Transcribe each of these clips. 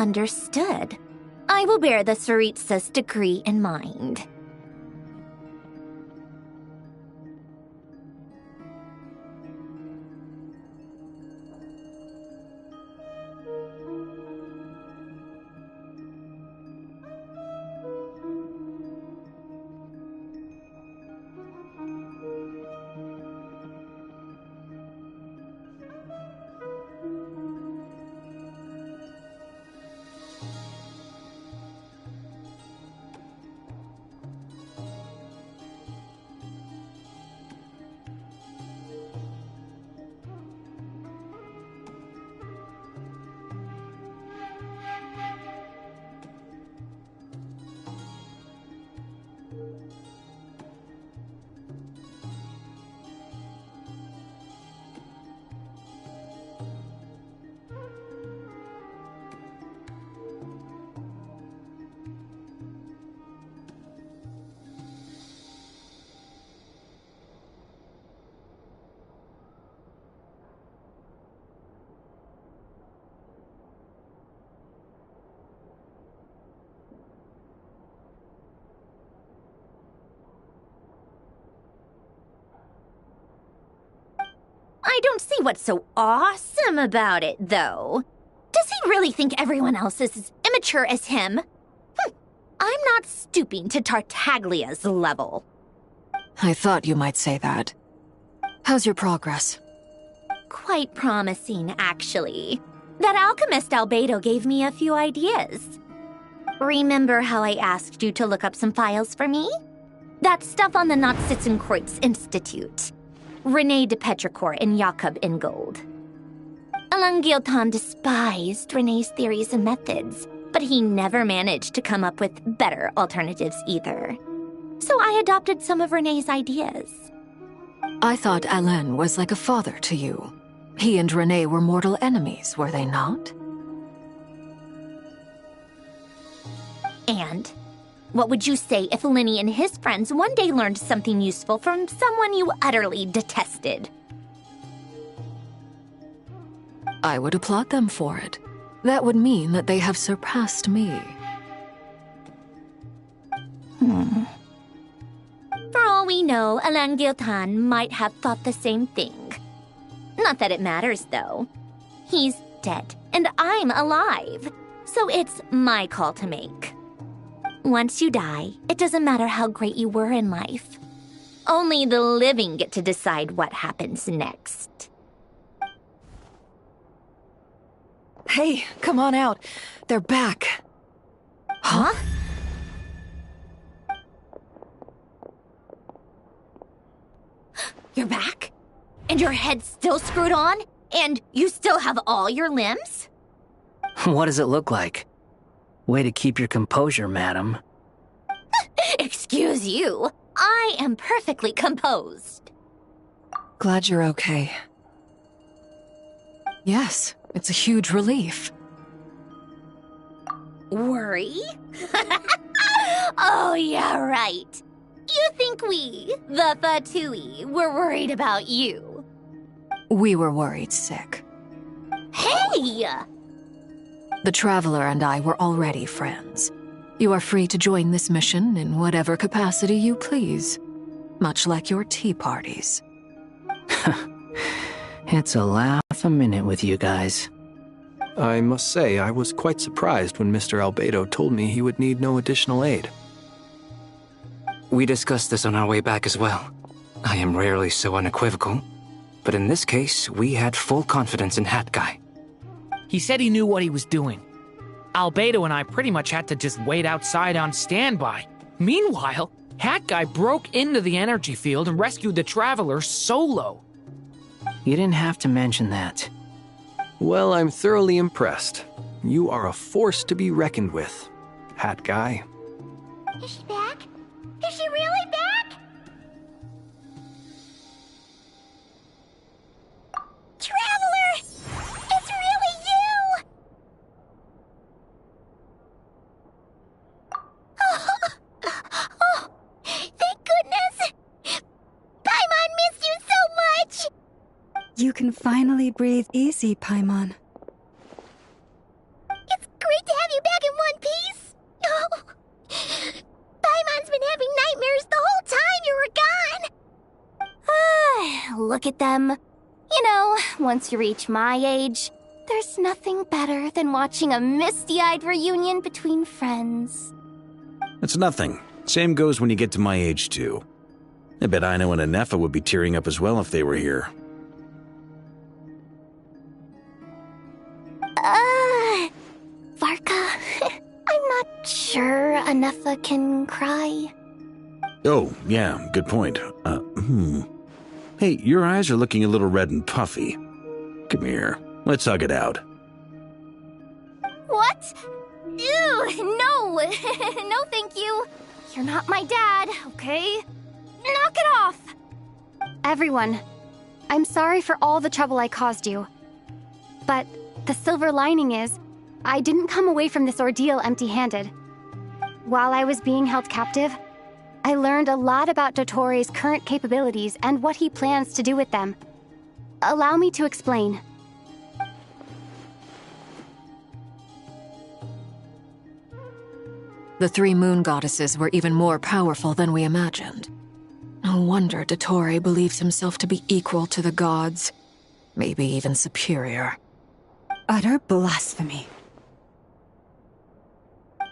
Understood. I will bear the Tsaritsa's decree in mind. I don't see what's so awesome about it, though. Does he really think everyone else is as immature as him? I'm not stooping to Tartaglia's level. I thought you might say that. How's your progress? Quite promising, actually. That alchemist Albedo gave me a few ideas. Remember how I asked you to look up some files for me? That stuff on the Nazi-Kreuz Institute. René de Petrichor and Jakob Ingold. Alain Guillotin despised René's theories and methods, but he never managed to come up with better alternatives either. So I adopted some of René's ideas. I thought Alain was like a father to you. He and René were mortal enemies, were they not? And what would you say if Lenny and his friends one day learned something useful from someone you utterly detested? I would applaud them for it. That would mean that they have surpassed me. For all we know, Alain Guillotin might have thought the same thing. Not that it matters, though. He's dead, and I'm alive. So it's my call to make. Once you die, it doesn't matter how great you were in life. Only the living get to decide what happens next. Hey, come on out. They're back. Huh? You're back? And your head's still screwed on? And you still have all your limbs? What does it look like? Way to keep your composure, madam. Excuse you. I am perfectly composed. Glad you're okay. Yes, it's a huge relief. Worry? Oh, yeah, right. You think we, the Fatui, were worried about you? We were worried sick. Hey! The Traveler and I were already friends. You are free to join this mission in whatever capacity you please, much like your tea parties. It's a laugh a minute with you guys. I must say, I was quite surprised when Mr. Albedo told me he would need no additional aid. We discussed this on our way back as well. I am rarely so unequivocal, but in this case, we had full confidence in Hat Guy. He said he knew what he was doing. Albedo and I pretty much had to just wait outside on standby. Meanwhile, Hat Guy broke into the energy field and rescued the Traveler solo. You didn't have to mention that. Well, I'm thoroughly impressed. You are a force to be reckoned with, Hat Guy. Is she back? Is she really back? Traveler! It's really you! Oh, thank goodness! Paimon missed you so much! You can finally breathe easy, Paimon. It's great to look at them. You know, once you reach my age, there's nothing better than watching a misty-eyed reunion between friends. It's nothing. Same goes when you get to my age, too. I bet Aino and Anefa would be tearing up as well if they were here. Varka, I'm not sure Anefa can cry. Oh, yeah, good point. Hey, your eyes are looking a little red and puffy. Come here, let's hug it out. What? Ew, no! No, thank you. You're not my dad, okay? Knock it off! Everyone, I'm sorry for all the trouble I caused you. But the silver lining is, I didn't come away from this ordeal empty-handed. While I was being held captive, I learned a lot about Dotori's current capabilities and what he plans to do with them. Allow me to explain. The three moon goddesses were even more powerful than we imagined. No wonder Dotori believes himself to be equal to the gods, maybe even superior. Utter blasphemy.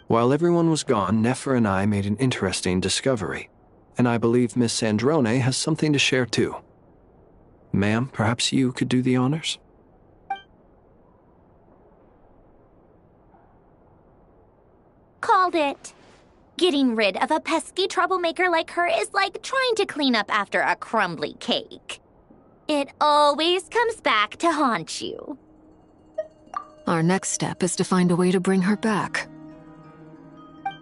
While everyone was gone, Nefer and I made an interesting discovery, and I believe Miss Sandrone has something to share too. Ma'am, perhaps you could do the honors? Called it. Getting rid of a pesky troublemaker like her is like trying to clean up after a crumbly cake. It always comes back to haunt you. Our next step is to find a way to bring her back.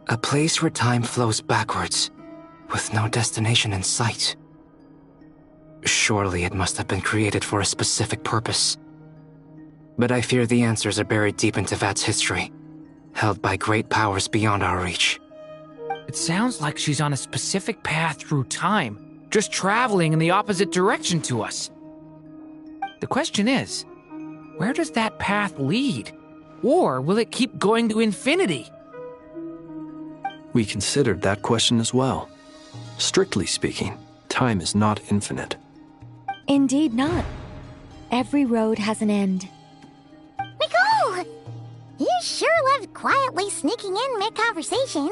A place where time flows backwards, with no destination in sight. Surely it must have been created for a specific purpose. But I fear the answers are buried deep into Vat's history, held by great powers beyond our reach. It sounds like she's on a specific path through time, just traveling in the opposite direction to us. The question is, where does that path lead? Or will it keep going to infinity? We considered that question as well. Strictly speaking, time is not infinite. Indeed not. Every road has an end. Nicole! You sure loved quietly sneaking in mid-conversation.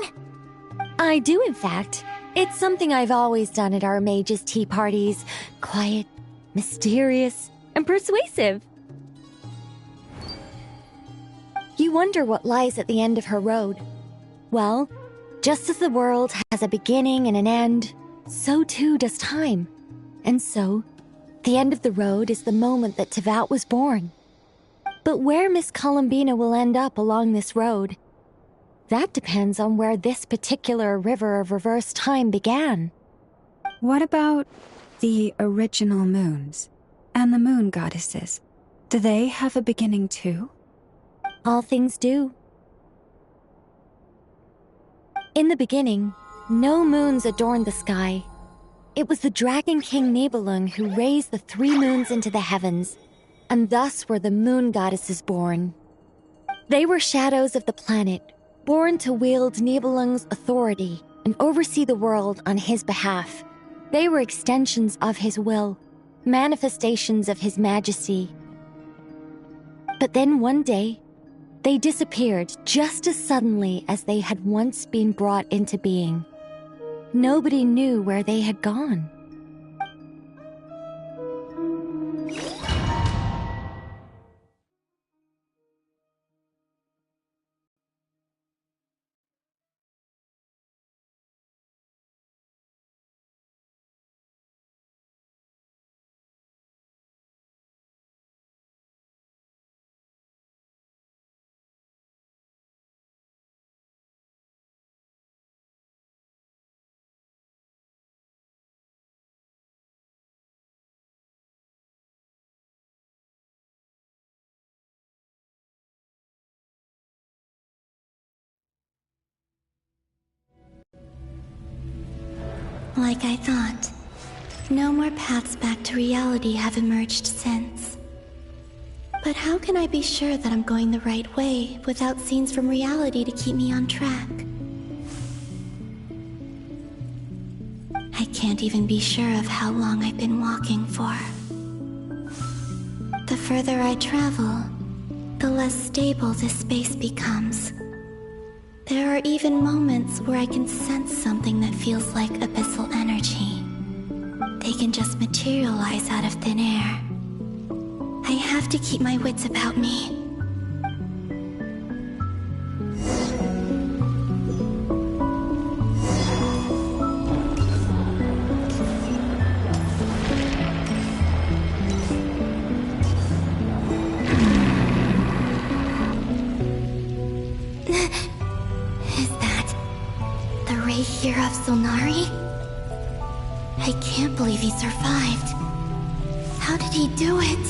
I do, in fact. It's something I've always done at our mages' tea parties. Quiet, mysterious, and persuasive. You wonder what lies at the end of her road. Well, just as the world has a beginning and an end, so too does time. And so, the end of the road is the moment that Teyvat was born. But where Miss Columbina will end up along this road, that depends on where this particular river of reverse time began. What about the original moons and the moon goddesses? Do they have a beginning too? All things do. In the beginning, no moons adorned the sky. It was the Dragon King Nibelung who raised the three moons into the heavens, and thus were the moon goddesses born. They were shadows of the planet, born to wield Nibelung's authority and oversee the world on his behalf. They were extensions of his will, manifestations of his majesty. But then one day, they disappeared just as suddenly as they had once been brought into being. Nobody knew where they had gone. Like I thought, no more paths back to reality have emerged since. But how can I be sure that I'm going the right way without scenes from reality to keep me on track? I can't even be sure of how long I've been walking for. The further I travel, the less stable this space becomes. There are even moments where I can sense something that feels like abyssal energy. They can just materialize out of thin air. I have to keep my wits about me. Here of Solnari? I can't believe he survived. How did he do it?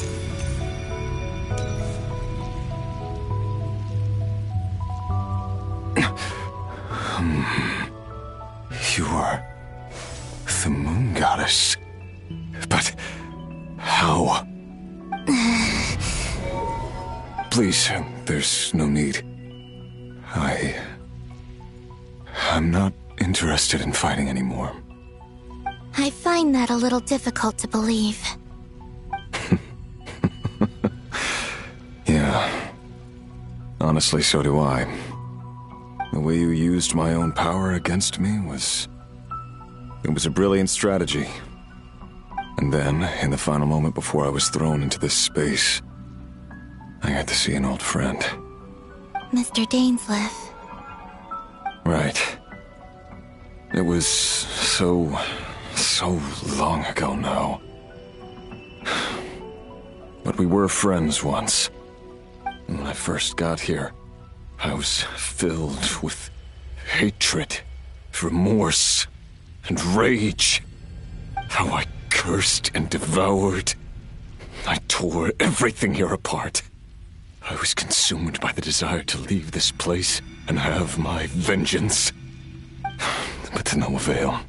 You are the moon goddess. But how? Please, there's no need. I'm not interested in fighting anymore. I find that a little difficult to believe. Yeah. Honestly, so do I. The way you used my own power against me was... It was a brilliant strategy. And then, in the final moment before I was thrown into this space, I got to see an old friend. Mr. Dainsleif. Right. It was so long ago now. But we were friends once. When I first got here, I was filled with hatred, remorse, and rage. How I cursed and devoured. I tore everything here apart. I was consumed by the desire to leave this place and have my vengeance. But to no avail.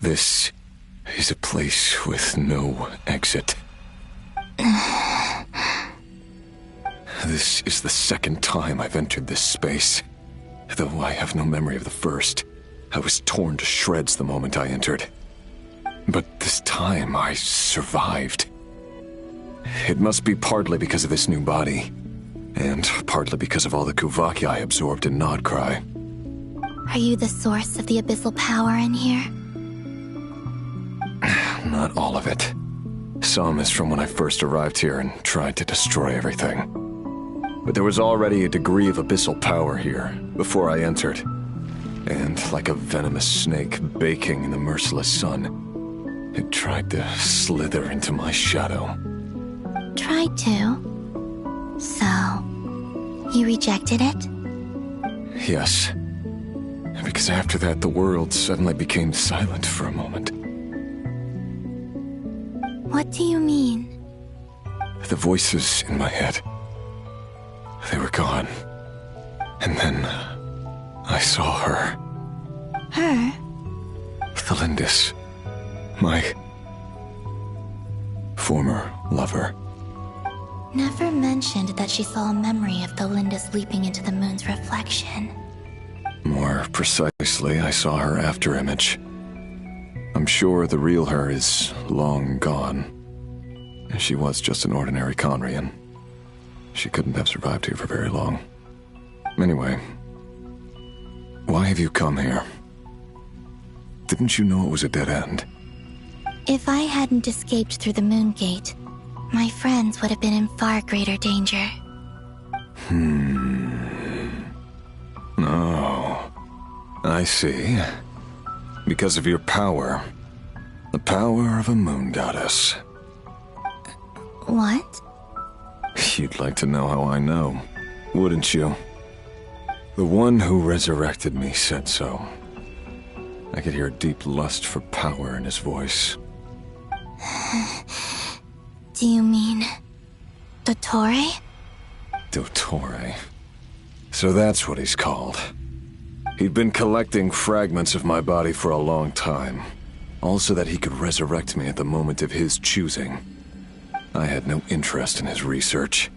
This is a place with no exit. This is the second time I've entered this space. Though I have no memory of the first. I was torn to shreds the moment I entered. But this time I survived. It must be partly because of this new body. And partly because of all the Kuvaki I absorbed in Nodcry. Are you the source of the abyssal power in here? Not all of it. Some is from when I first arrived here and tried to destroy everything. But there was already a degree of abyssal power here before I entered. And like a venomous snake baking in the merciless sun, it tried to slither into my shadow. Tried to? So, you rejected it? Yes. Because after that, the world suddenly became silent for a moment. What do you mean? The voices in my head. They were gone. And then I saw her. Her? The Lindis. My former lover. Never mentioned that she saw a memory of the Lindis leaping into the moon's reflection. More precisely, I saw her afterimage. I'm sure the real her is long gone. She was just an ordinary Conrian. She couldn't have survived here for very long. Anyway, why have you come here? Didn't you know it was a dead end? If I hadn't escaped through the moon gate, my friends would have been in far greater danger. Oh, I see. Because of your power. The power of a moon goddess. What? You'd like to know how I know, wouldn't you? The one who resurrected me said so. I could hear a deep lust for power in his voice. Do you mean... Dottore? Dottore. So that's what he's called. He'd been collecting fragments of my body for a long time. All so that he could resurrect me at the moment of his choosing. I had no interest in his research.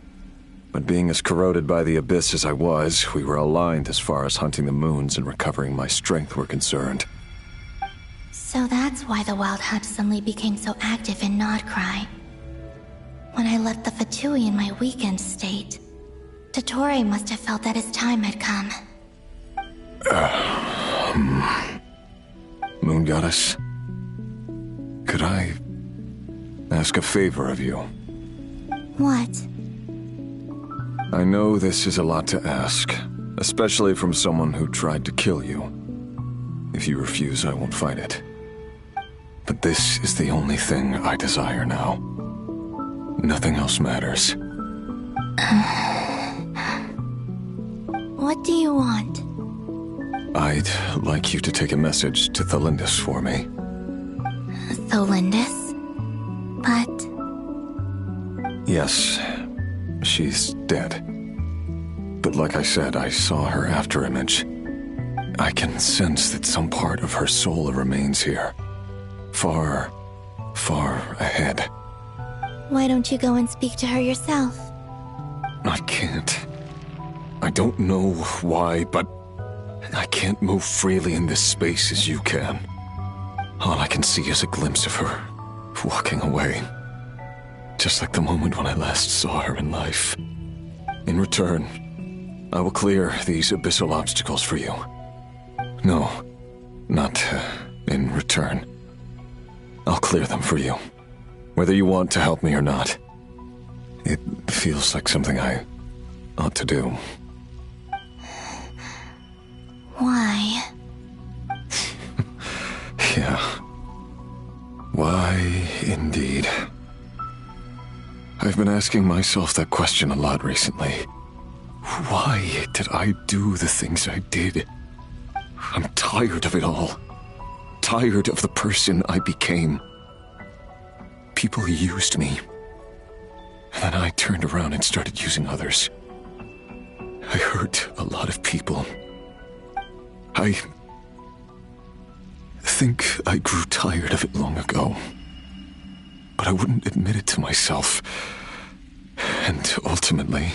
But being as corroded by the abyss as I was, we were aligned as far as hunting the moons and recovering my strength were concerned. So that's why the Wild Hunt suddenly became so active in Nodcry. When I left the Fatui in my weakened state, Dottore must have felt that his time had come. Moon Goddess, could I ask a favor of you? What? I know this is a lot to ask, especially from someone who tried to kill you. If you refuse, I won't fight it. But this is the only thing I desire now. Nothing else matters. What do you want? I'd like you to take a message to Thelindis for me. Thelindis? But... Yes, she's dead. But like I said, I saw her afterimage. I can sense that some part of her soul remains here. Far, far ahead. Why don't you go and speak to her yourself? I can't. I don't know why, but I can't move freely in this space as you can. All I can see is a glimpse of her, walking away. Just like the moment when I last saw her in life. In return, I will clear these abyssal obstacles for you. No, not in return. I'll clear them for you, whether you want to help me or not. It feels like something I ought to do. Why? Yeah. Why, indeed. I've been asking myself that question a lot recently. Why did I do the things I did? I'm tired of it all. Tired of the person I became. People used me. And then I turned around and started using others. I hurt a lot of people. I think I grew tired of it long ago. But I wouldn't admit it to myself. And ultimately,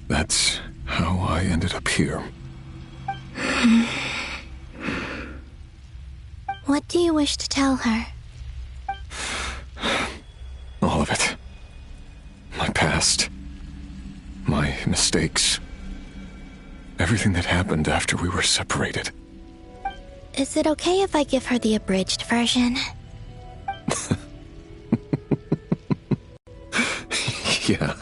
that's how I ended up here. What do you wish to tell her? All of it. My past. My mistakes. Everything that happened after we were separated. Is it okay if I give her the abridged version? Yeah,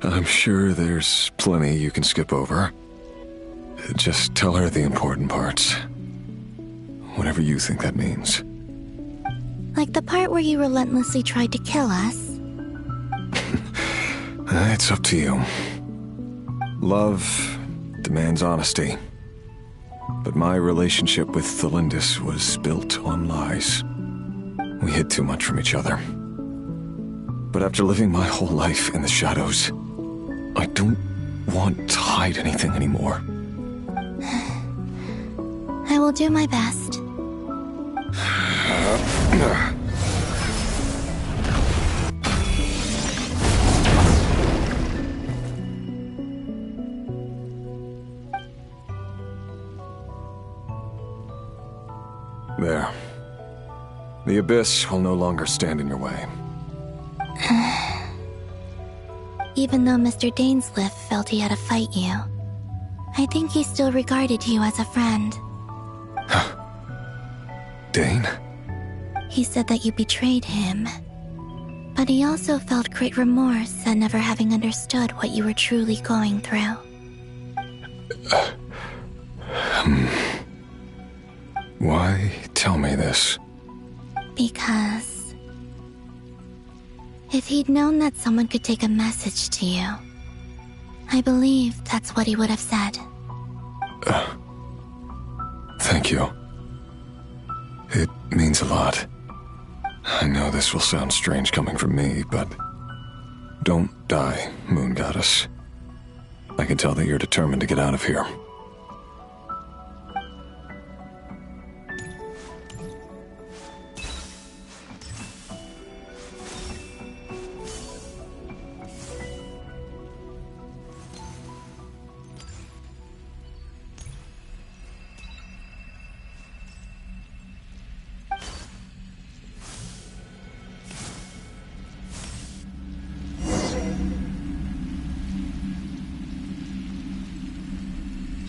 I'm sure there's plenty you can skip over. Just tell her the important parts. Whatever you think that means. Like the part where you relentlessly tried to kill us? It's up to you. Love demands honesty. But my relationship with Thelindis was built on lies. We hid too much from each other. But after living my whole life in the shadows, I don't want to hide anything anymore. I will do my best. There. The abyss will no longer stand in your way. Even though Mr. Dainsliff felt he had to fight you, I think he still regarded you as a friend. Dane? He said that you betrayed him. But he also felt great remorse at never having understood what you were truly going through. Why tell me this? Because... if he'd known that someone could take a message to you, I believe that's what he would have said. Thank you. It means a lot. I know this will sound strange coming from me, but... don't die, Moon Goddess. I can tell that you're determined to get out of here.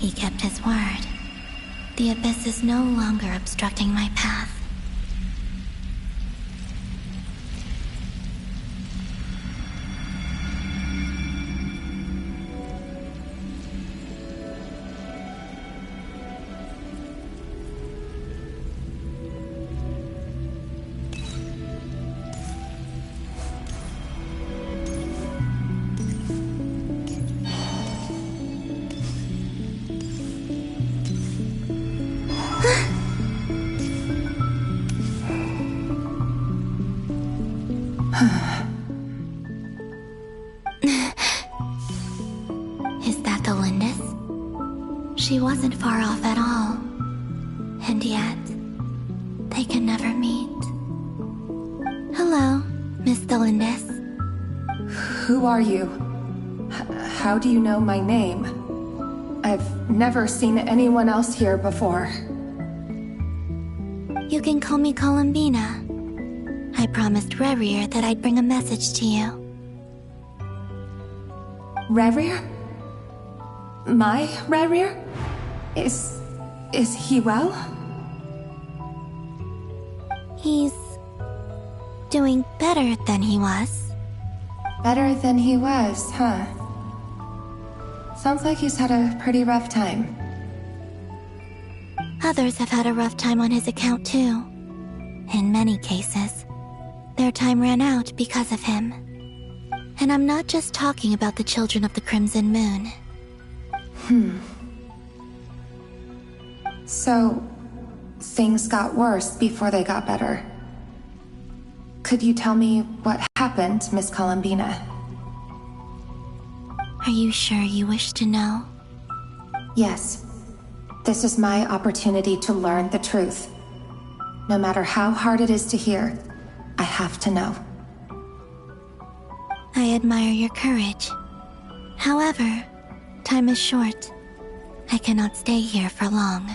He kept his word. The abyss is no longer obstructing my path. Is that the Lindis? She wasn't far off at all. And yet, they can never meet. Hello, Miss Lindis. Who are you? How do you know my name? I've never seen anyone else here before. You can call me Columbina. I promised Rerir that I'd bring a message to you. Rerir? My Rerir? Is he well? He's doing better than he was. Better than he was, huh? Sounds like he's had a pretty rough time. Others have had a rough time on his account too. In many cases, their time ran out because of him. And I'm not just talking about the children of the Crimson Moon. So, things got worse before they got better. Could you tell me what happened, Miss Columbina? Are you sure you wish to know? Yes. This is my opportunity to learn the truth. No matter how hard it is to hear, I have to know. I admire your courage. However, time is short. I cannot stay here for long.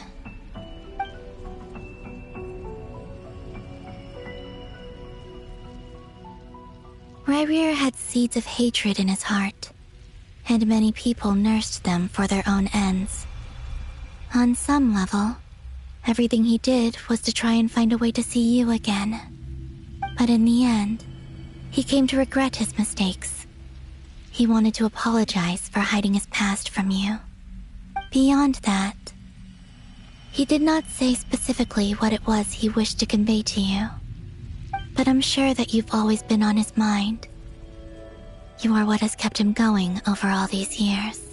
Rerir had seeds of hatred in his heart, and many people nursed them for their own ends. On some level, everything he did was to try and find a way to see you again. But in the end, he came to regret his mistakes. He wanted to apologize for hiding his past from you. Beyond that, he did not say specifically what it was he wished to convey to you. But I'm sure that you've always been on his mind. You are what has kept him going over all these years.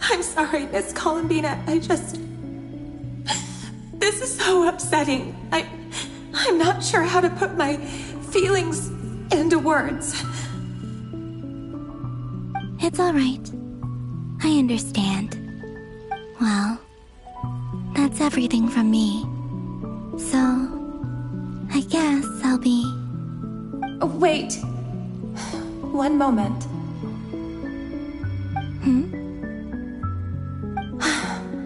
I'm sorry, Miss Columbina. This is so upsetting. I'm not sure how to put my feelings into words. It's all right. I understand. Well, that's everything from me. So, I guess I'll be... Wait. One moment.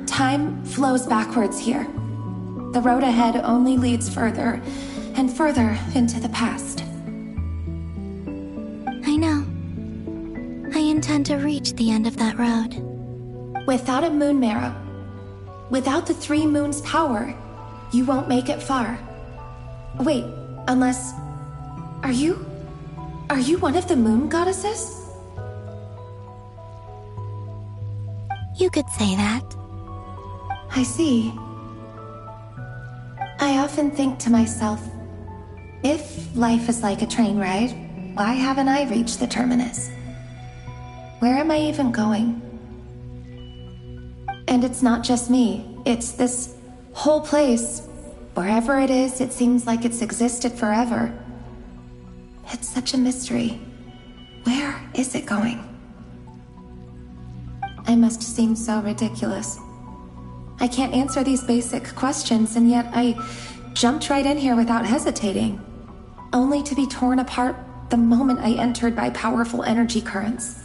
Time flows backwards here. The road ahead only leads further and further into the past. I know. I intend to reach the end of that road. Without a moon marrow, without the 3 moons' power, you won't make it far. Wait, unless... Are you one of the moon goddesses? You could say that. I see. I often think to myself, if life is like a train ride, why haven't I reached the terminus? Where am I even going? And it's not just me, it's this whole place. Wherever it is, it seems like it's existed forever. It's such a mystery. Where is it going? I must seem so ridiculous. I can't answer these basic questions, and yet I jumped right in here without hesitating, only to be torn apart the moment I entered by powerful energy currents.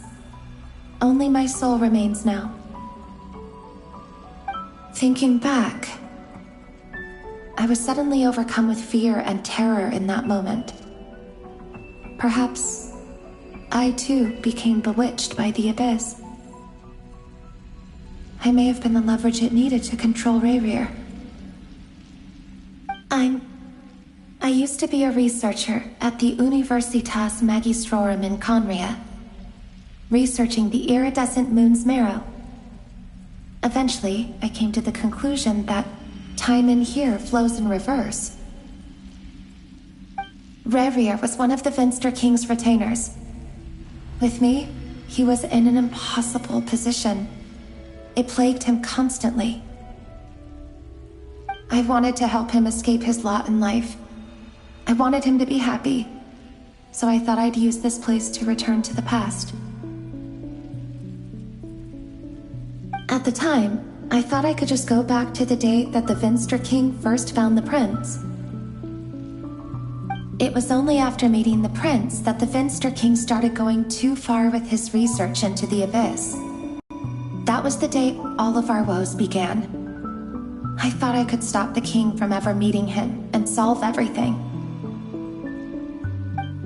Only my soul remains now. Thinking back, I was suddenly overcome with fear and terror in that moment. Perhaps I too became bewitched by the abyss. I may have been the leverage it needed to control Rayrir. I used to be a researcher at the Universitas Magistrorum in Conria, researching the iridescent moon's marrow. Eventually, I came to the conclusion that time in here flows in reverse. Rayrir was one of the Vinster King's retainers. With me, he was in an impossible position. It plagued him constantly. I wanted to help him escape his lot in life. I wanted him to be happy, so I thought I'd use this place to return to the past. At the time, I thought I could just go back to the day that the Vinster King first found the prince. It was only after meeting the prince that the Vinster King started going too far with his research into the abyss. That was the day all of our woes began. I thought I could stop the king from ever meeting him and solve everything.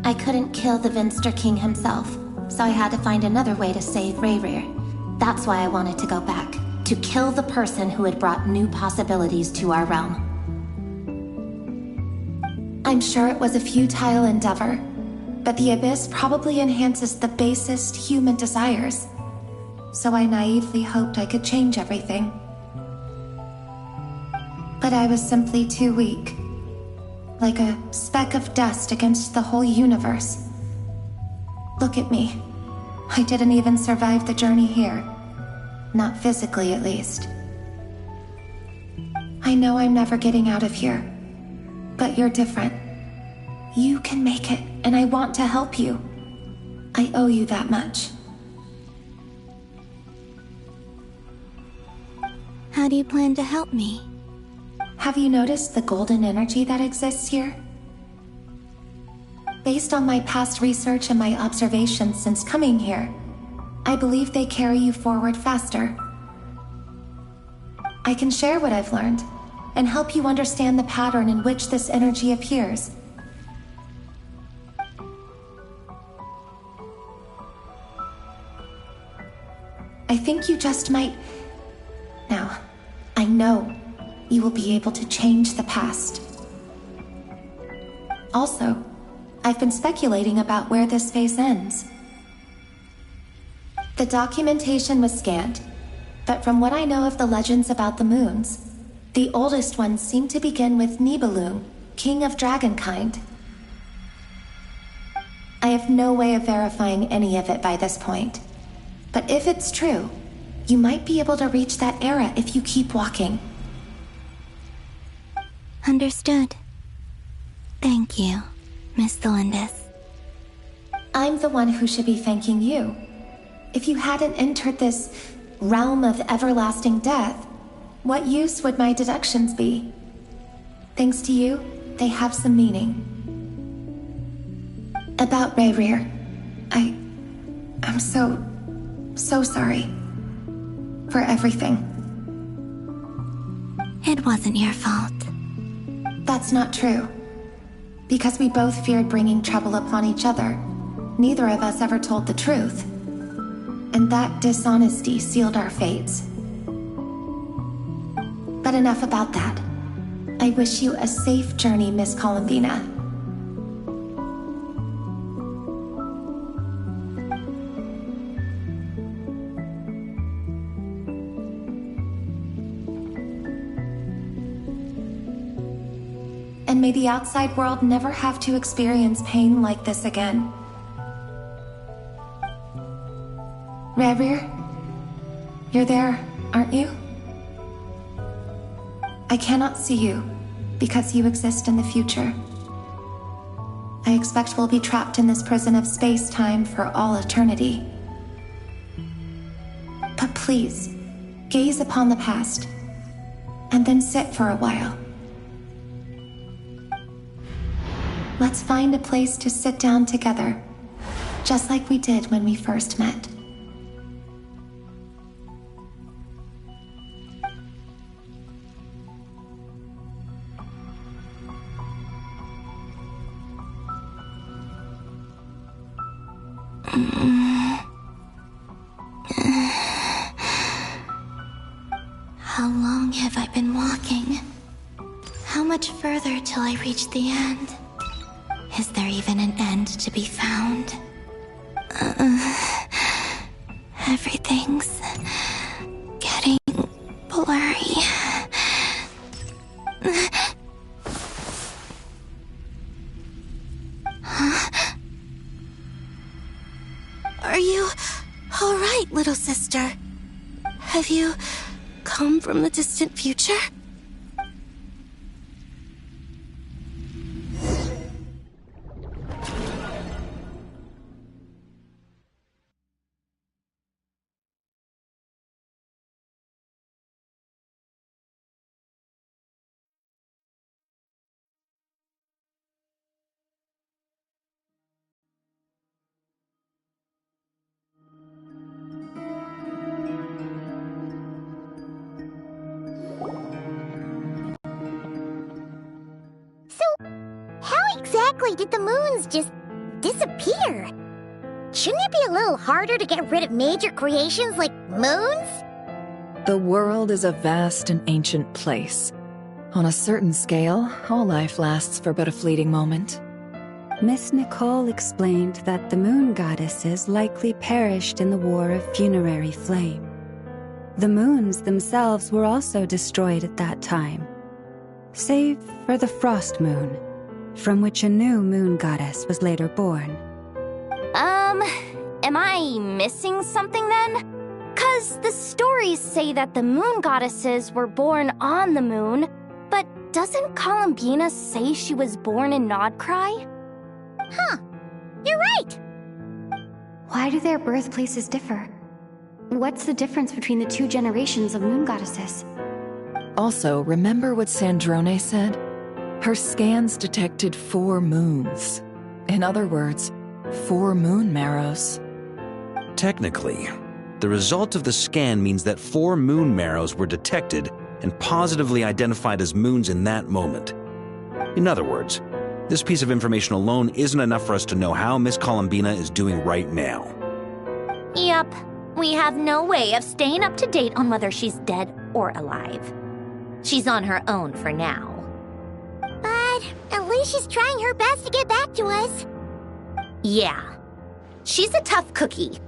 I couldn't kill the Vinster King himself, so I had to find another way to save Rayrir. That's why I wanted to go back, to kill the person who had brought new possibilities to our realm. I'm sure it was a futile endeavor, but the abyss probably enhances the basest human desires. So I naively hoped I could change everything. But I was simply too weak. Like a speck of dust against the whole universe. Look at me. I didn't even survive the journey here. Not physically, at least. I know I'm never getting out of here. But you're different. You can make it, and I want to help you. I owe you that much. How do you plan to help me? Have you noticed the golden energy that exists here? Based on my past research and my observations since coming here, I believe they carry you forward faster. I can share what I've learned and help you understand the pattern in which this energy appears. I think you just might... Now, I know you will be able to change the past. Also, I've been speculating about where this phase ends. The documentation was scanned, but from what I know of the legends about the moons, the oldest ones seem to begin with Nibelung, king of dragonkind. I have no way of verifying any of it by this point, but if it's true, you might be able to reach that era if you keep walking. Understood. Thank you, Miss Thelindis. I'm the one who should be thanking you. If you hadn't entered this realm of everlasting death, what use would my deductions be? Thanks to you, they have some meaning. About Rayrir, I'm so sorry. For everything. It wasn't your fault. That's not true. Because we both feared bringing trouble upon each other, neither of us ever told the truth. And that dishonesty sealed our fates. But enough about that. I wish you a safe journey, Miss Columbina. And may the outside world never have to experience pain like this again. Rayrir, you're there, aren't you? I cannot see you, because you exist in the future. I expect we'll be trapped in this prison of space-time for all eternity. But please, gaze upon the past, and then sit for a while. Let's find a place to sit down together, just like we did when we first met. How long have I been walking? How much further till I reach the end? Is there even an end to be found? Everything's getting blurry. Huh? Are you all right, little sister? Have you come from the distant future? How exactly did the moons just disappear? Shouldn't it be a little harder to get rid of major creations like moons? The world is a vast and ancient place. On a certain scale, all life lasts for but a fleeting moment. Miss Nicole explained that the moon goddesses likely perished in the War of Funerary Flame. The moons themselves were also destroyed at that time, save for the Frost Moon, from which a new moon goddess was later born. Am I missing something then? 'Cause the stories say that the moon goddesses were born on the moon, but doesn't Columbina say she was born in Nodcry? Huh, you're right! Why do their birthplaces differ? What's the difference between the two generations of moon goddesses? Also, remember what Sandrone said? Her scans detected 4 moons. In other words, 4 moon marrows. Technically, the result of the scan means that 4 moon marrows were detected and positively identified as moons in that moment. In other words, this piece of information alone isn't enough for us to know how Miss Columbina is doing right now. Yep, we have no way of staying up to date on whether she's dead or alive. She's on her own for now. But at least she's trying her best to get back to us. Yeah, she's a tough cookie.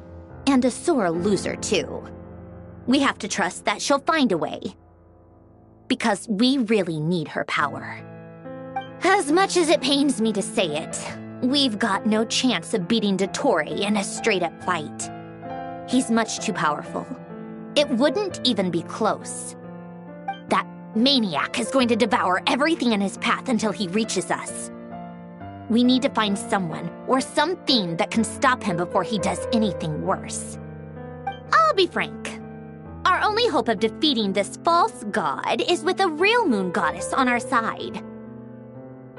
And a sore loser, too. We have to trust that she'll find a way. Because we really need her power. As much as it pains me to say it, we've got no chance of beating Dottore in a straight-up fight. He's much too powerful. It wouldn't even be close. That maniac is going to devour everything in his path until he reaches us. We need to find someone or something that can stop him before he does anything worse. I'll be frank. Our only hope of defeating this false god is with a real moon goddess on our side.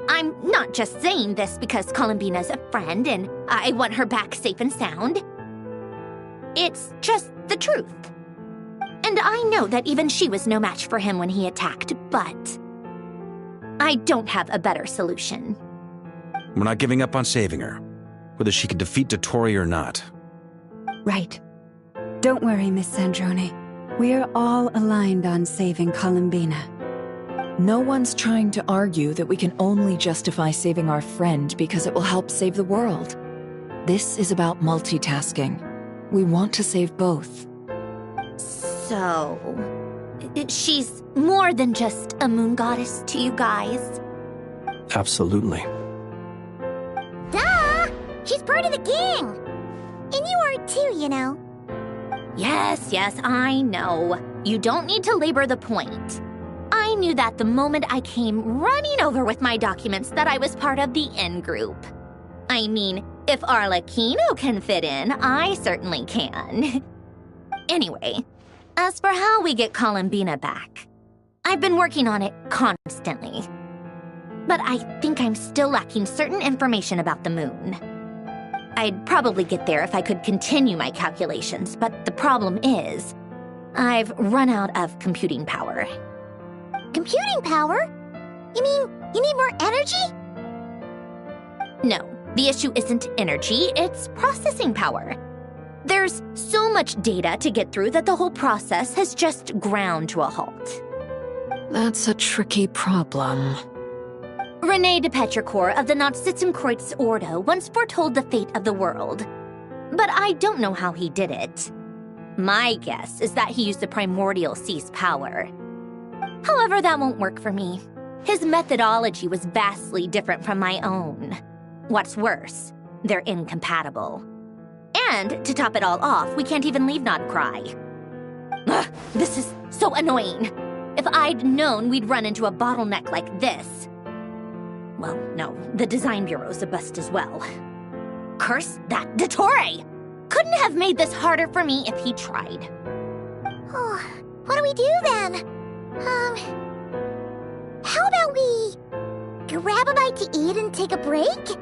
I'm not just saying this because Columbina's a friend and I want her back safe and sound. It's just the truth. And I know that even she was no match for him when he attacked, but I don't have a better solution. We're not giving up on saving her, whether she can defeat Dottore or not. Right. Don't worry, Miss Sandrone. We are all aligned on saving Columbina. No one's trying to argue that we can only justify saving our friend because it will help save the world. This is about multitasking. We want to save both. So, she's more than just a moon goddess to you guys? Absolutely. Duh! She's part of the gang! And you are too, you know. Yes, I know. You don't need to labor the point. I knew that the moment I came running over with my documents that I was part of the in-group. I mean, if Arlecchino can fit in, I certainly can. Anyway, as for how we get Columbina back, I've been working on it constantly. But I think I'm still lacking certain information about the moon. I'd probably get there if I could continue my calculations, but the problem is, I've run out of computing power. Computing power? You mean you need more energy? No, The issue isn't energy, it's processing power. There's so much data to get through that the whole process has just ground to a halt. That's a tricky problem. René de Petrichor of the NovaTsukimori Ordo once foretold the fate of the world. But I don't know how he did it. My guess is that he used the primordial sea's power. However, that won't work for me. His methodology was vastly different from my own. What's worse, they're incompatible. And, to top it all off, we can't even leave Nodcry. Ugh, this is so annoying. If I'd known we'd run into a bottleneck like this... Well, no, the design bureau's a bust as well. Curse that Dottore! Couldn't have made this harder for me if he tried. Oh, what do we do then? How about we grab a bite to eat and take a break?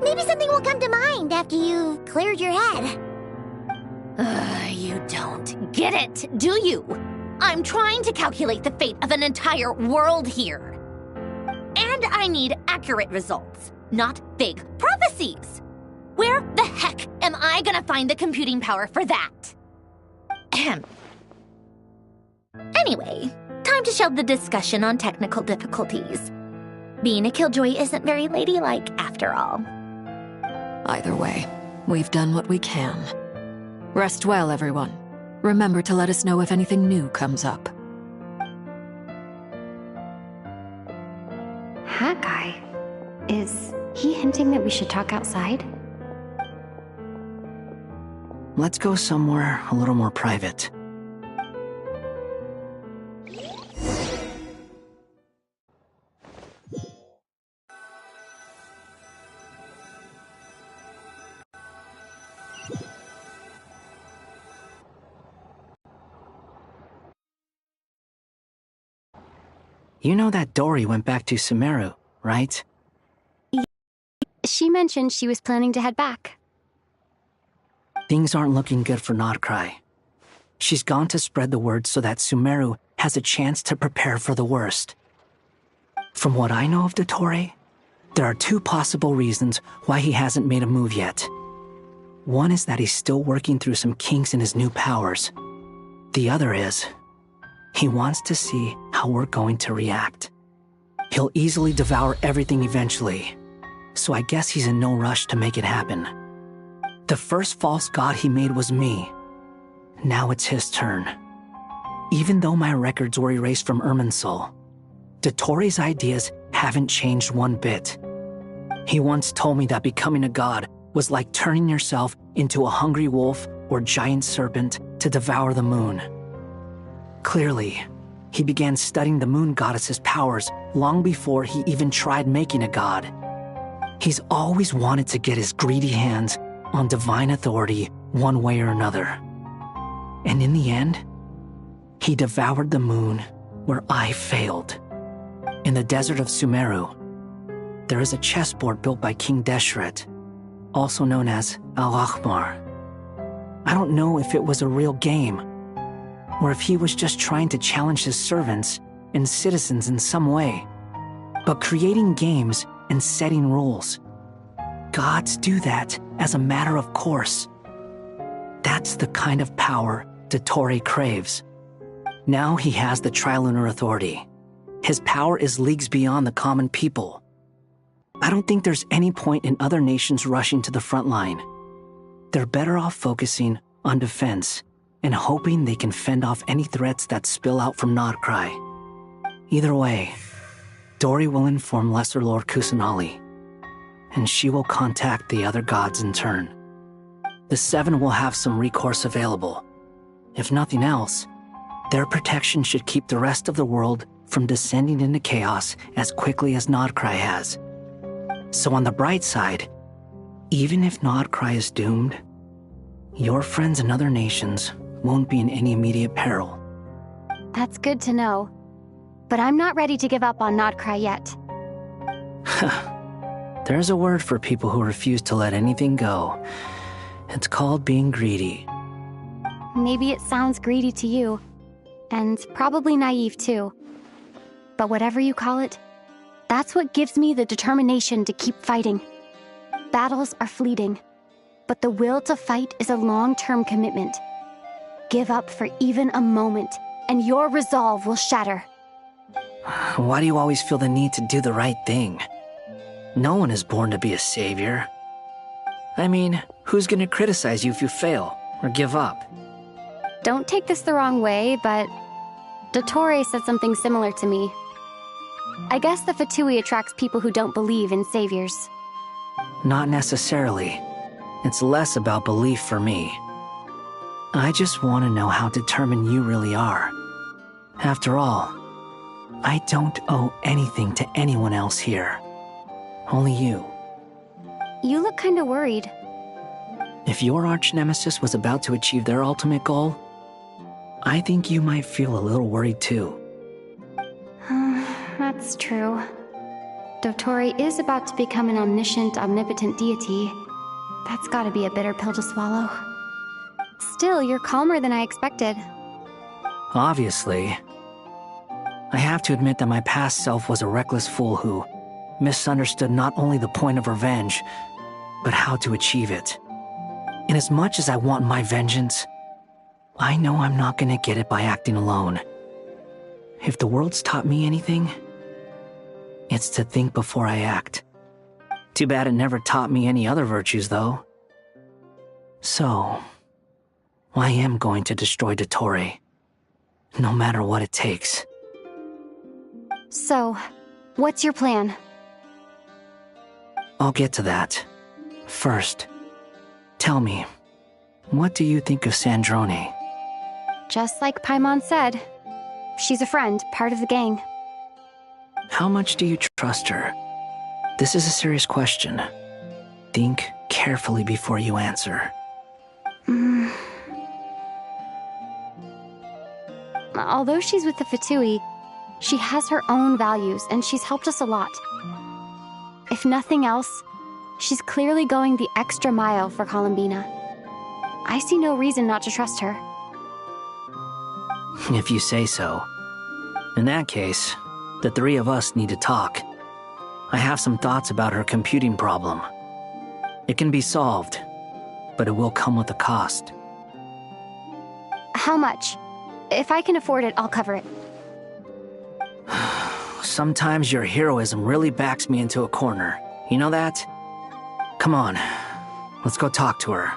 Maybe something will come to mind after you've cleared your head. You don't get it, do you? I'm trying to calculate the fate of an entire world here. And I need accurate results, not big prophecies. Where the heck am I gonna find the computing power for that? Ahem. Anyway, time to shelve the discussion on technical difficulties. Being a killjoy isn't very ladylike, after all. Either way, we've done what we can. Rest well, everyone. Remember to let us know if anything new comes up. Hat guy? Is he hinting that we should talk outside? Let's go somewhere a little more private. You know that Dori went back to Sumeru, right? She mentioned she was planning to head back. Things aren't looking good for Nodcry. She's gone to spread the word so that Sumeru has a chance to prepare for the worst. From what I know of Dottore, there are two possible reasons why he hasn't made a move yet. One is that he's still working through some kinks in his new powers. The other is, he wants to see how we're going to react. He'll easily devour everything eventually, so I guess he's in no rush to make it happen. The first false god he made was me. Now it's his turn. Even though my records were erased from Irminsul, Dottore's ideas haven't changed one bit. He once told me that becoming a god was like turning yourself into a hungry wolf or giant serpent to devour the moon. Clearly, he began studying the moon goddess's powers long before he even tried making a god. He's always wanted to get his greedy hands on divine authority one way or another. And in the end, he devoured the moon where I failed. In the desert of Sumeru, there is a chessboard built by King Deshret, also known as Al-Akhmar. I don't know if it was a real game, or if he was just trying to challenge his servants and citizens in some way. But creating games and setting rules, gods do that as a matter of course. That's the kind of power Dottore craves. Now he has the Trilunar Authority. His power is leagues beyond the common people. I don't think there's any point in other nations rushing to the front line. They're better off focusing on defense and hoping they can fend off any threats that spill out from Nodcry. Either way, Dori will inform Lesser Lord Kusanali, and she will contact the other gods in turn. The Seven will have some recourse available. If nothing else, their protection should keep the rest of the world from descending into chaos as quickly as Nodcry has. So on the bright side, even if Nodcry is doomed, your friends in other nations won't be in any immediate peril. That's good to know. But I'm not ready to give up on Nodcry yet. There's a word for people who refuse to let anything go. It's called being greedy. Maybe it sounds greedy to you, and probably naive too. But whatever you call it, that's what gives me the determination to keep fighting. Battles are fleeting, but the will to fight is a long-term commitment. Give up for even a moment, and your resolve will shatter. Why do you always feel the need to do the right thing? No one is born to be a savior. I mean, who's gonna criticize you if you fail or give up? Don't take this the wrong way, but Dottore said something similar to me. I guess the Fatui attracts people who don't believe in saviors. Not necessarily. It's less about belief for me. I just want to know how determined you really are. After all, I don't owe anything to anyone else here. Only you. You look kinda worried. If your arch-nemesis was about to achieve their ultimate goal, I think you might feel a little worried too. That's true. Dottore is about to become an omniscient, omnipotent deity. That's gotta be a bitter pill to swallow. Still, you're calmer than I expected. Obviously. I have to admit that my past self was a reckless fool who misunderstood not only the point of revenge, but how to achieve it. And as much as I want my vengeance, I know I'm not gonna get it by acting alone. If the world's taught me anything, it's to think before I act. Too bad it never taught me any other virtues, though. So, I am going to destroy Dottore, no matter what it takes. So, what's your plan? I'll get to that. First, tell me, what do you think of Sandrone? Just like Paimon said, she's a friend, part of the gang. How much do you trust her? This is a serious question. Think carefully before you answer. Although she's with the Fatui, she has her own values, and she's helped us a lot. If nothing else, she's clearly going the extra mile for Columbina. I see no reason not to trust her. If you say so. In that case, the three of us need to talk. I have some thoughts about her computing problem. It can be solved, but it will come with a cost. How much? If I can afford it, I'll cover it. Sometimes your heroism really backs me into a corner. You know that? Come on, let's go talk to her.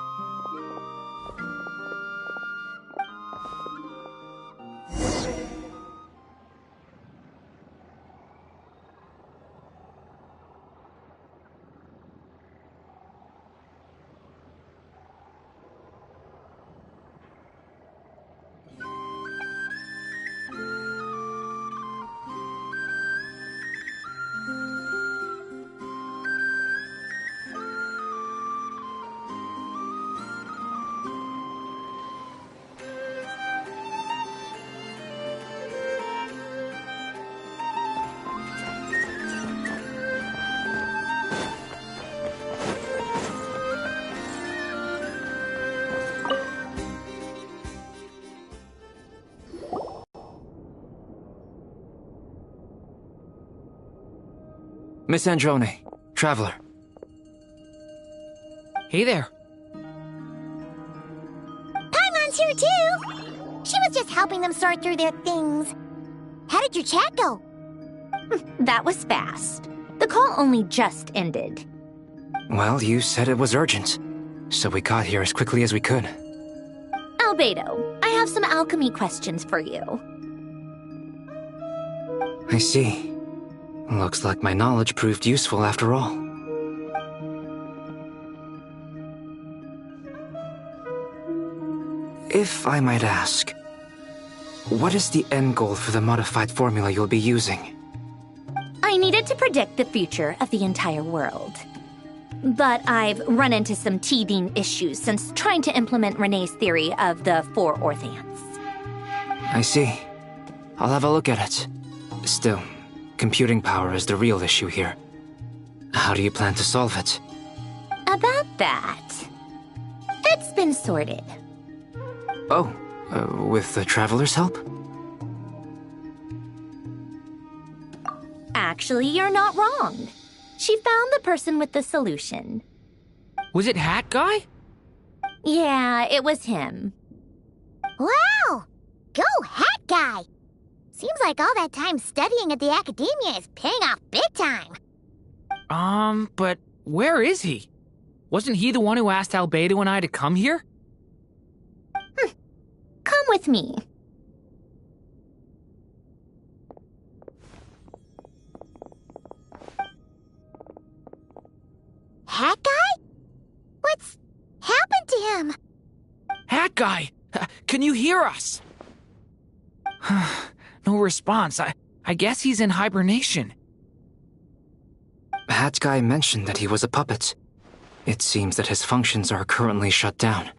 Miss Androne, Traveler. Hey there. Paimon's here too! She was just helping them sort through their things. How did your chat go? That was fast. The call only just ended. Well, you said it was urgent, so we got here as quickly as we could. Albedo, I have some alchemy questions for you. I see. Looks like my knowledge proved useful after all. If I might ask, what is the end goal for the modified formula you'll be using? I needed to predict the future of the entire world. But I've run into some teething issues since trying to implement Renee's theory of the 4 Orthants. I see. I'll have a look at it. Still, computing power is the real issue here. How do you plan to solve it? About that, it's been sorted. Oh, with the Traveler's help? Actually, you're not wrong. She found the person with the solution. Was it Hat Guy? Yeah, it was him. Wow! Go Hat Guy! Seems like all that time studying at the academia is paying off big time. But where is he? Wasn't he the one who asked Albedo and I to come here? Come with me. Hat Guy? What's happened to him? Hat Guy! Can you hear us? No response. I guess he's in hibernation. Hat Guy mentioned that he was a puppet. It seems that his functions are currently shut down.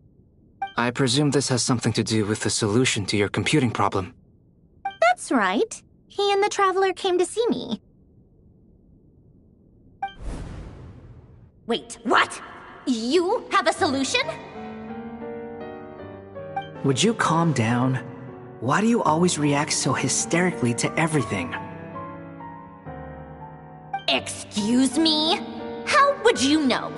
I presume this has something to do with the solution to your computing problem. That's right. He and the Traveler came to see me. Wait, what? You have a solution? Would you calm down? Why do you always react so hysterically to everything? Excuse me? How would you know?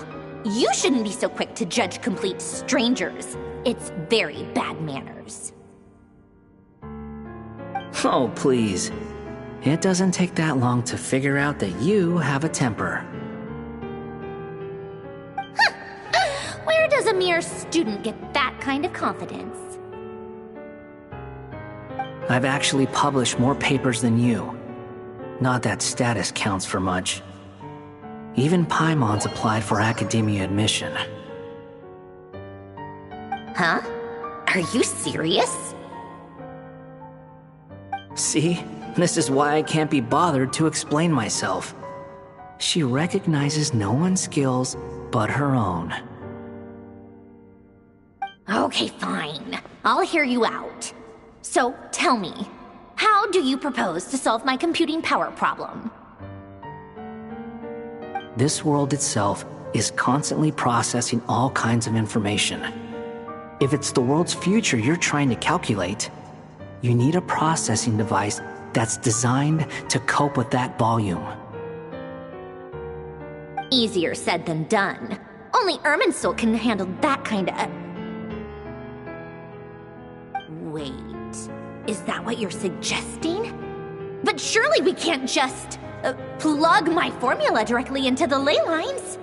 You shouldn't be so quick to judge complete strangers. It's very bad manners. Oh, please. It doesn't take that long to figure out that you have a temper. Where does a mere student get that kind of confidence? I've actually published more papers than you. Not that status counts for much. Even Paimon's applied for academia admission. Huh? Are you serious? See? This is why I can't be bothered to explain myself. She recognizes no one's skills but her own. Okay, fine. I'll hear you out. So, tell me, how do you propose to solve my computing power problem? This world itself is constantly processing all kinds of information. If it's the world's future you're trying to calculate, you need a processing device that's designed to cope with that volume. Easier said than done. Only Irminsul can handle that kind of... Wait, is that what you're suggesting? But surely we can't just plug my formula directly into the ley lines.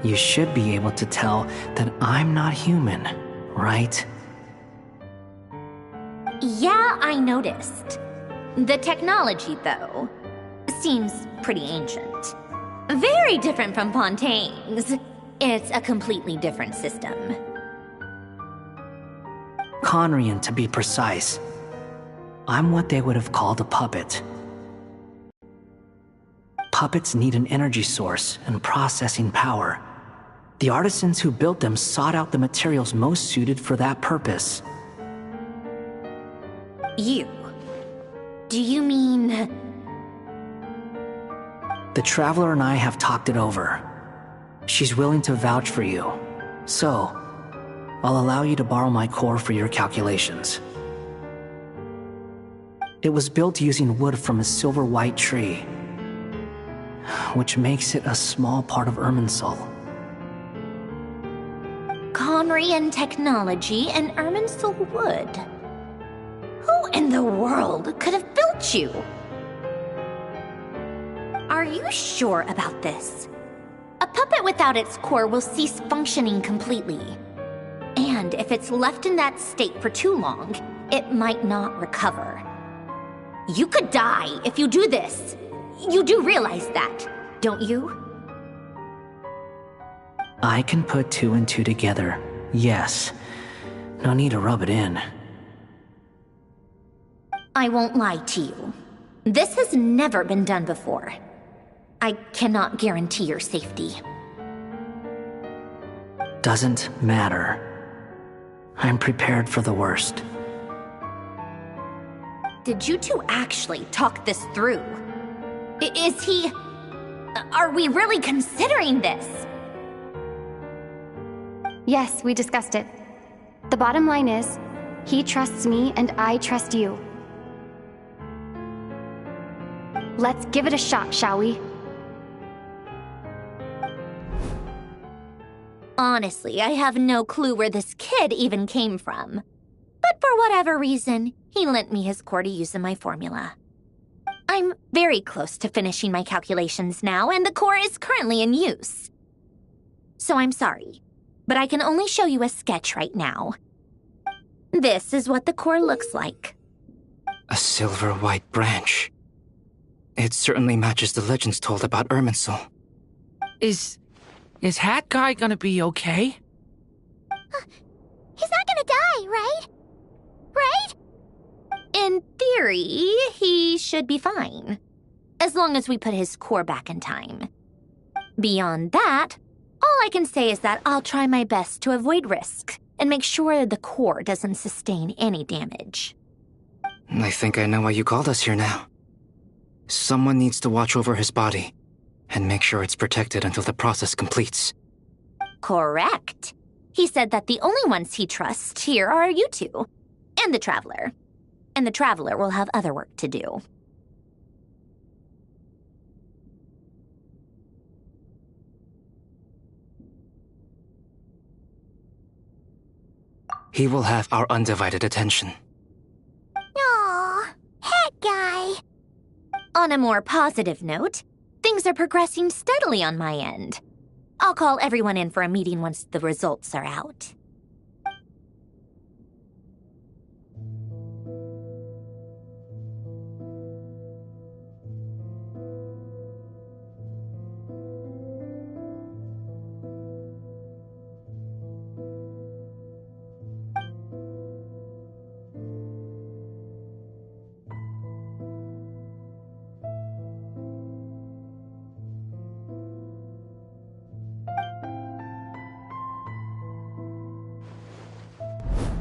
You should be able to tell that I'm not human, right? Yeah, I noticed. The technology, though, seems pretty ancient. Very different from Fontaine's. It's a completely different system. Conrian, to be precise. I'm what they would have called a puppet. Puppets need an energy source and processing power. The artisans who built them sought out the materials most suited for that purpose. You? Do you mean... The Traveler and I have talked it over. She's willing to vouch for you. So, I'll allow you to borrow my core for your calculations. It was built using wood from a silver-white tree, which makes it a small part of Irminsul. Conrian technology and Irminsul wood. Who in the world could have built you? Are you sure about this? A puppet without its core will cease functioning completely. And if it's left in that state for too long, it might not recover. You could die if you do this. You do realize that, don't you? I can put 2 and 2 together, yes. No need to rub it in. I won't lie to you. This has never been done before. I cannot guarantee your safety. Doesn't matter. I'm prepared for the worst. Did you two actually talk this through? Is he... Are we really considering this? Yes, we discussed it. The bottom line is, he trusts me and I trust you. Let's give it a shot, shall we? Honestly, I have no clue where this kid even came from. But for whatever reason, he lent me his core to use in my formula. I'm very close to finishing my calculations now, and the core is currently in use. So I'm sorry, but I can only show you a sketch right now. This is what the core looks like. A silver-white branch. It certainly matches the legends told about Irminsul. Is Hat Guy gonna be okay? He's not gonna die, right? Right? In theory, he should be fine. As long as we put his core back in time. Beyond that, all I can say is that I'll try my best to avoid risk and make sure the core doesn't sustain any damage. I think I know why you called us here now. Someone needs to watch over his body and make sure it's protected until the process completes. Correct. He said that the only ones he trusts here are you two, and the Traveler. And the Traveler will have other work to do. He will have our undivided attention. Aw, Hat Guy. On a more positive note, things are progressing steadily on my end. I'll call everyone in for a meeting once the results are out.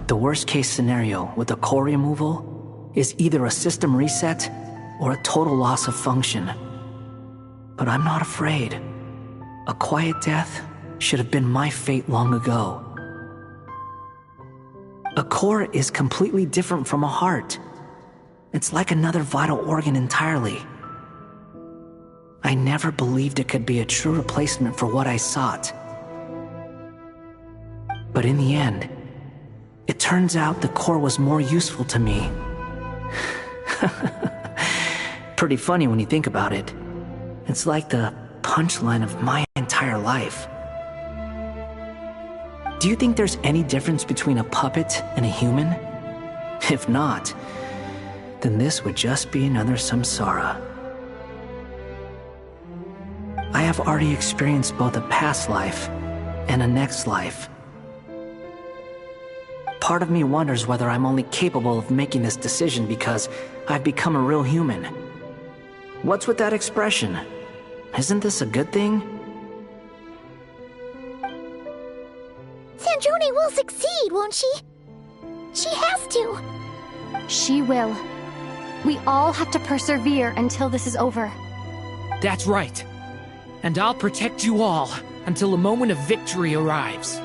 The worst-case scenario with the core removal is either a system reset or a total loss of function. But I'm not afraid. A quiet death should have been my fate long ago. A core is completely different from a heart. It's like another vital organ entirely. I never believed it could be a true replacement for what I sought. But in the end, it turns out the core was more useful to me. Pretty funny when you think about it. It's like the punchline of my entire life. Do you think there's any difference between a puppet and a human? If not, then this would just be another samsara. I have already experienced both a past life and a next life. Part of me wonders whether I'm only capable of making this decision because I've become a real human. What's with that expression? Isn't this a good thing? Sandrone will succeed, won't she? She has to. She will. We all have to persevere until this is over. That's right. And I'll protect you all until a moment of victory arrives.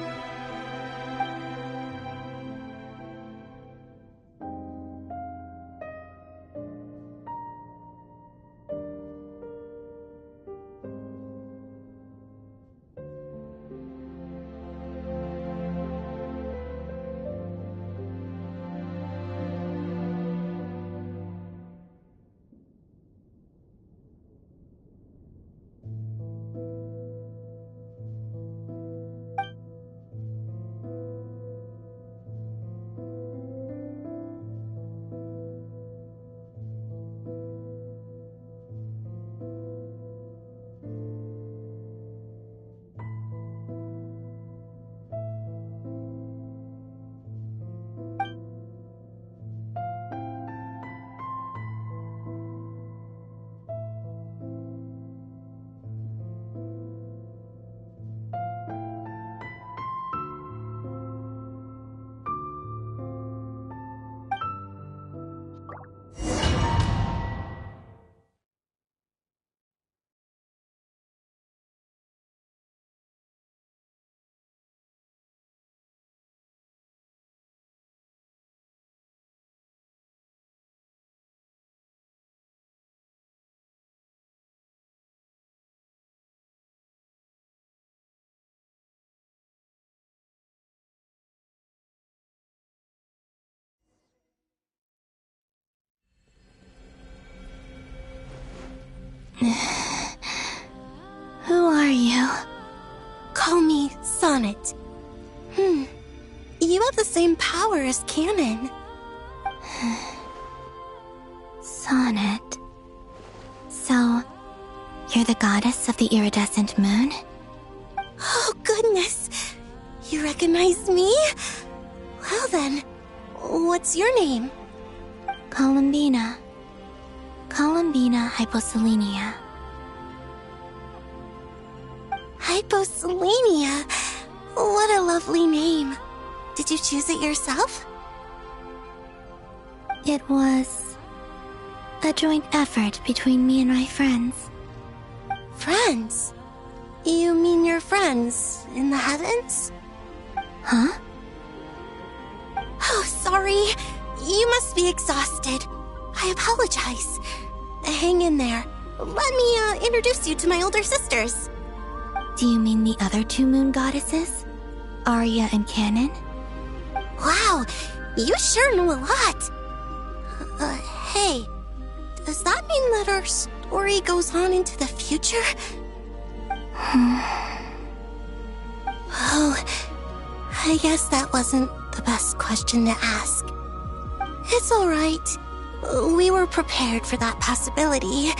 same power as Canon. Sonnet. So, you're the goddess of the iridescent moon? Oh, goodness. You recognize me? Well then, what's your name? Columbina. Columbina Hyposelenia. Hyposelenia? What a lovely name. Did you choose it yourself? It was a joint effort between me and my friends. Friends? You mean your friends in the heavens? Huh? Oh, sorry. You must be exhausted. I apologize. Hang in there. Let me introduce you to my older sisters. Do you mean the other two moon goddesses? Arya and Canon? Wow, you sure know a lot. Hey, does that mean that our story goes on into the future? Oh, I guess that wasn't the best question to ask. It's alright. We were prepared for that possibility.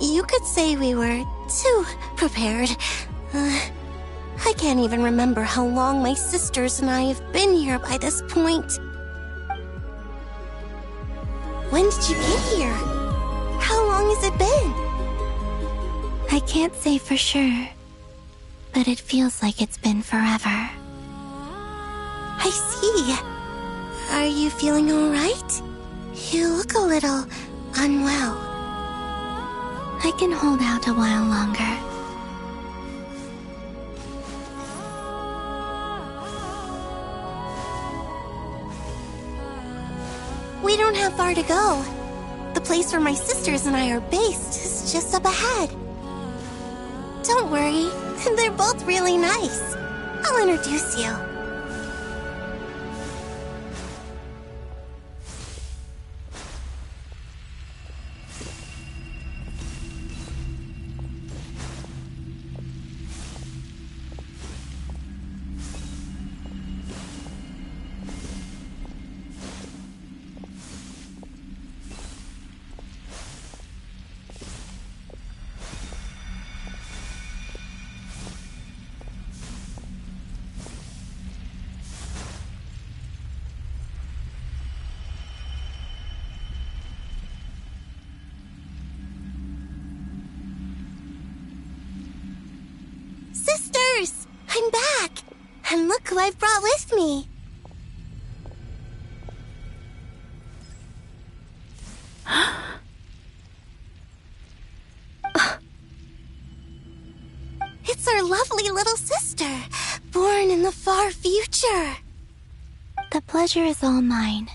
You could say we were too prepared. I can't even remember how long my sisters and I have been here by this point. When did you get here? How long has it been? I can't say for sure, but it feels like it's been forever. I see. Are you feeling alright? You look a little unwell. I can hold out a while longer. We don't have far to go. The place where my sisters and I are based is just up ahead. Don't worry, they're both really nice. I'll introduce you. Sisters! I'm back! And look who I've brought with me! It's our lovely little sister, born in the far future. The pleasure is all mine.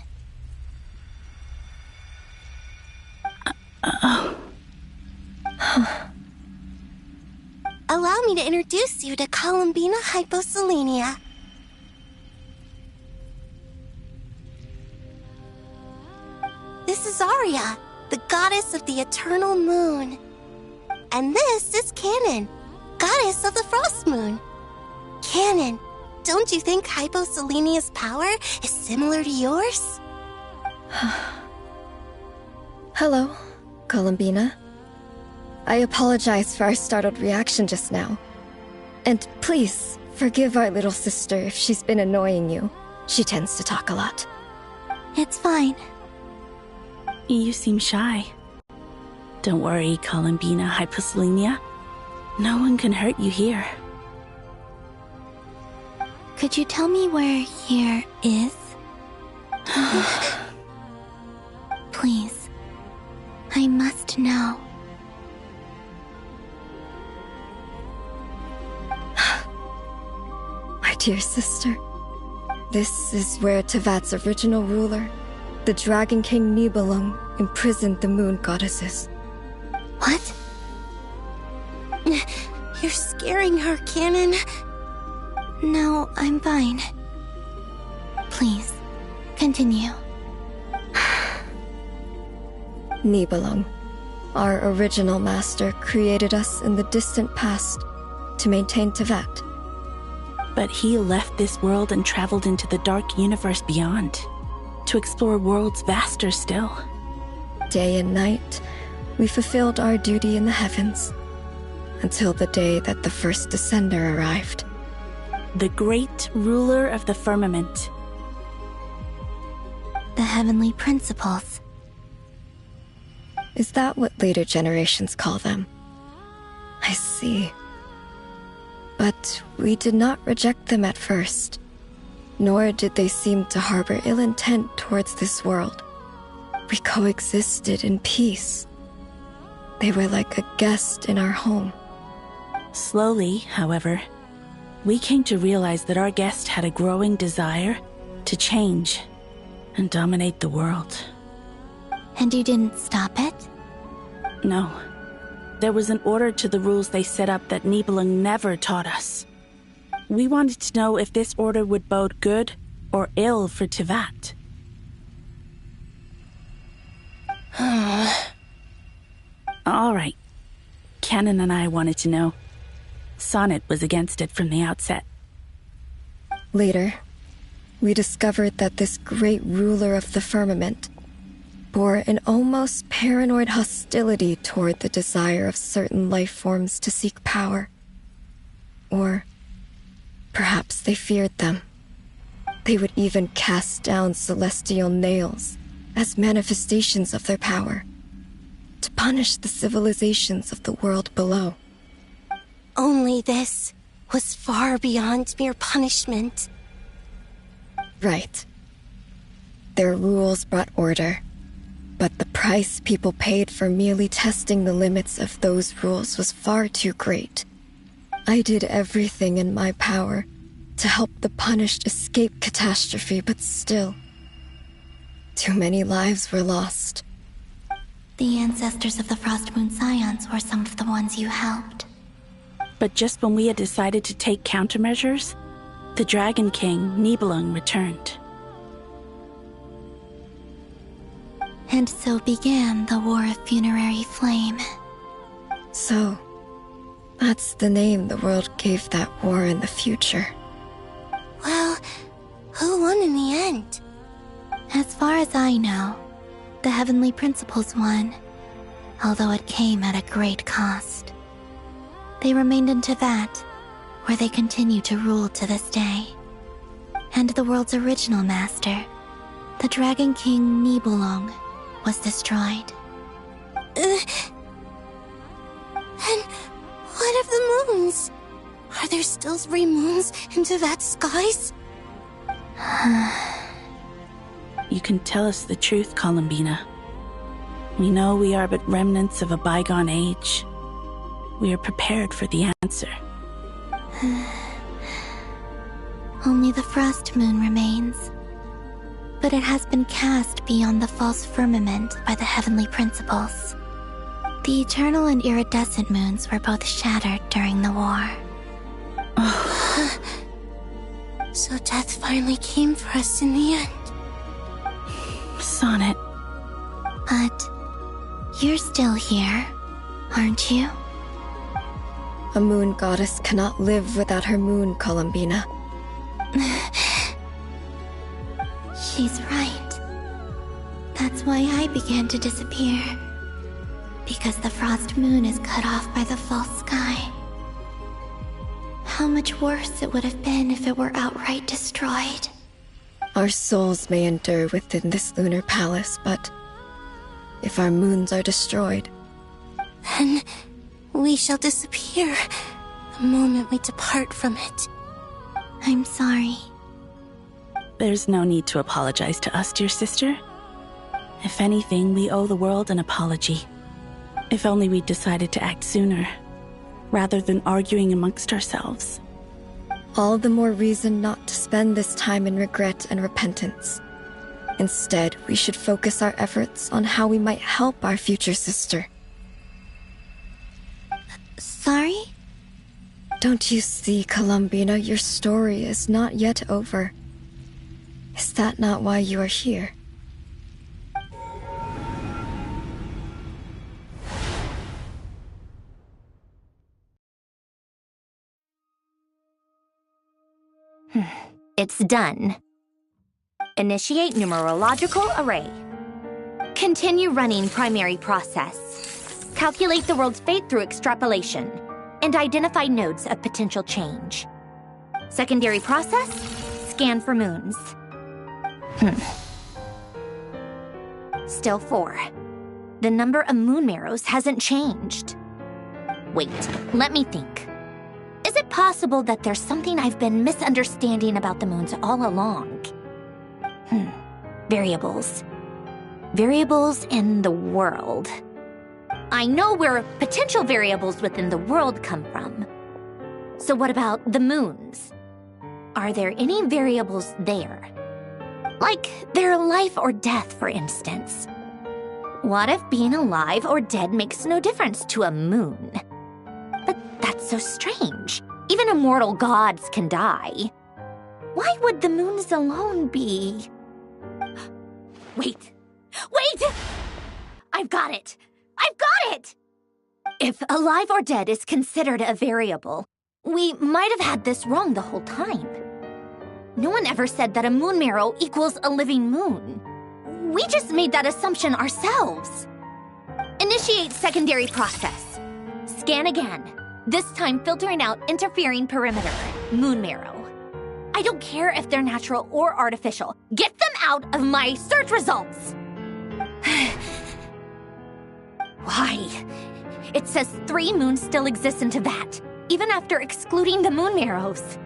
Allow me to introduce you to Columbina Hyposelenia. This is Arya, the goddess of the eternal moon. And this is Canon, goddess of the frost moon. Canon, don't you think Hyposelenia's power is similar to yours? Hello, Columbina. I apologize for our startled reaction just now. And please, forgive our little sister if she's been annoying you. She tends to talk a lot. It's fine. You seem shy. Don't worry, Columbina Hyposelenia. No one can hurt you here. Could you tell me where here is? Please. I must know. My dear sister, this is where Tevat's original ruler, the Dragon King Nibelung, imprisoned the moon goddesses. What? You're scaring her, Canon. No, I'm fine. Please, continue. Nibelung, our original master, created us in the distant past to maintain Tevat. But he left this world and traveled into the dark universe beyond, to explore worlds vaster still. Day and night, we fulfilled our duty in the heavens, until the day that the first descender arrived. The great ruler of the firmament. The heavenly principles. Is that what later generations call them? I see. But we did not reject them at first, nor did they seem to harbor ill intent towards this world. We coexisted in peace. They were like a guest in our home. Slowly, however, we came to realize that our guest had a growing desire to change and dominate the world. And you didn't stop it? No. There was an order to the rules they set up that Nibelung never taught us. We wanted to know if this order would bode good or ill for Teyvat. All right. Canon and I wanted to know. Sonnet was against it from the outset. Later, we discovered that this great ruler of the firmament bore an almost paranoid hostility toward the desire of certain life forms to seek power. Or perhaps they feared them. They would even cast down celestial nails as manifestations of their power, to punish the civilizations of the world below. Only this was far beyond mere punishment. Right. Their rules brought order, but the price people paid for merely testing the limits of those rules was far too great. I did everything in my power to help the punished escape catastrophe, but still, too many lives were lost. The ancestors of the Frost Moon Scions were some of the ones you helped. But just when we had decided to take countermeasures, the Dragon King, Nibelung, returned. And so began the War of Funerary Flame. So, that's the name the world gave that war in the future. Well, who won in the end? As far as I know, the Heavenly Principles won, although it came at a great cost. They remained in Teyvat, where they continue to rule to this day. And the world's original master, the Dragon King Nibelung, was destroyed. And what of the moons? Are there still 3 moons in Teyvat's skies? You can tell us the truth, Columbina. We know we are but remnants of a bygone age. We are prepared for the answer. Only the Frost Moon remains. But it has been cast beyond the false firmament by the Heavenly Principles. The eternal and iridescent moons were both shattered during the war. So death finally came for us in the end. Sonnet. But you're still here, aren't you? A moon goddess cannot live without her moon, Columbina. She's right. That's why I began to disappear. Because the Frost Moon is cut off by the false sky. How much worse it would have been if it were outright destroyed. Our souls may endure within this lunar palace, but if our moons are destroyed, then we shall disappear the moment we depart from it. I'm sorry. There's no need to apologize to us, dear sister. If anything, we owe the world an apology. If only we'd decided to act sooner, rather than arguing amongst ourselves. All the more reason not to spend this time in regret and repentance. Instead, we should focus our efforts on how we might help our future sister. Sorry? Don't you see, Columbina, your story is not yet over. Is that not why you are here? It's done. Initiate numerological array. Continue running primary process. Calculate the world's fate through extrapolation, and identify nodes of potential change. Secondary process, scan for moons. Still 4. The number of moon marrows hasn't changed. Wait, let me think. Is it possible that there's something I've been misunderstanding about the moons all along? Variables. Variables in the world. I know where potential variables within the world come from. So what about the moons? Are there any variables there? Like their life or death, for instance. What if being alive or dead makes no difference to a moon? But that's so strange. Even immortal gods can die. Why would the moons alone be? Wait! I've got it! If alive or dead is considered a variable, we might have had this wrong the whole time. No one ever said that a moon marrow equals a living moon. We just made that assumption ourselves. Initiate secondary process. Scan again, this time filtering out interfering perimeter, moon marrow. I don't care if they're natural or artificial. Get them out of my search results! Why? It says 3 moons still exist in Teyvat, even after excluding the moon marrows.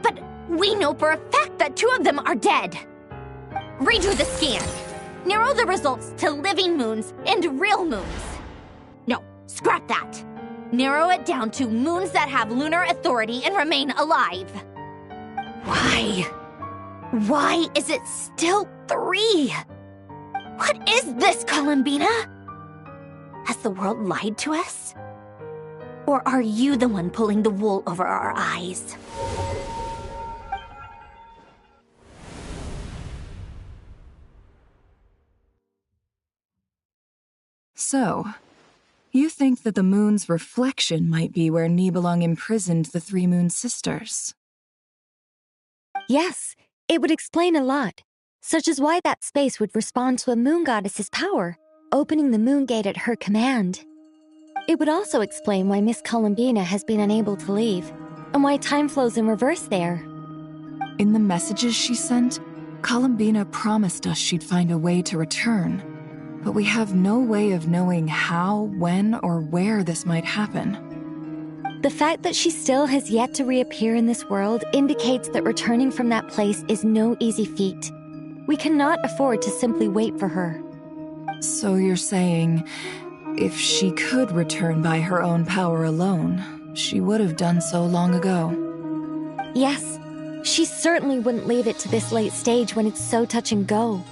But we know for a fact that 2 of them are dead. Redo the scan. Narrow the results to living moons and real moons. No, scrap that. Narrow it down to moons that have lunar authority and remain alive. Why? Why is it still 3? What is this, Columbina? Has the world lied to us? Or are you the one pulling the wool over our eyes? So, you think that the moon's reflection might be where Nibelung imprisoned the 3 moon sisters? Yes, it would explain a lot, such as why that space would respond to a moon goddess's power, opening the moon gate at her command. It would also explain why Miss Columbina has been unable to leave, and why time flows in reverse there. In the messages she sent, Columbina promised us she'd find a way to return, but we have no way of knowing how, when, or where this might happen. The fact that she still has yet to reappear in this world indicates that returning from that place is no easy feat. We cannot afford to simply wait for her. So you're saying, if she could return by her own power alone, she would have done so long ago? Yes, she certainly wouldn't leave it to this late stage when it's so touch and go.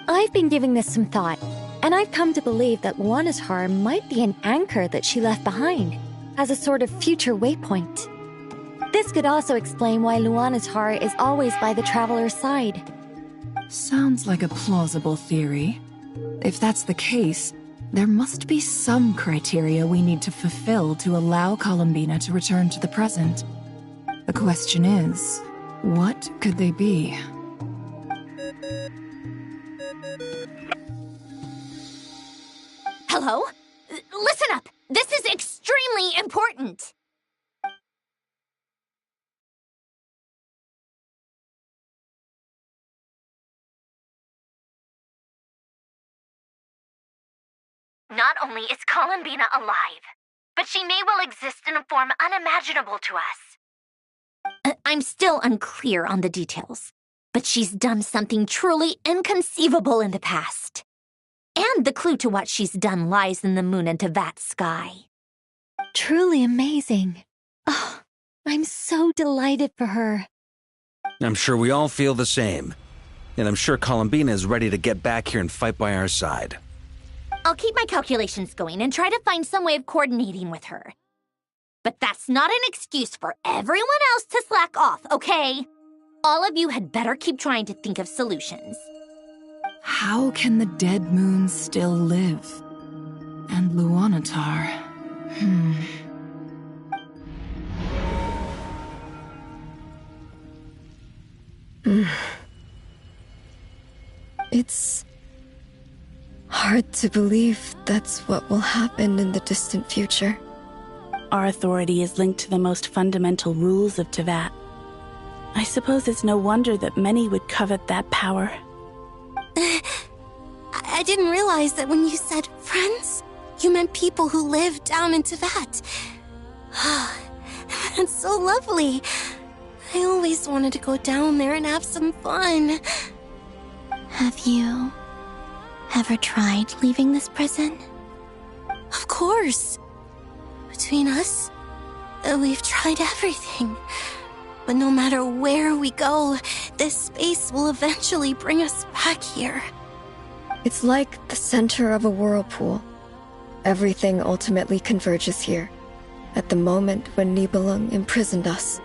I've been giving this some thought, and I've come to believe that Luanatar might be an anchor that she left behind, as a sort of future waypoint. This could also explain why Luanatar is always by the traveler's side. Sounds like a plausible theory. If that's the case, there must be some criteria we need to fulfill to allow Columbina to return to the present. The question is, what could they be? Hello? Listen up! This is extremely important! Not only is Columbina alive, but she may well exist in a form unimaginable to us. I'm still unclear on the details, but she's done something truly inconceivable in the past. And the clue to what she's done lies in the moon and Teyvat sky. Truly amazing. Oh, I'm so delighted for her. I'm sure we all feel the same. And I'm sure Columbina is ready to get back here and fight by our side. I'll keep my calculations going and try to find some way of coordinating with her. But that's not an excuse for everyone else to slack off, okay? All of you had better keep trying to think of solutions. How can the dead moon still live? And Luanatar... It's hard to believe that's what will happen in the distant future. Our authority is linked to the most fundamental rules of Teyvat. I suppose it's no wonder that many would covet that power. I didn't realize that when you said friends, you meant people who live down in Teyvat. That's so lovely. I always wanted to go down there and have some fun. Have you ever tried leaving this prison? Of course. Between us, we've tried everything. But no matter where we go, this space will eventually bring us back here. It's like the center of a whirlpool. Everything ultimately converges here, at the moment when Nibelung imprisoned us.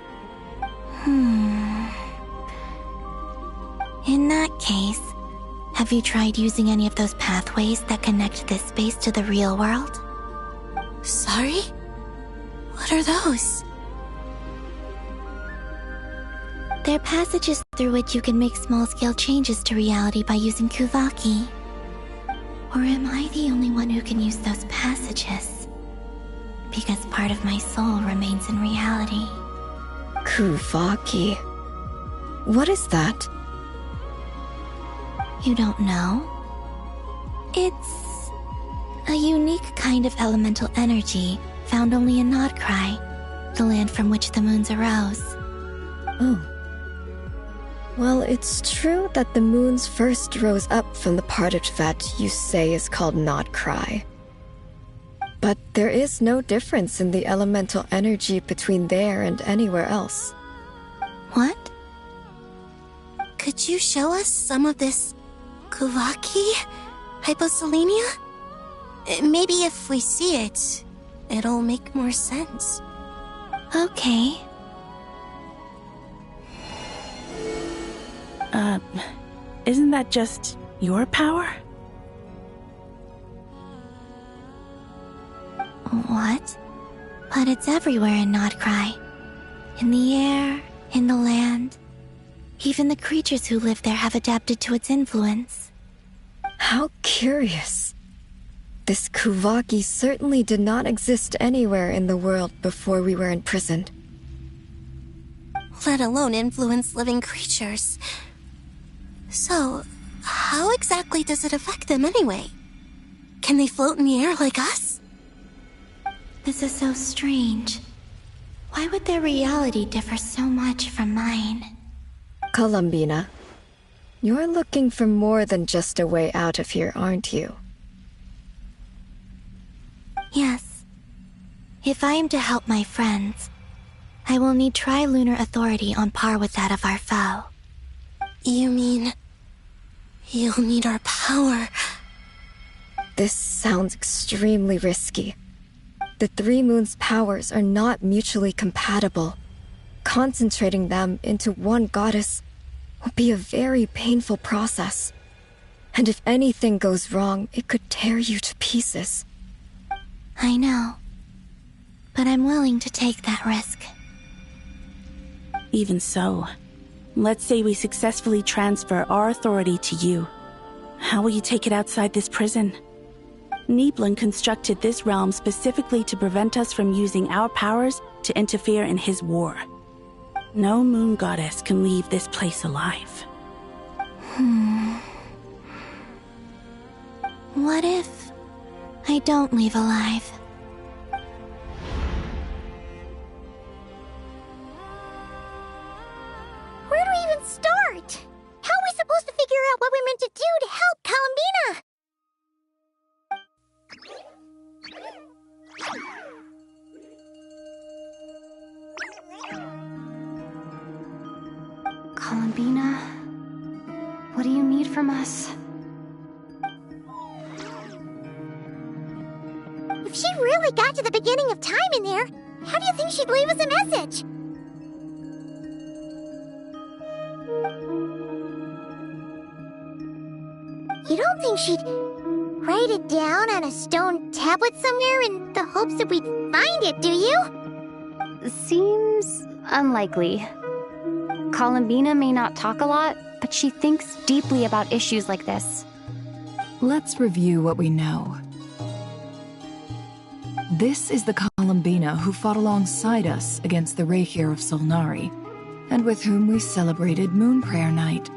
In that case, have you tried using any of those pathways that connect this space to the real world? Sorry? What are those? They're passages through which you can make small-scale changes to reality by using Kuvaki. Or am I the only one who can use those passages? Because part of my soul remains in reality. Kuvaki. What is that? You don't know? It's a unique kind of elemental energy found only in Nodcry, the land from which the moons arose. Oh. Well, it's true that the moons first rose up from the part of Teyvat you say is called Nodcry. But there is no difference in the elemental energy between there and anywhere else. What? Could you show us some of this Kuvaki hyposelenia? Maybe if we see it, it'll make more sense. Okay. Isn't that just your power? What? But it's everywhere in Nodcry. In the air, in the land. Even the creatures who live there have adapted to its influence. How curious. This Kuvaki certainly did not exist anywhere in the world before we were imprisoned. Let alone influence living creatures. So, how exactly does it affect them anyway? Can they float in the air like us? This is so strange. Why would their reality differ so much from mine? Columbina, you're looking for more than just a way out of here, aren't you? Yes. If I am to help my friends, I will need tri-lunar authority on par with that of our foe. You mean... you'll need our power? This sounds extremely risky. The Three Moons' powers are not mutually compatible. Concentrating them into one goddess will be a very painful process. And if anything goes wrong, it could tear you to pieces. I know. But I'm willing to take that risk. Even so, let's say we successfully transfer our authority to you. How will you take it outside this prison? Nibelung constructed this realm specifically to prevent us from using our powers to interfere in his war. No moon goddess can leave this place alive. What if I don't leave alive? Where do we even start? How are we supposed to figure out what we're meant to do to help Columbina? Columbina, what do you need from us? If she really got to the beginning of time in there, how do you think she'd leave us a message? You don't think she'd write it down on a stone tablet somewhere in the hopes that we'd find it, do you? Seems unlikely. Columbina may not talk a lot, but she thinks deeply about issues like this. Let's review what we know. This is the Columbina who fought alongside us against the Reikir of Solnari, and with whom we celebrated Moon Prayer Night.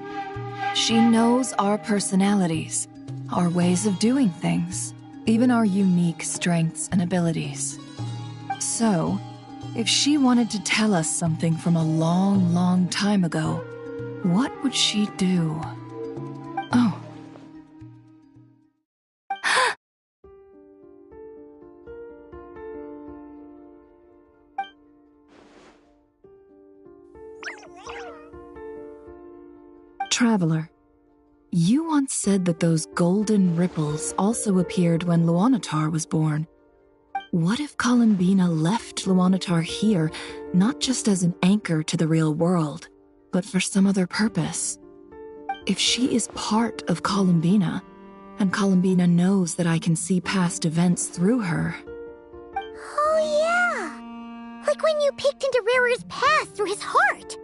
She knows our personalities, our ways of doing things, even our unique strengths and abilities. So, if she wanted to tell us something from a long, long time ago, what would she do? Oh. Traveler, you once said that those golden ripples also appeared when Luanatar was born. What if Columbina left Luanatar here, not just as an anchor to the real world, but for some other purpose? If she is part of Columbina, and Columbina knows that I can see past events through her... Oh yeah! Like when you peeked into Rarer's past through his heart!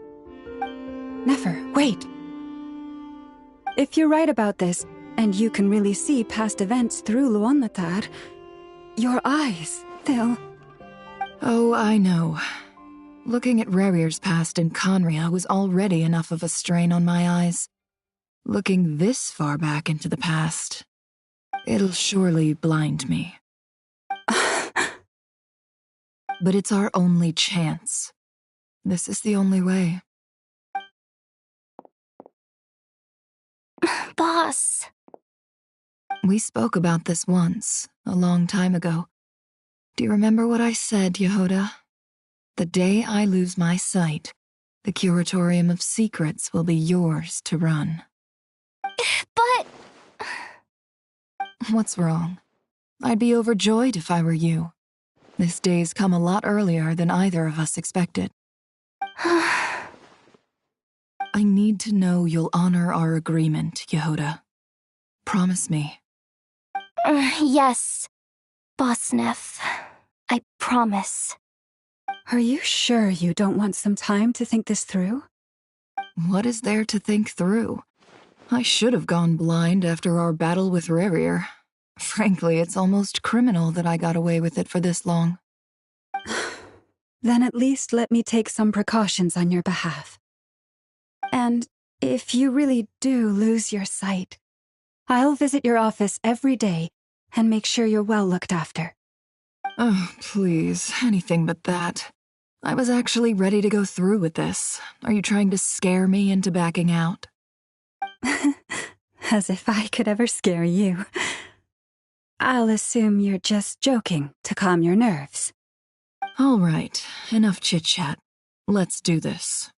Nefer, wait! If you're right about this, and you can really see past events through Luanatar, your eyes, they'll... Oh, I know. Looking at Rerir's past in Conria was already enough of a strain on my eyes. Looking this far back into the past, it'll surely blind me. But it's our only chance. This is the only way. Boss. We spoke about this once, a long time ago. Do you remember what I said, Yehoda? The day I lose my sight, the Curatorium of Secrets will be yours to run. But... What's wrong? I'd be overjoyed if I were you. This day's come a lot earlier than either of us expected. I need to know you'll honor our agreement, Yehoda. Promise me. Yes, Boss Neff. I promise. Are you sure you don't want some time to think this through? What is there to think through? I should have gone blind after our battle with Rerir. Frankly, it's almost criminal that I got away with it for this long. Then at least let me take some precautions on your behalf. And if you really do lose your sight, I'll visit your office every day and make sure you're well looked after. Oh, please, anything but that. I was actually ready to go through with this. Are you trying to scare me into backing out? As if I could ever scare you. I'll assume you're just joking to calm your nerves. All right, enough chit-chat. Let's do this.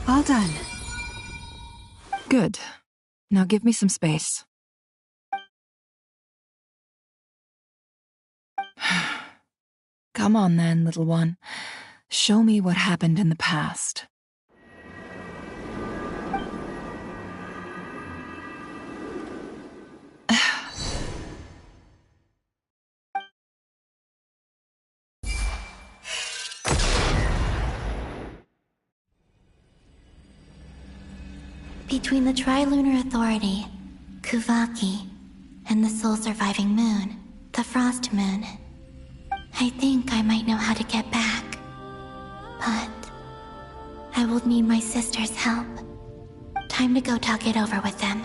All done. Good. Now give me some space. Come on then, little one. Show me what happened in the past. Between the Trilunar Authority, Kuvaki, and the sole-surviving moon, the Frost Moon, I think I might know how to get back. But I will need my sister's help. Time to go talk it over with them.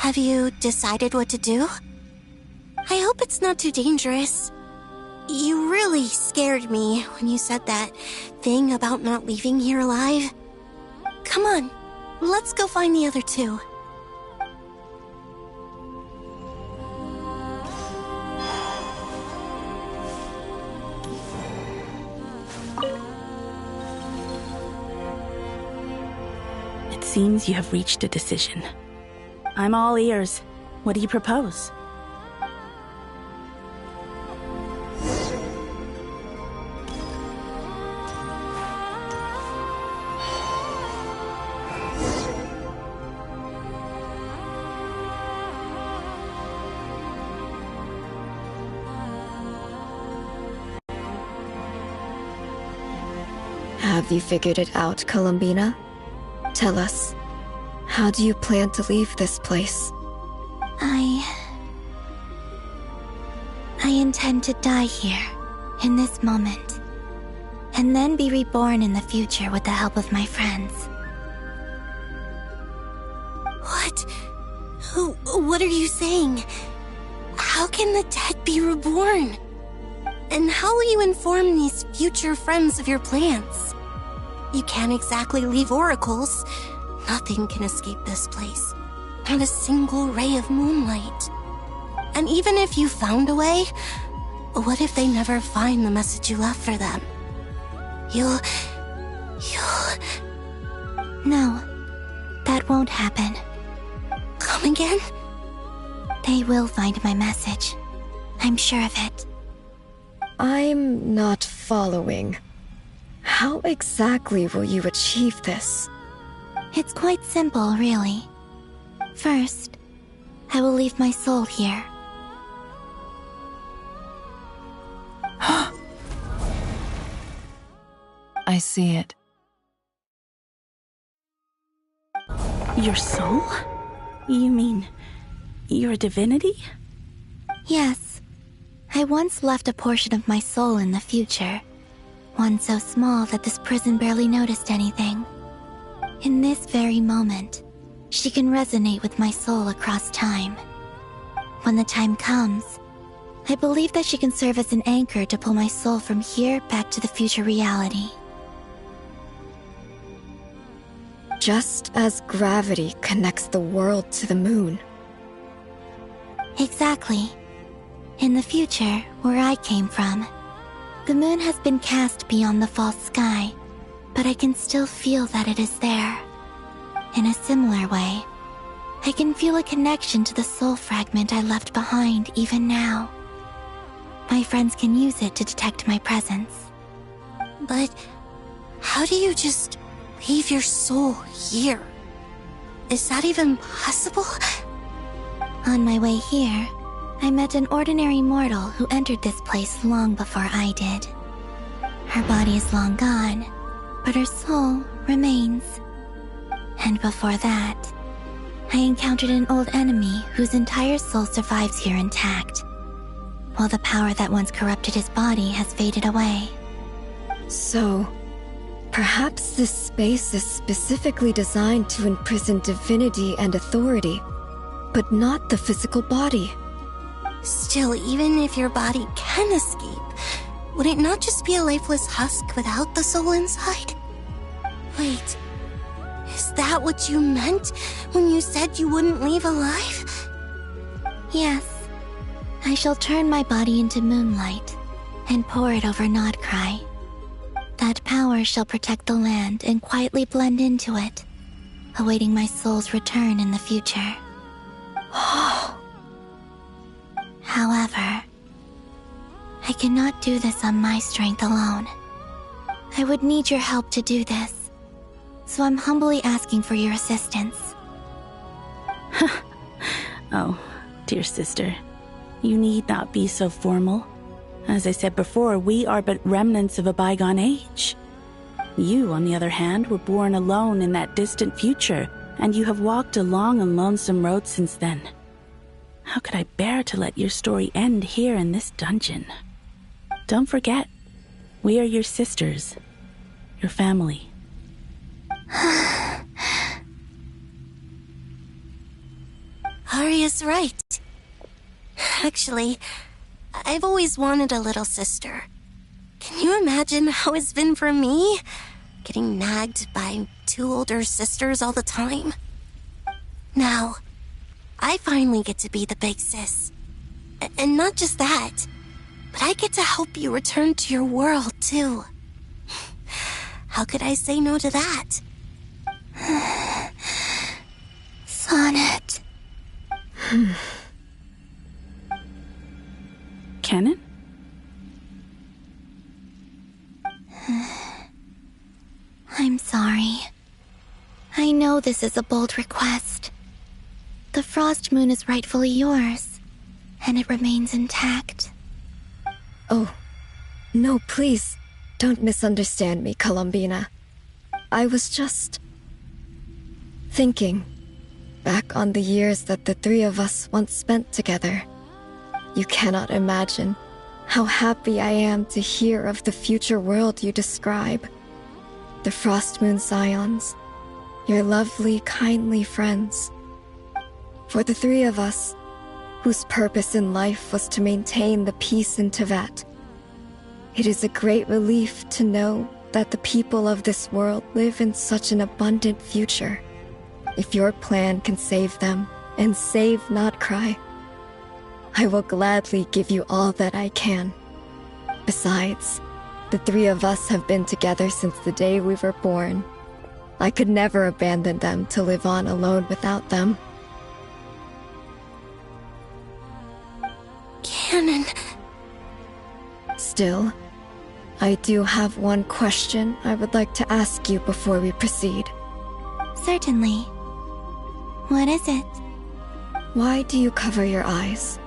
Have you decided what to do? I hope it's not too dangerous. You really scared me when you said that thing about not leaving here alive. Come on, let's go find the other two. It seems you have reached a decision. I'm all ears. What do you propose? Have you figured it out, Columbina? Tell us, how do you plan to leave this place? I intend to die here, in this moment, and then be reborn in the future with the help of my friends. What? What are you saying? How can the dead be reborn? And how will you inform these future friends of your plans? You can't exactly leave oracles. Nothing can escape this place. Not a single ray of moonlight. And even if you found a way, what if they never find the message you left for them? You'll... No, that won't happen. Come again? They will find my message. I'm sure of it. I'm not following. How exactly will you achieve this? It's quite simple, really. First, I will leave my soul here. I see it. Your soul? You mean your divinity? Yes. I once left a portion of my soul in the future. One so small that this prison barely noticed anything. In this very moment, she can resonate with my soul across time. When the time comes, I believe that she can serve as an anchor to pull my soul from here back to the future reality. Just as gravity connects the world to the moon. Exactly. In the future, where I came from, the moon has been cast beyond the false sky, but I can still feel that it is there. In a similar way, I can feel a connection to the soul fragment I left behind even now. My friends can use it to detect my presence. But how do you just leave your soul here? Is that even possible? On my way here, I met an ordinary mortal who entered this place long before I did. Her body is long gone, but her soul remains. And before that, I encountered an old enemy whose entire soul survives here intact, while the power that once corrupted his body has faded away. So, perhaps this space is specifically designed to imprison divinity and authority, but not the physical body. Still, even if your body can escape, would it not just be a lifeless husk without the soul inside? Wait, is that what you meant when you said you wouldn't leave alive? Yes. I shall turn my body into moonlight and pour it over Nodcry. That power shall protect the land and quietly blend into it, awaiting my soul's return in the future. However, I cannot do this on my strength alone. I would need your help to do this, so I'm humbly asking for your assistance. Oh, dear sister, you need not be so formal. As I said before, we are but remnants of a bygone age. You, on the other hand, were born alone in that distant future, and you have walked a long and lonesome road since then. How could I bear to let your story end here in this dungeon? Don't forget, we are your sisters, your family. Arya's right. Actually, I've always wanted a little sister. Can you imagine how it's been for me? Getting nagged by 2 older sisters all the time. Now, I finally get to be the big sis. And not just that, but I get to help you return to your world, too. How could I say no to that? Sonnet. Canon? I'm sorry. I know this is a bold request. The Frost Moon is rightfully yours, and it remains intact. Oh, no, please, don't misunderstand me, Columbina. I was just thinking back on the years that the 3 of us once spent together. You cannot imagine how happy I am to hear of the future world you describe. The Frost Moon Scions, your lovely, kindly friends. For the 3 of us, whose purpose in life was to maintain the peace in Teyvat, it is a great relief to know that the people of this world live in such an abundant future. If your plan can save them, and save Notcry, I will gladly give you all that I can. Besides, the 3 of us have been together since the day we were born. I could never abandon them to live on alone without them. Canon. Still, I do have one question I would like to ask you before we proceed. Certainly. What is it? Why do you cover your eyes?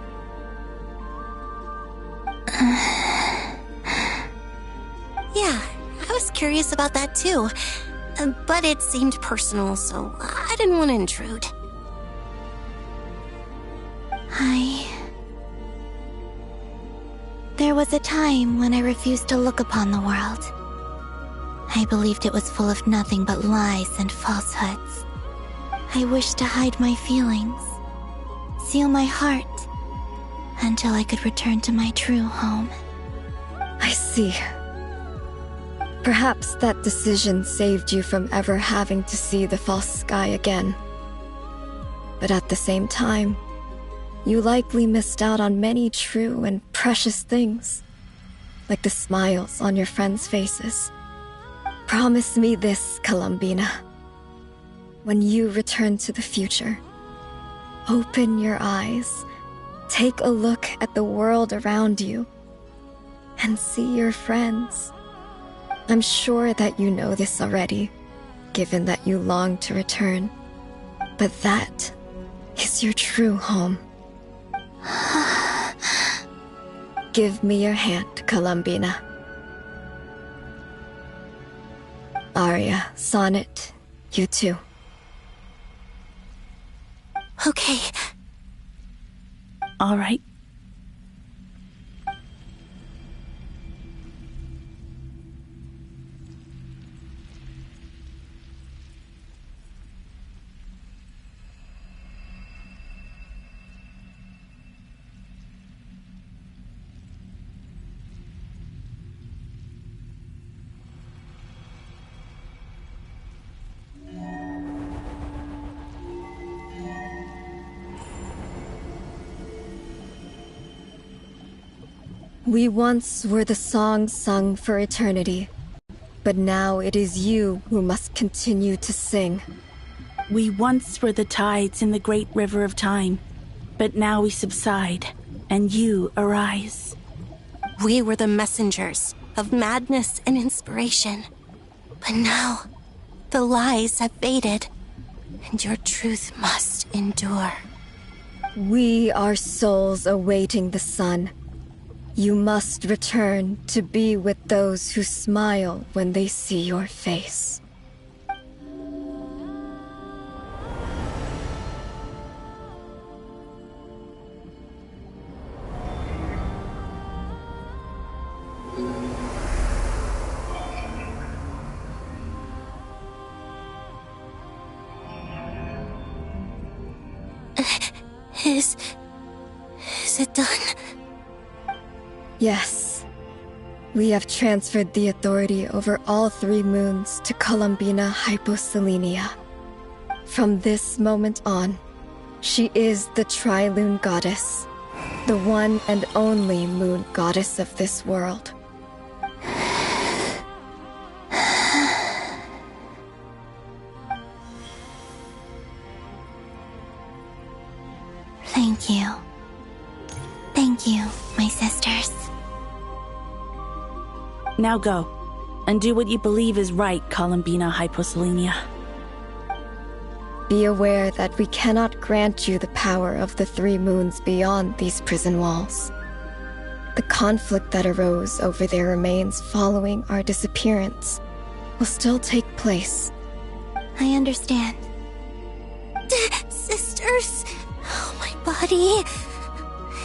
Yeah, I was curious about that too. But it seemed personal, so I didn't want to intrude. There was a time when I refused to look upon the world. I believed it was full of nothing but lies and falsehoods. I wished to hide my feelings, seal my heart, until I could return to my true home. I see. Perhaps that decision saved you from ever having to see the false sky again. But at the same time, you likely missed out on many true and precious things, like the smiles on your friends' faces. Promise me this, Columbina. When you return to the future, open your eyes, take a look at the world around you, and see your friends. I'm sure that you know this already, given that you long to return. But that is your true home. Give me your hand, Columbina. Arya, Sonnet, you too. Okay. All right. We once were the song sung for eternity, but now it is you who must continue to sing. We once were the tides in the great river of time, but now we subside, and you arise. We were the messengers of madness and inspiration, but now the lies have faded, and your truth must endure. We are souls awaiting the sun. You must return to be with those who smile when they see your face. Is it done? Yes. We have transferred the authority over all 3 moons to Columbina Hyposelenia. From this moment on, she is the Tri-Lune Goddess, the one and only moon goddess of this world. Thank you. Thank you, my sisters. Now go, and do what you believe is right, Columbina Hyposelenia. Be aware that we cannot grant you the power of the 3 moons beyond these prison walls. The conflict that arose over their remains following our disappearance will still take place. I understand. Sisters, oh, my body.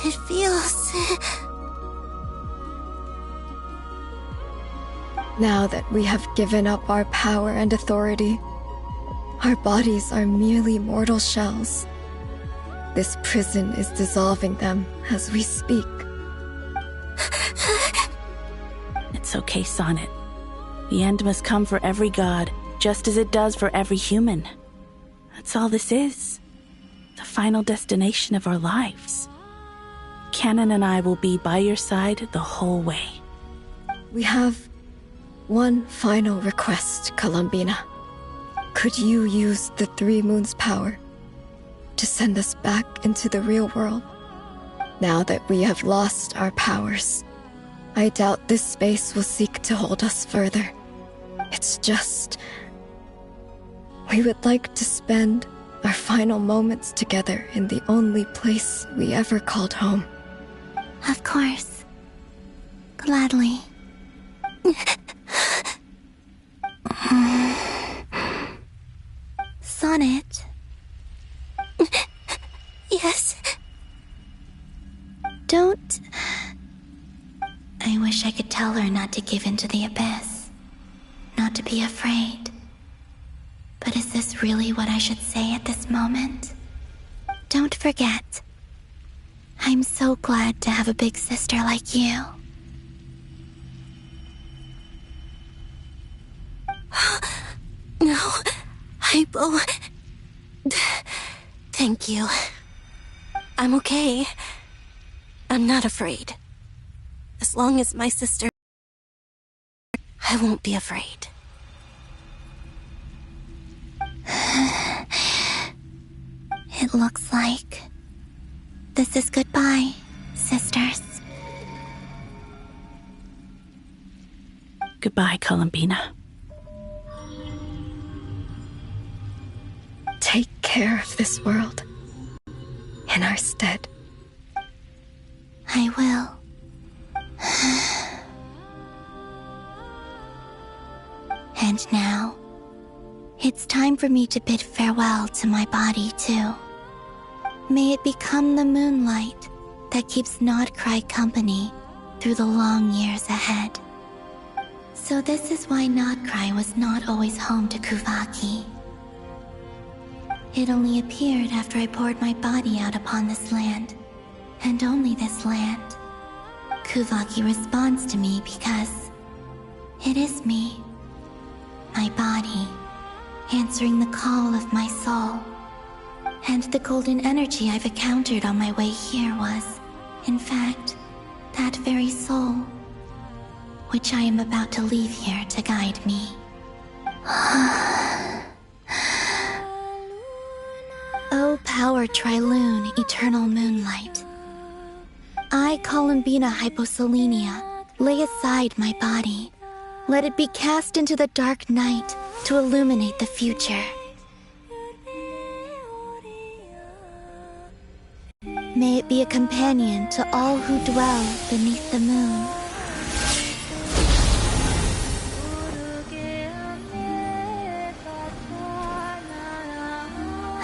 It feels... Now that we have given up our power and authority, our bodies are merely mortal shells. This prison is dissolving them as we speak. It's okay, Sonnet. The end must come for every god, just as it does for every human. That's all this is. The final destination of our lives. Canon and I will be by your side the whole way. We have one final request, Columbina. Could you use the 3 moons' power to send us back into the real world? Now that we have lost our powers, I doubt this space will seek to hold us further. It's just... we would like to spend our final moments together in the only place we ever called home. Of course. Gladly. Sonnet? Yes? Don't... I wish I could tell her not to give in to the abyss. Not to be afraid. But is this really what I should say at this moment? Don't forget. I'm so glad to have a big sister like you. No, Hypo... Thank you. I'm okay. I'm not afraid. As long as my sister... I won't be afraid. It looks like this is goodbye, sisters. Goodbye, Columbina. Take care of this world in our stead. I will. And now, it's time for me to bid farewell to my body, too. May it become the moonlight that keeps Nodcry company through the long years ahead. So this is why Nodcry was not always home to Kuvaki. It only appeared after I poured my body out upon this land, and only this land. Kuvaki responds to me because it is me, my body, answering the call of my soul. And the golden energy I've encountered on my way here was, in fact, that very soul, which I am about to leave here to guide me. O power Tri-Lune, eternal moonlight. I, Columbina Hyposelenia, lay aside my body. Let it be cast into the dark night to illuminate the future. May it be a companion to all who dwell beneath the moon.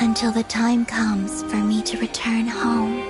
Until the time comes for me to return home.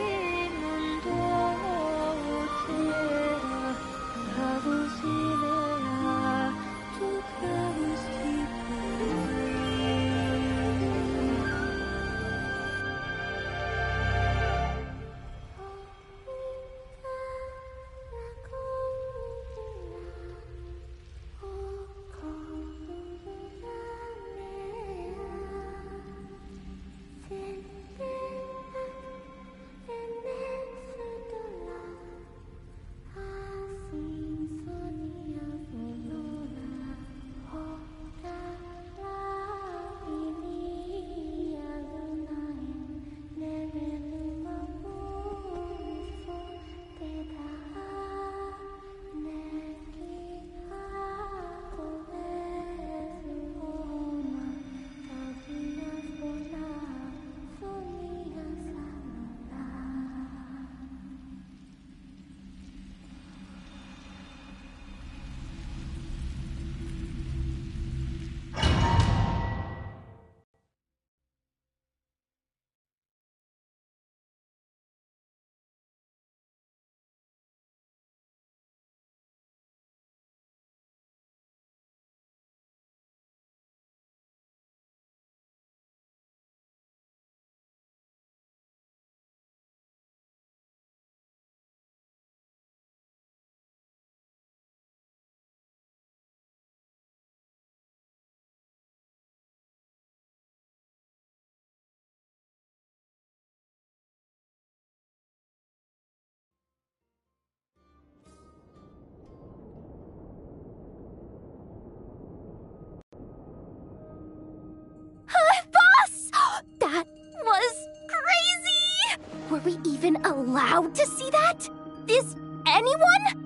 we even allowed to see that? Is anyone?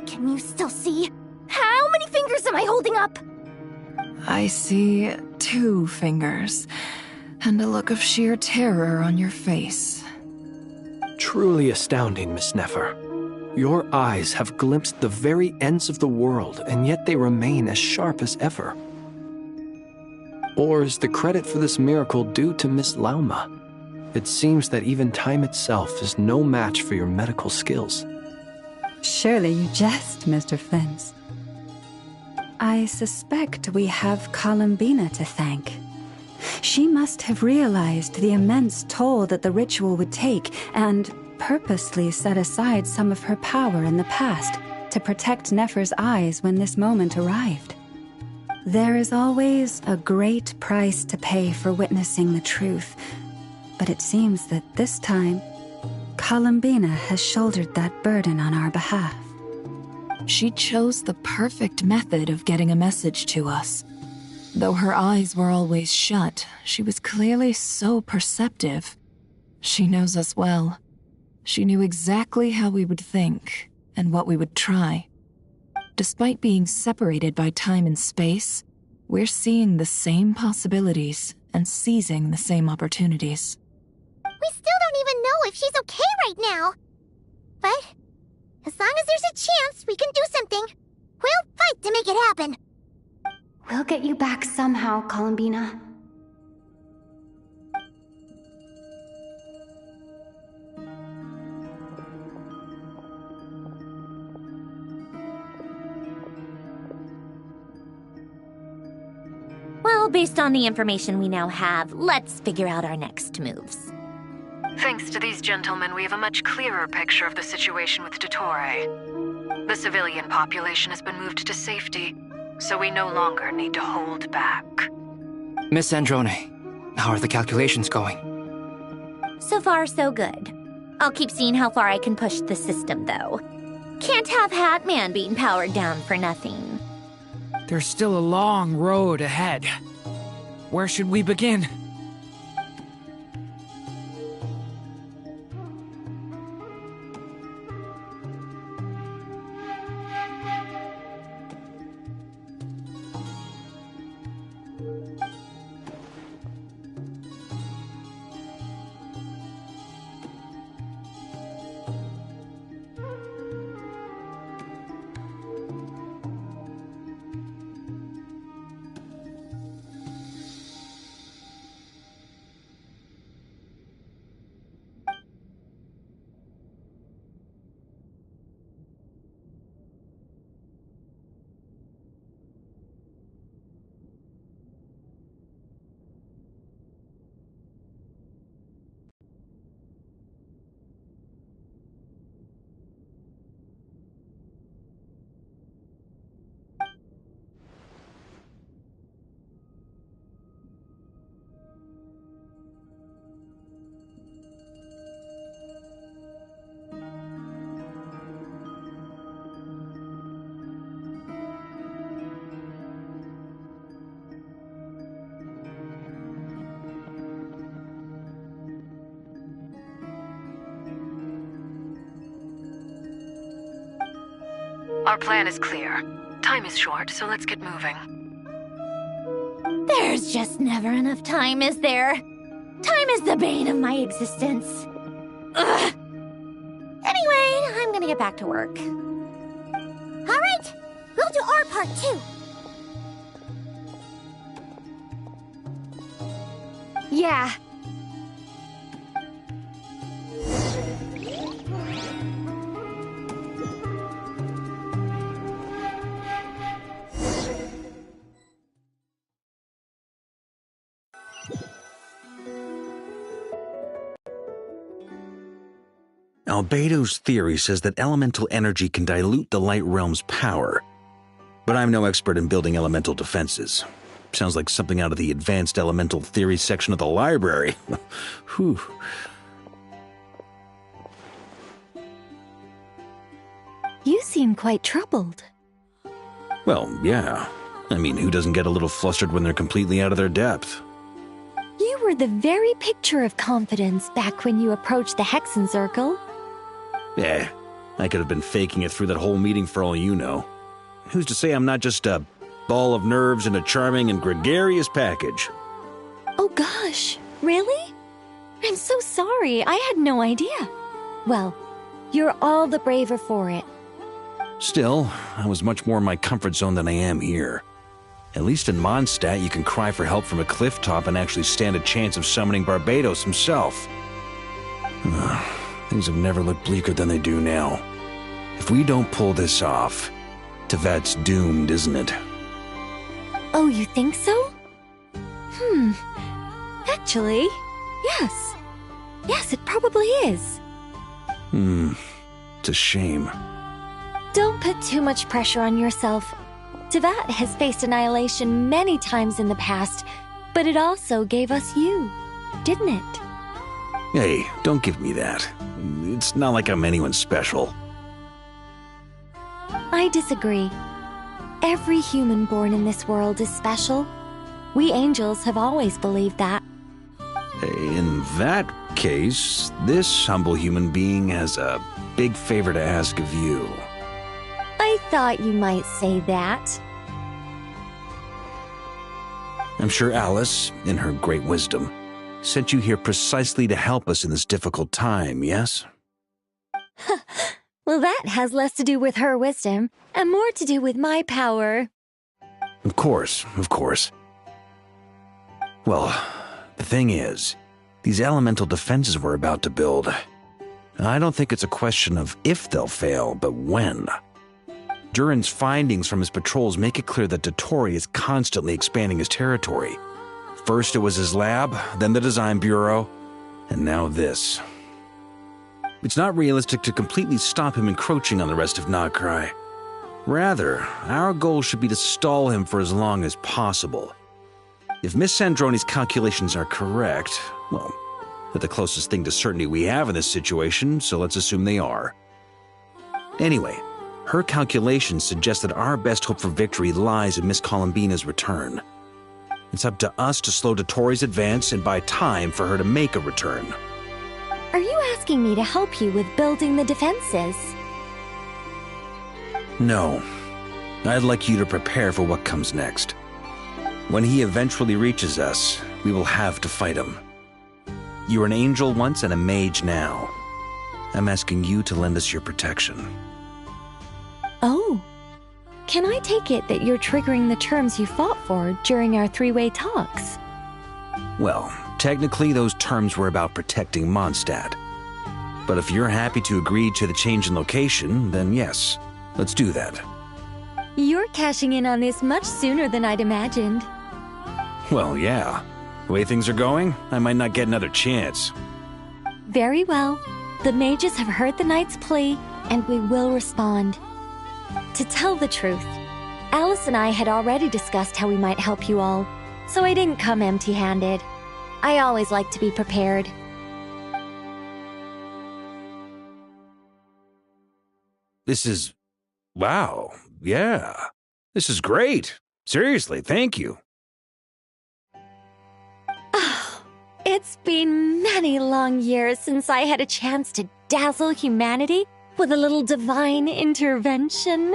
Can you still see? How many fingers am I holding up? I see 2 fingers, and a look of sheer terror on your face. Truly astounding, Miss Nefer. Your eyes have glimpsed the very ends of the world, and yet they remain as sharp as ever. Or is the credit for this miracle due to Miss Lauma? It seems that even time itself is no match for your medical skills. Surely you jest, Mr. Flins. I suspect we have Columbina to thank. She must have realized the immense toll that the ritual would take and purposely set aside some of her power in the past to protect Nefer's eyes when this moment arrived. There is always a great price to pay for witnessing the truth, but it seems that this time, Columbina has shouldered that burden on our behalf. She chose the perfect method of getting a message to us. Though her eyes were always shut, she was clearly so perceptive. She knows us well. She knew exactly how we would think and what we would try. Despite being separated by time and space, we're seeing the same possibilities and seizing the same opportunities. We still don't even know if she's okay right now. But as long as there's a chance we can do something, we'll fight to make it happen. We'll get you back somehow, Columbina. Well, based on the information we now have, let's figure out our next moves. Thanks to these gentlemen, we have a much clearer picture of the situation with Dottore. The civilian population has been moved to safety, so we no longer need to hold back. Miss Androne, how are the calculations going? So far, so good. I'll keep seeing how far I can push the system, though. Can't have Hatman being powered down for nothing. There's still a long road ahead. Where should we begin? Our plan is clear. Time is short, so let's get moving. There's just never enough time, is there? Time is the bane of my existence. Ugh. Anyway, I'm gonna get back to work. All right, we'll do our part too. Yeah. Albedo's theory says that elemental energy can dilute the light realm's power. But I'm no expert in building elemental defenses. Sounds like something out of the advanced elemental theory section of the library. Whew. You seem quite troubled. Well, yeah. I mean, who doesn't get a little flustered when they're completely out of their depth? You were the very picture of confidence back when you approached the Hexen Circle. I could have been faking it through that whole meeting for all you know. Who's to say I'm not just a ball of nerves in a charming and gregarious package? Oh gosh, really? I'm so sorry, I had no idea. Well, you're all the braver for it. Still, I was much more in my comfort zone than I am here. At least in Mondstadt, you can cry for help from a cliff top and actually stand a chance of summoning Barbados himself. Things have never looked bleaker than they do now. If we don't pull this off, Tevat's doomed, isn't it? Oh, you think so? Actually, yes. Yes, it probably is. It's a shame. Don't put too much pressure on yourself. Tevat has faced annihilation many times in the past, but it also gave us you, didn't it? Hey, don't give me that. It's not like I'm anyone special. I disagree. Every human born in this world is special. We angels have always believed that. In that case, this humble human being has a big favor to ask of you. I thought you might say that. I'm sure Alice, in her great wisdom, sent you here precisely to help us in this difficult time, yes? Well, that has less to do with her wisdom and more to do with my power. Of course, of course. Well, the thing is, these elemental defenses we're about to build, I don't think it's a question of if they'll fail, but when. Durin's findings from his patrols make it clear that Dottore is constantly expanding his territory. First it was his lab, then the design bureau, and now this. It's not realistic to completely stop him encroaching on the rest of Nagrai. Rather, our goal should be to stall him for as long as possible. If Miss Sandroni's calculations are correct, well, they're the closest thing to certainty we have in this situation, so let's assume they are. Anyway, her calculations suggest that our best hope for victory lies in Miss Columbina's return. It's up to us to slow Dottore's advance and buy time for her to make a return. Are you asking me to help you with building the defenses? No. I'd like you to prepare for what comes next. When he eventually reaches us, we will have to fight him. You were an angel once and a mage now. I'm asking you to lend us your protection. Oh. Can I take it that you're triggering the terms you fought for during our three-way talks? Well, technically those terms were about protecting Mondstadt. But if you're happy to agree to the change in location, then yes, let's do that. You're cashing in on this much sooner than I'd imagined. Well, yeah. The way things are going, I might not get another chance. Very well. The mages have heard the knight's plea, and we will respond. To tell the truth, Alice and I had already discussed how we might help you all, so I didn't come empty-handed. I always like to be prepared. This is... wow, yeah. This is great. Seriously, thank you. It's been many long years since I had a chance to dazzle humanity with a little divine intervention.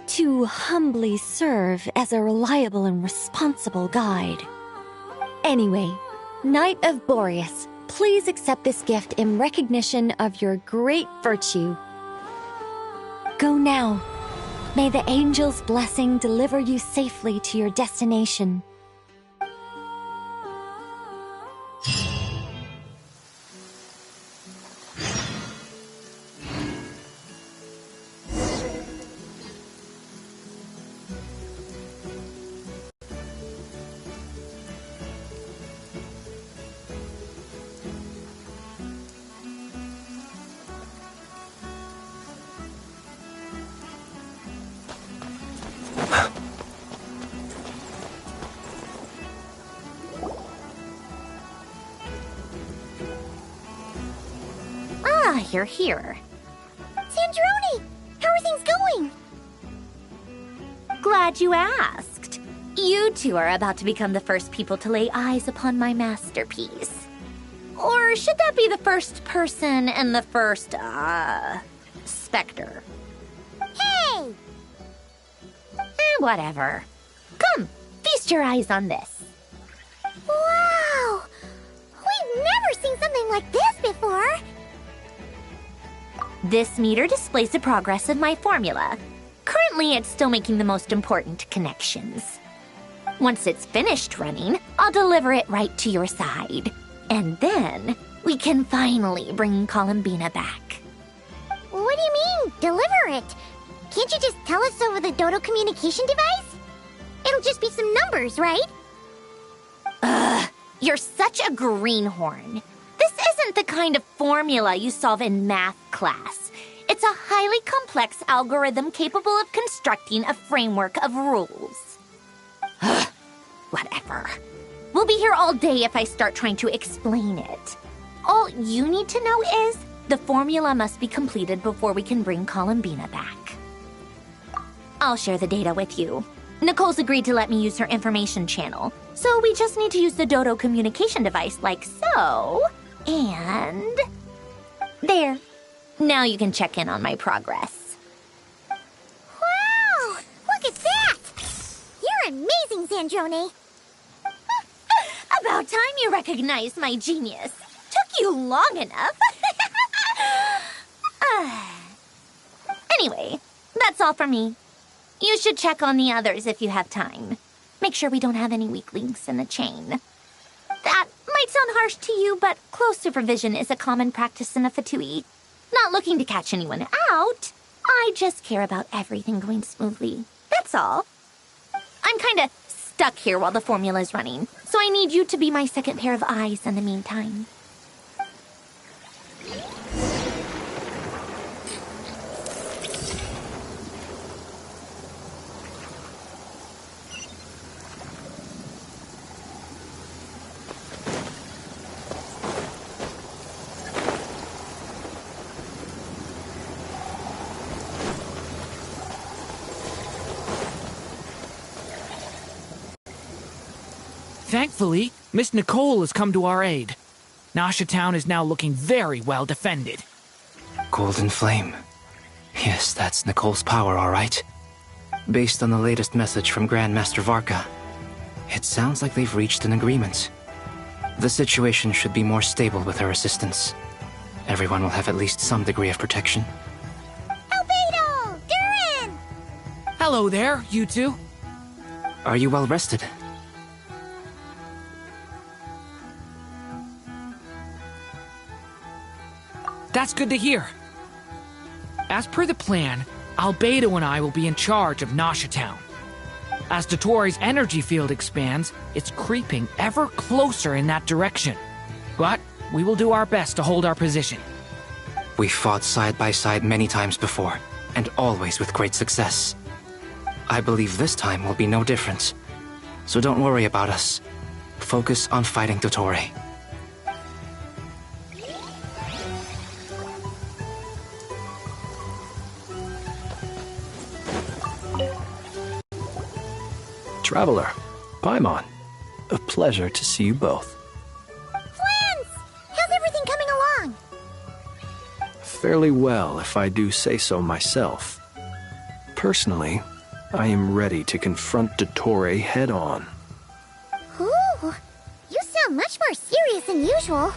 To humbly serve as a reliable and responsible guide. Anyway, Knight of Boreas, please accept this gift in recognition of your great virtue. Go now. May the angel's blessing deliver you safely to your destination. You're here. Sandroni! How are things going? Glad you asked. You two are about to become the first people to lay eyes upon my masterpiece. Or should that be the first person and the first, specter? Hey! Whatever. Come, feast your eyes on this. Wow! We've never seen something like this before! This meter displays the progress of my formula. Currently, it's still making the most important connections. Once it's finished running, I'll deliver it right to your side. And then, we can finally bring Columbina back. What do you mean, deliver it? Can't you just tell us over the Dodo communication device? It'll just be some numbers, right? Ugh, you're such a greenhorn. This isn't the kind of formula you solve in math class. It's a highly complex algorithm capable of constructing a framework of rules. Ugh, whatever. We'll be here all day if I start trying to explain it. All you need to know is the formula must be completed before we can bring Columbina back. I'll share the data with you. Nicole's agreed to let me use her information channel, so we just need to use the Dodo communication device like so, and... there. Now you can check in on my progress. Wow! Look at that! You're amazing, Zandrone! About time you recognized my genius. Took you long enough. Anyway, that's all for me. You should check on the others if you have time. Make sure we don't have any weak links in the chain. That might sound harsh to you, but close supervision is a common practice in a Fatui. Not looking to catch anyone out. I just care about everything going smoothly. That's all. I'm kinda stuck here while the formula's running, so I need you to be my second pair of eyes in the meantime. Thankfully, Miss Nicole has come to our aid. Nasha Town is now looking very well defended. Golden Flame. Yes, that's Nicole's power, all right. Based on the latest message from Grandmaster Varka, it sounds like they've reached an agreement. The situation should be more stable with her assistance. Everyone will have at least some degree of protection. Albedo! Durin! Hello there, you two. Are you well rested? That's good to hear. As per the plan, Albedo and I will be in charge of Nasha Town. As Dotori's energy field expands, it's creeping ever closer in that direction. But we will do our best to hold our position. We've fought side by side many times before, and always with great success. I believe this time will be no different. So don't worry about us. Focus on fighting Dotori. Traveler, Paimon, a pleasure to see you both. Friends! How's everything coming along? Fairly well, if I do say so myself. Personally, I am ready to confront Dotori head-on. Ooh, you sound much more serious than usual.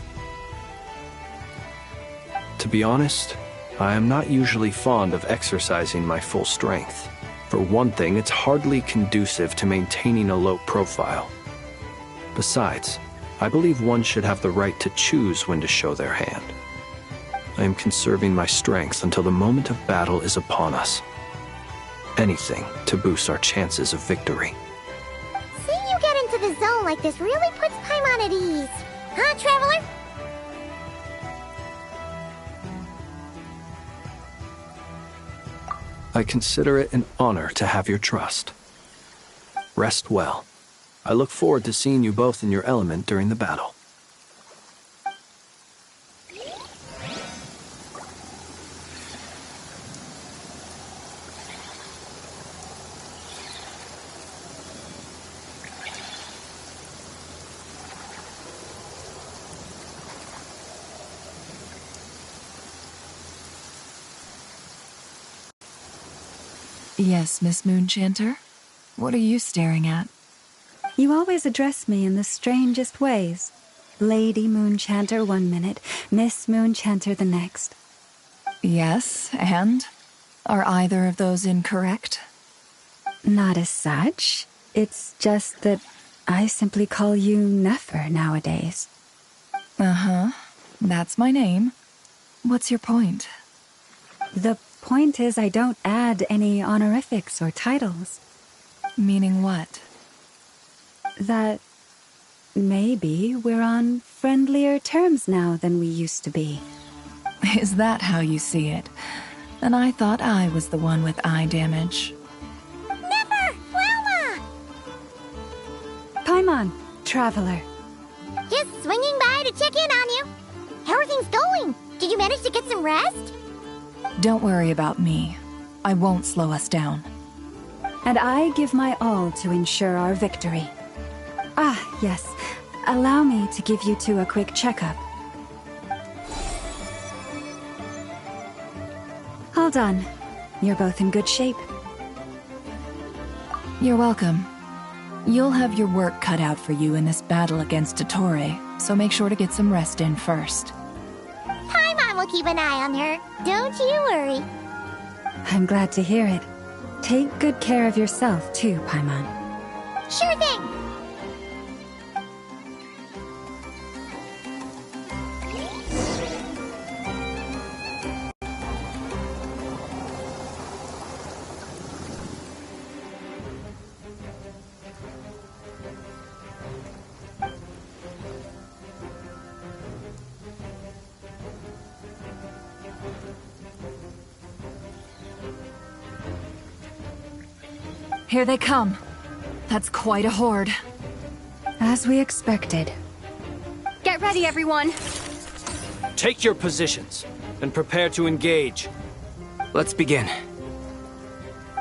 To be honest, I am not usually fond of exercising my full strength. For one thing, it's hardly conducive to maintaining a low profile. Besides, I believe one should have the right to choose when to show their hand. I am conserving my strength until the moment of battle is upon us. Anything to boost our chances of victory. Seeing you get into the zone like this really puts Paimon at ease. Huh, Traveler? I consider it an honor to have your trust. Rest well. I look forward to seeing you both in your element during the battle. Yes, Miss Moonchanter? What are you staring at? You always address me in the strangest ways. Lady Moonchanter one minute, Miss Moonchanter the next. Yes, and? Are either of those incorrect? Not as such. It's just that I simply call you Nefer nowadays. Uh-huh. That's my name. What's your point? The point is I don't add any honorifics or titles. Meaning what? That maybe we're on friendlier terms now than we used to be. Is that how you see it? And I thought I was the one with eye damage. Never! Wilma! Paimon, traveler. Just swinging by to check in on you. How are things going? Did you manage to get some rest? Don't worry about me. I won't slow us down. And I give my all to ensure our victory. Ah, yes. Allow me to give you two a quick checkup. All done. You're both in good shape. You're welcome. You'll have your work cut out for you in this battle against Dottore, so make sure to get some rest in first. Paimon will keep an eye on her. Don't you worry. I'm glad to hear it. Take good care of yourself, too, Paimon. Sure thing! Here they come. That's quite a horde. As we expected. Get ready, everyone! Take your positions, and prepare to engage. Let's begin.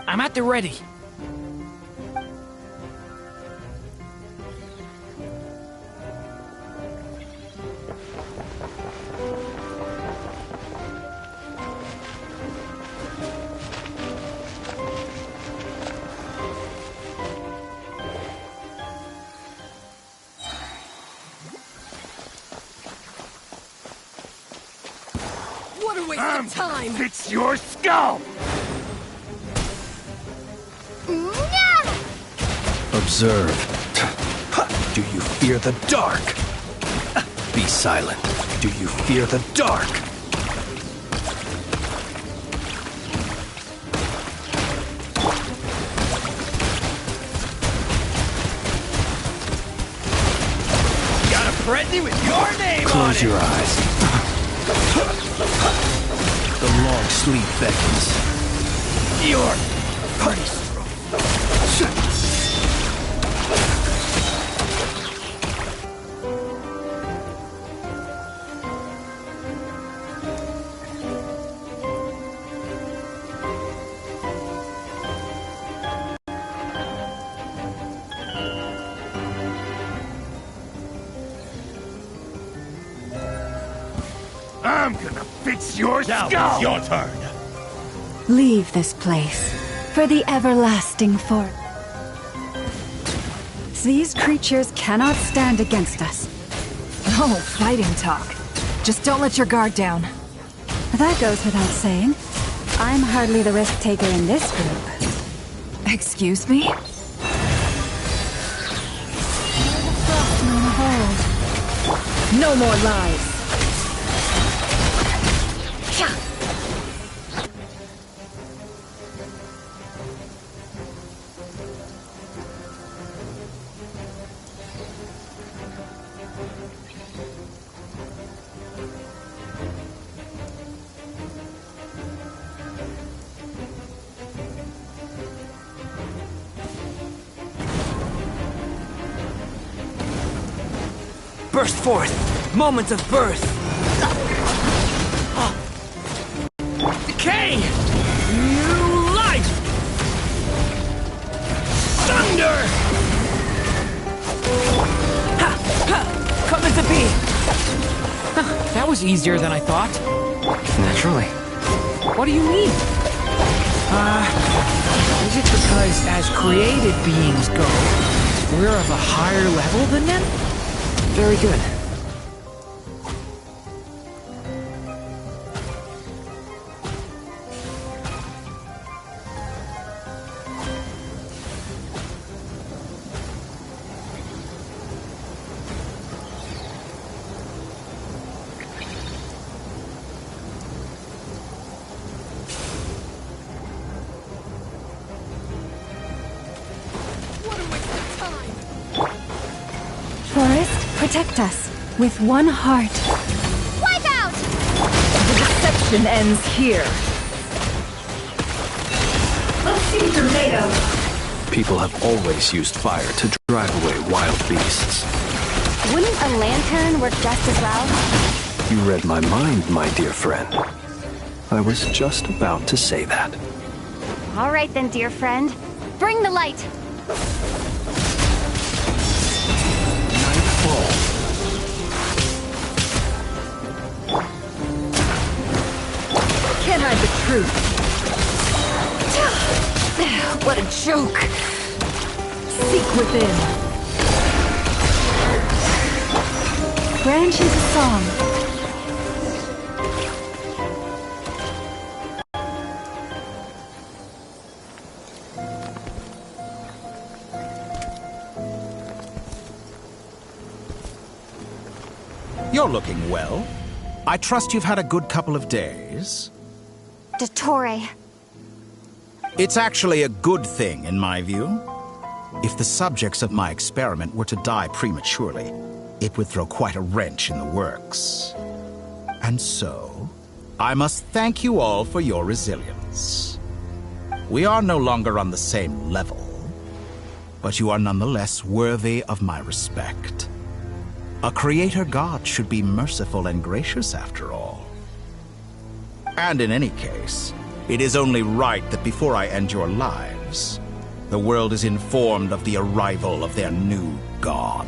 I'm at the ready. What a waste of time! Fix your skull! Observe. Do you fear the dark? Be silent. Do you fear the dark? Got a present with your name on it! Close your eyes. The long sleep beckons. You're pretty strong. I'm gonna fix your skull! Now it's your turn! Leave this place for the everlasting fort. These creatures cannot stand against us. Oh, fighting talk. Just don't let your guard down. That goes without saying. I'm hardly the risk taker in this group. Excuse me? No more lies. Burst forth! Moments of birth! Decay! New life! Thunder! Come as it be! That was easier than I thought. Naturally. What do you mean? created beings go, we're of a higher level than them? Very good. Forest, protect us with one heart. Wipe out! The deception ends here. Let's see what you're made of. People have always used fire to drive away wild beasts. Wouldn't a lantern work just as well? You read my mind, my dear friend. I was just about to say that. All right then, dear friend. Bring the light! Can't hide the truth. What a joke. Seek within. Branch into song. You're looking well. I trust you've had a good couple of days. Dottore. It's actually a good thing, in my view. If the subjects of my experiment were to die prematurely, it would throw quite a wrench in the works. And so, I must thank you all for your resilience. We are no longer on the same level, but you are nonetheless worthy of my respect. A creator god should be merciful and gracious after all. And in any case, it is only right that before I end your lives, the world is informed of the arrival of their new god.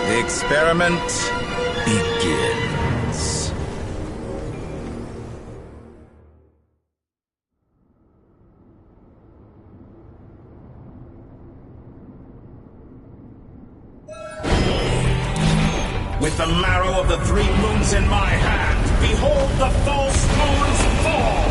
The experiment begins. With the marrow of the 3 moons in my hand, behold the false moons fall!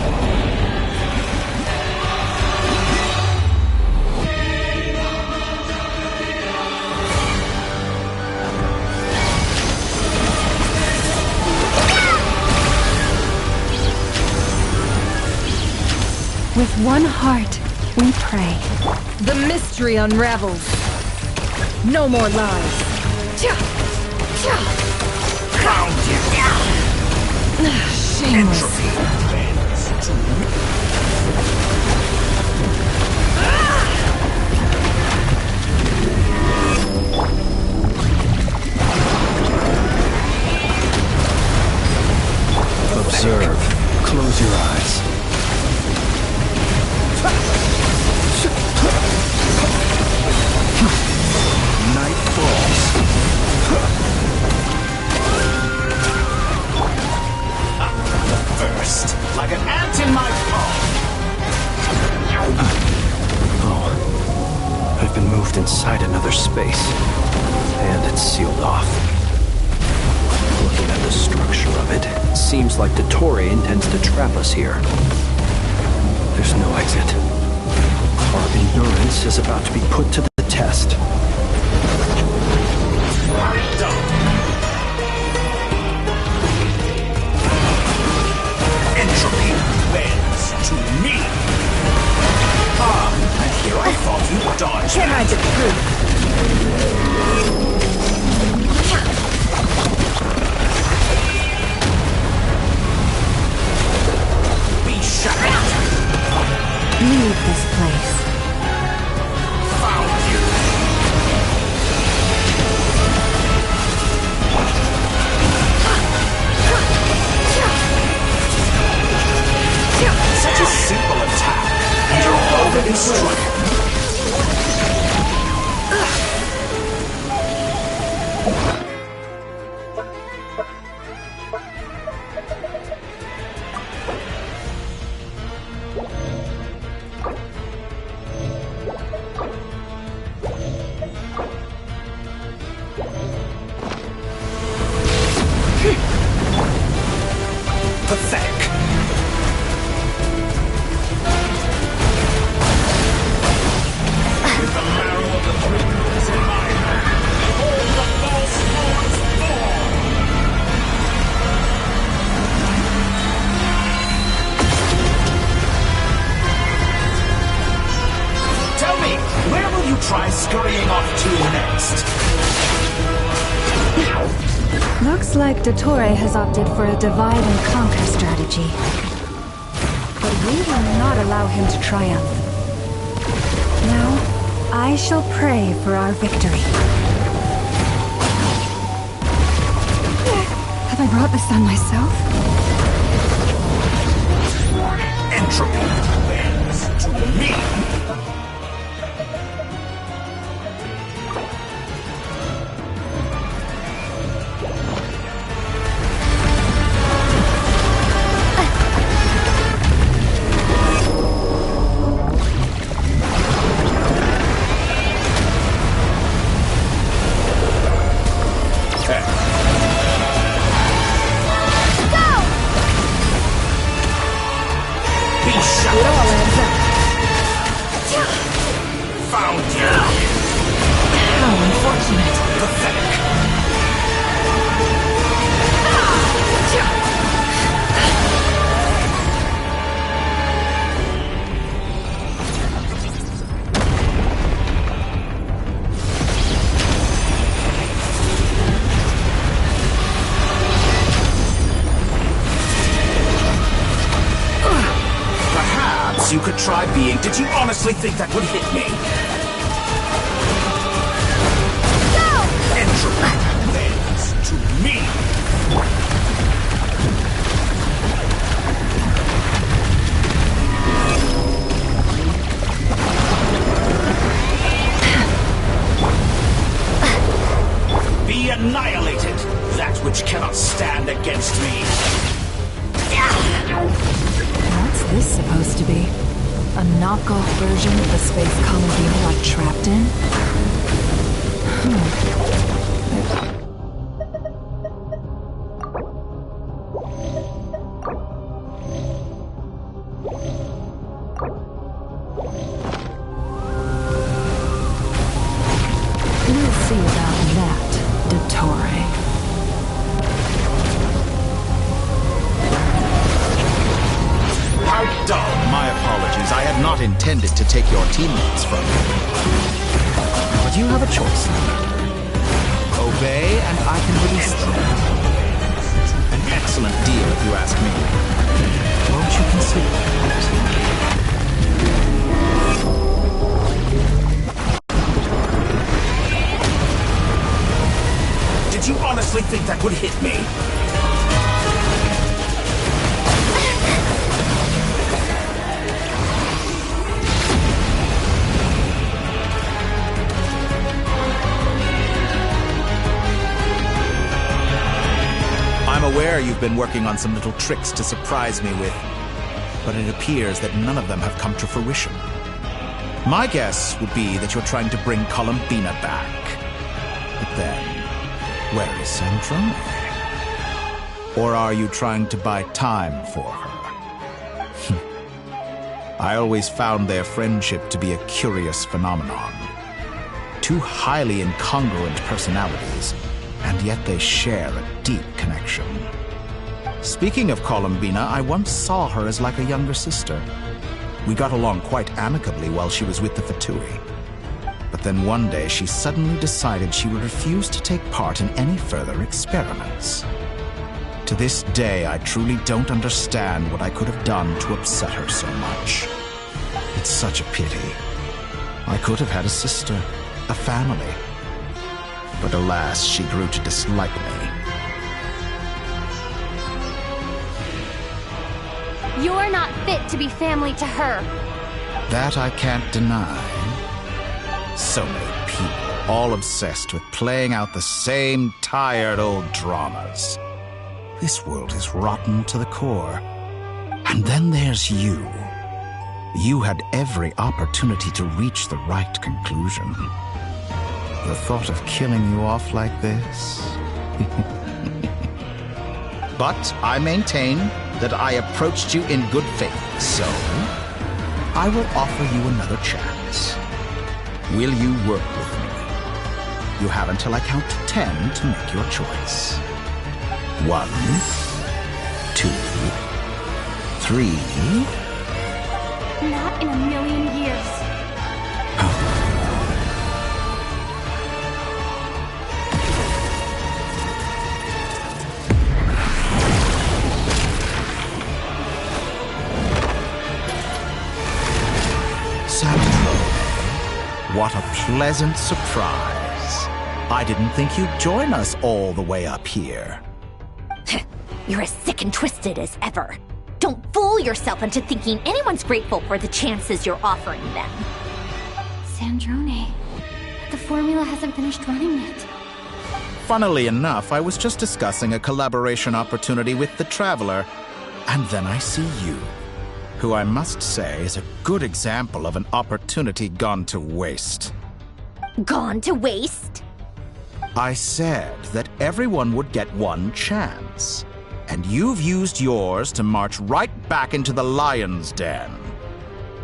With one heart, we pray. The mystery unravels. No more lies. Found you! Shameless. Observe. Close your eyes. Night falls. First, like an ant in my paw. Oh. I've been moved inside another space. And it's sealed off. Looking at the structure of it, it seems like Dottore intends to trap us here. There's no exit. Our endurance is about to be put to the test. Entropy bends to me. And here I thought you dodged. Can't hide the truth. Be shut out. Leave this place. Found you. Such a simple attack, and you're already struck. Pathetic. With the marrow of the dreamers in my hand, behold the false lords born! Tell me, where will you try scurrying off to next? Looks like Dottore has opted for a divide and conquer strategy. But we will not allow him to triumph. Now, I shall pray for our victory. Have I brought this on myself? Entropy bends to me. Found you! How unfortunate. Pathetic. Perhaps you could try being... Did you honestly think that would hit me? Entropy bends to me. Be annihilated, that which cannot stand against me. What's this supposed to be? A knockoff version of the space colony you're like trapped in? We'll see about that, Dottore. How dull. My apologies. I had not intended to take your teammates from you. But you have a choice. Obey, and I can release them. An excellent deal if you ask me. Won't you consider that? Did you honestly think that would hit me? I'm aware you've been working on some little tricks to surprise me with, but it appears that none of them have come to fruition. My guess would be that you're trying to bring Columbina back. But then, where is Sandrone? Or are you trying to buy time for her? I always found their friendship to be a curious phenomenon. Two highly incongruent personalities, and yet they share a deep connection. Speaking of Columbina, I once saw her as like a younger sister. We got along quite amicably while she was with the Fatui. But then one day she suddenly decided she would refuse to take part in any further experiments. To this day, I truly don't understand what I could have done to upset her so much. It's such a pity. I could have had a sister, a family. But alas, she grew to dislike me. You're not fit to be family to her. That I can't deny. So many people, all obsessed with playing out the same tired old dramas. This world is rotten to the core. And then there's you. You had every opportunity to reach the right conclusion. The thought of killing you off like this? But I maintain that I approached you in good faith, so I will offer you another chance. Will you work with me? You have until I count to 10 to make your choice. 1, 2, 3. Not in a million years. What a pleasant surprise. I didn't think you'd join us all the way up here. You're as sick and twisted as ever. Don't fool yourself into thinking anyone's grateful for the chances you're offering them. Sandrone, the formula hasn't finished running yet. Funnily enough, I was just discussing a collaboration opportunity with the Traveler, and then I see you, who I must say is a good example of an opportunity gone to waste. Gone to waste? I said that everyone would get one chance, and you've used yours to march right back into the lion's den.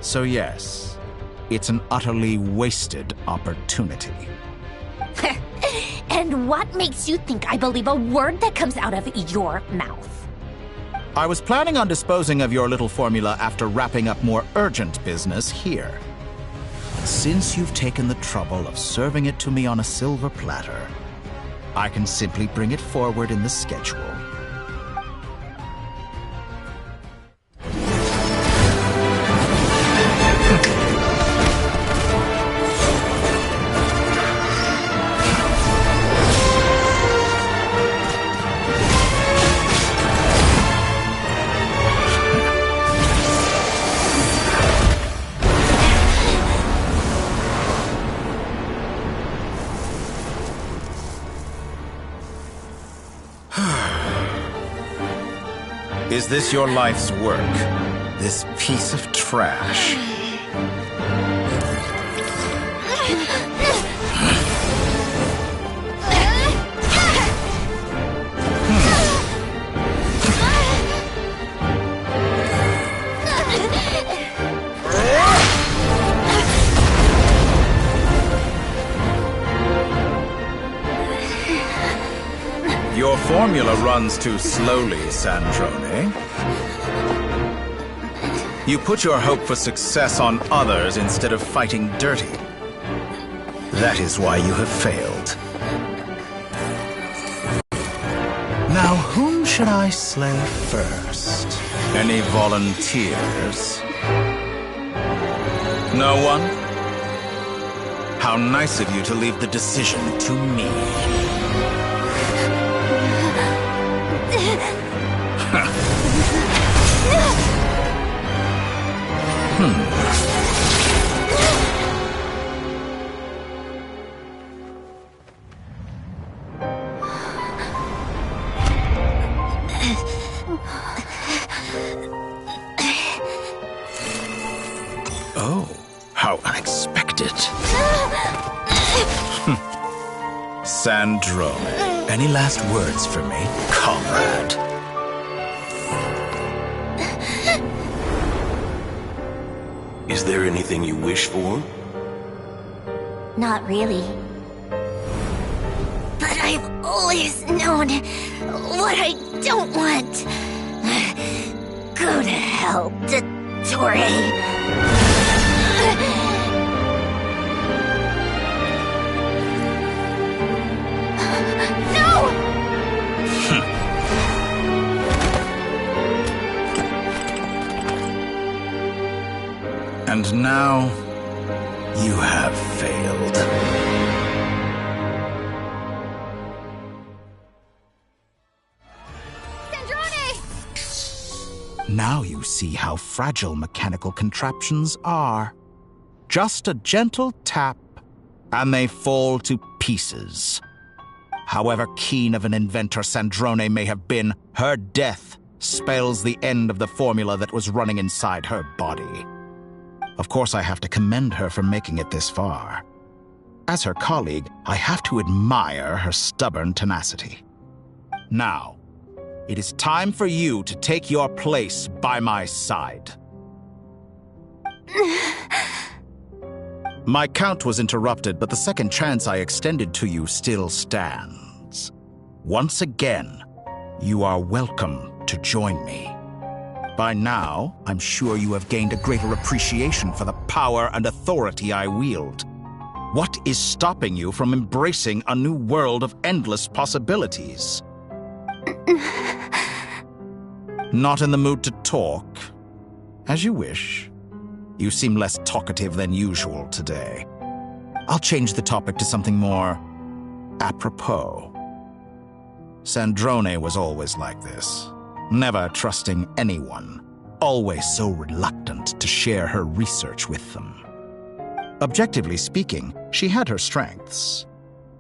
So yes, it's an utterly wasted opportunity. And what makes you think I believe a word that comes out of your mouth? I was planning on disposing of your little formula after wrapping up more urgent business here. Since you've taken the trouble of serving it to me on a silver platter, I can simply bring it forward in the schedule. Is this your life's work? This piece of trash? Your formula runs too slowly, Sandrone. You put your hope for success on others instead of fighting dirty. That is why you have failed. Now, whom should I slay first? Any volunteers? No one? How nice of you to leave the decision to me. Oh, how unexpected. Sandrone, any last words for me, comrade? Is there anything you wish for? Not really. But I've always known what I don't want. Go to hell, Dottore. And now, you have failed. Now you see how fragile mechanical contraptions are. Just a gentle tap, and they fall to pieces. However keen of an inventor Sandrone may have been, her death spells the end of the formula that was running inside her body. Of course, I have to commend her for making it this far. As her colleague, I have to admire her stubborn tenacity. Now, it is time for you to take your place by my side. My count was interrupted, but the second chance I extended to you still stands. Once again, you are welcome to join me. By now, I'm sure you have gained a greater appreciation for the power and authority I wield. What is stopping you from embracing a new world of endless possibilities? Not in the mood to talk? As you wish. You seem less talkative than usual today. I'll change the topic to something more apropos. Sandrone was always like this. Never trusting anyone, always so reluctant to share her research with them. Objectively speaking, she had her strengths.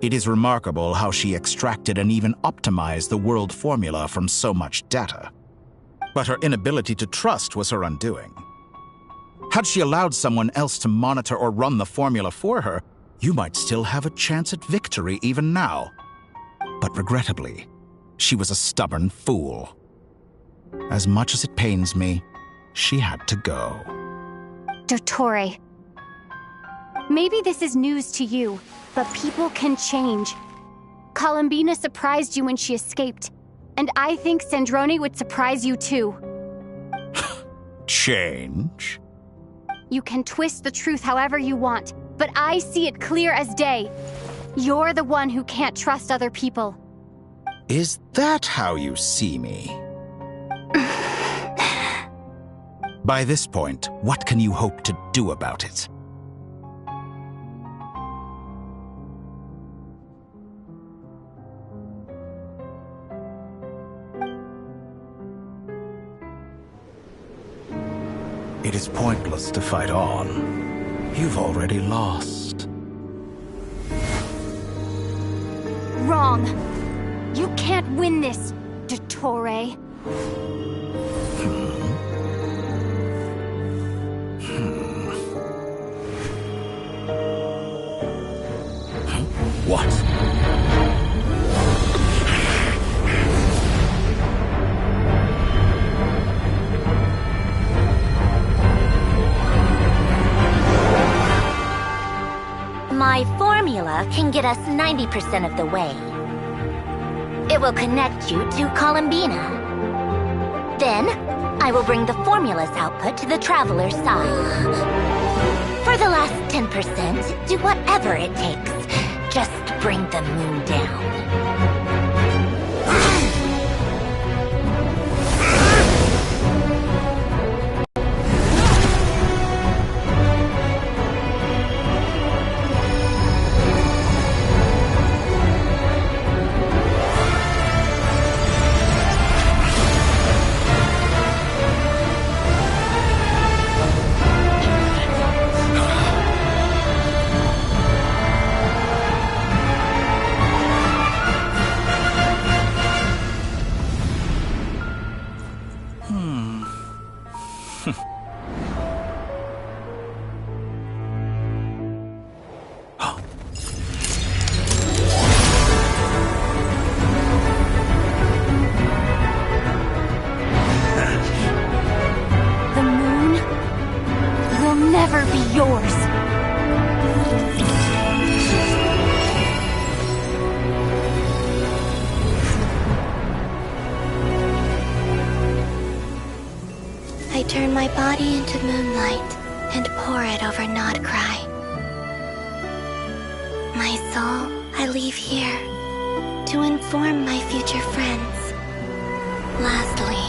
It is remarkable how she extracted and even optimized the world formula from so much data. But her inability to trust was her undoing. Had she allowed someone else to monitor or run the formula for her, you might still have a chance at victory even now. But regrettably, she was a stubborn fool. As much as it pains me, she had to go. Dottore. Maybe this is news to you, but people can change. Columbina surprised you when she escaped, and I think Sandrone would surprise you too. Change? You can twist the truth however you want, but I see it clear as day. You're the one who can't trust other people. Is that how you see me? By this point, what can you hope to do about it? It is pointless to fight on. You've already lost. Wrong. You can't win this, Dottore. What? My formula can get us 90% of the way. It will connect you to Columbina. Then, I will bring the formula's output to the Traveler's side. For the last 10%, do whatever it takes. Just bring the moon down. The moon will never be yours. I turn my body into moonlight and pour it over Nodcry. My soul, I leave here to inform my future friends. Lastly,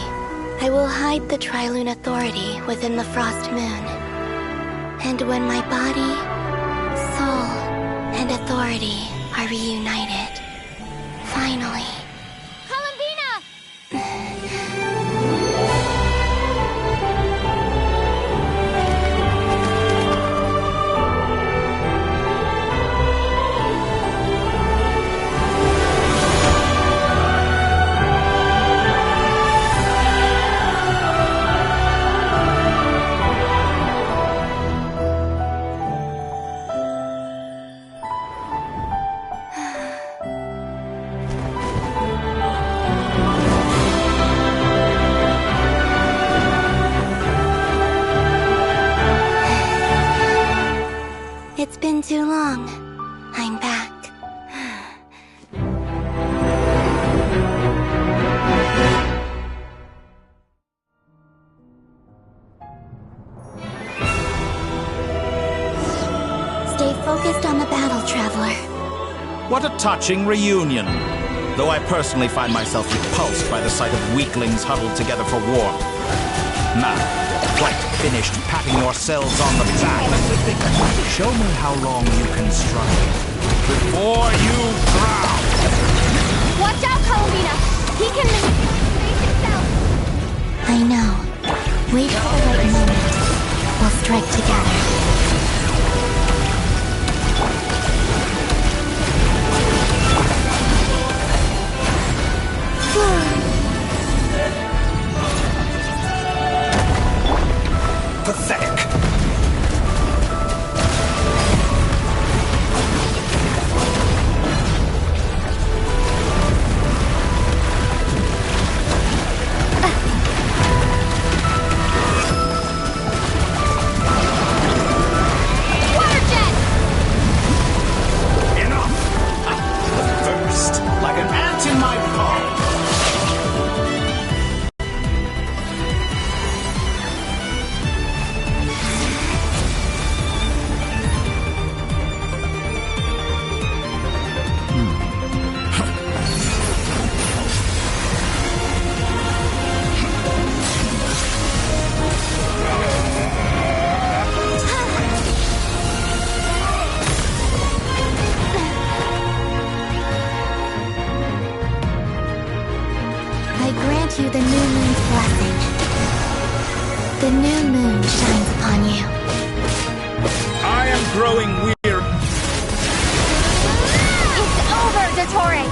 I will hide the Trilune Authority within the Frost Moon. And when my body, soul, and authority are reunited, finally... It's been too long. I'm back. Stay focused on the battle, Traveler. What a touching reunion. Though I personally find myself repulsed by the sight of weaklings huddled together for warmth. Now, quite finished patting yourselves on the back. Show me how long you can struggle before you drown. Watch out, Columbina! He can manipulate himself! I know. Wait for the right moment. We'll strike together. Pathetic. Water jet! Enough! First, like an ant in my palm. I grant you the new moon's blessing. The new moon shines upon you. I am growing weary. It's over, Dottore!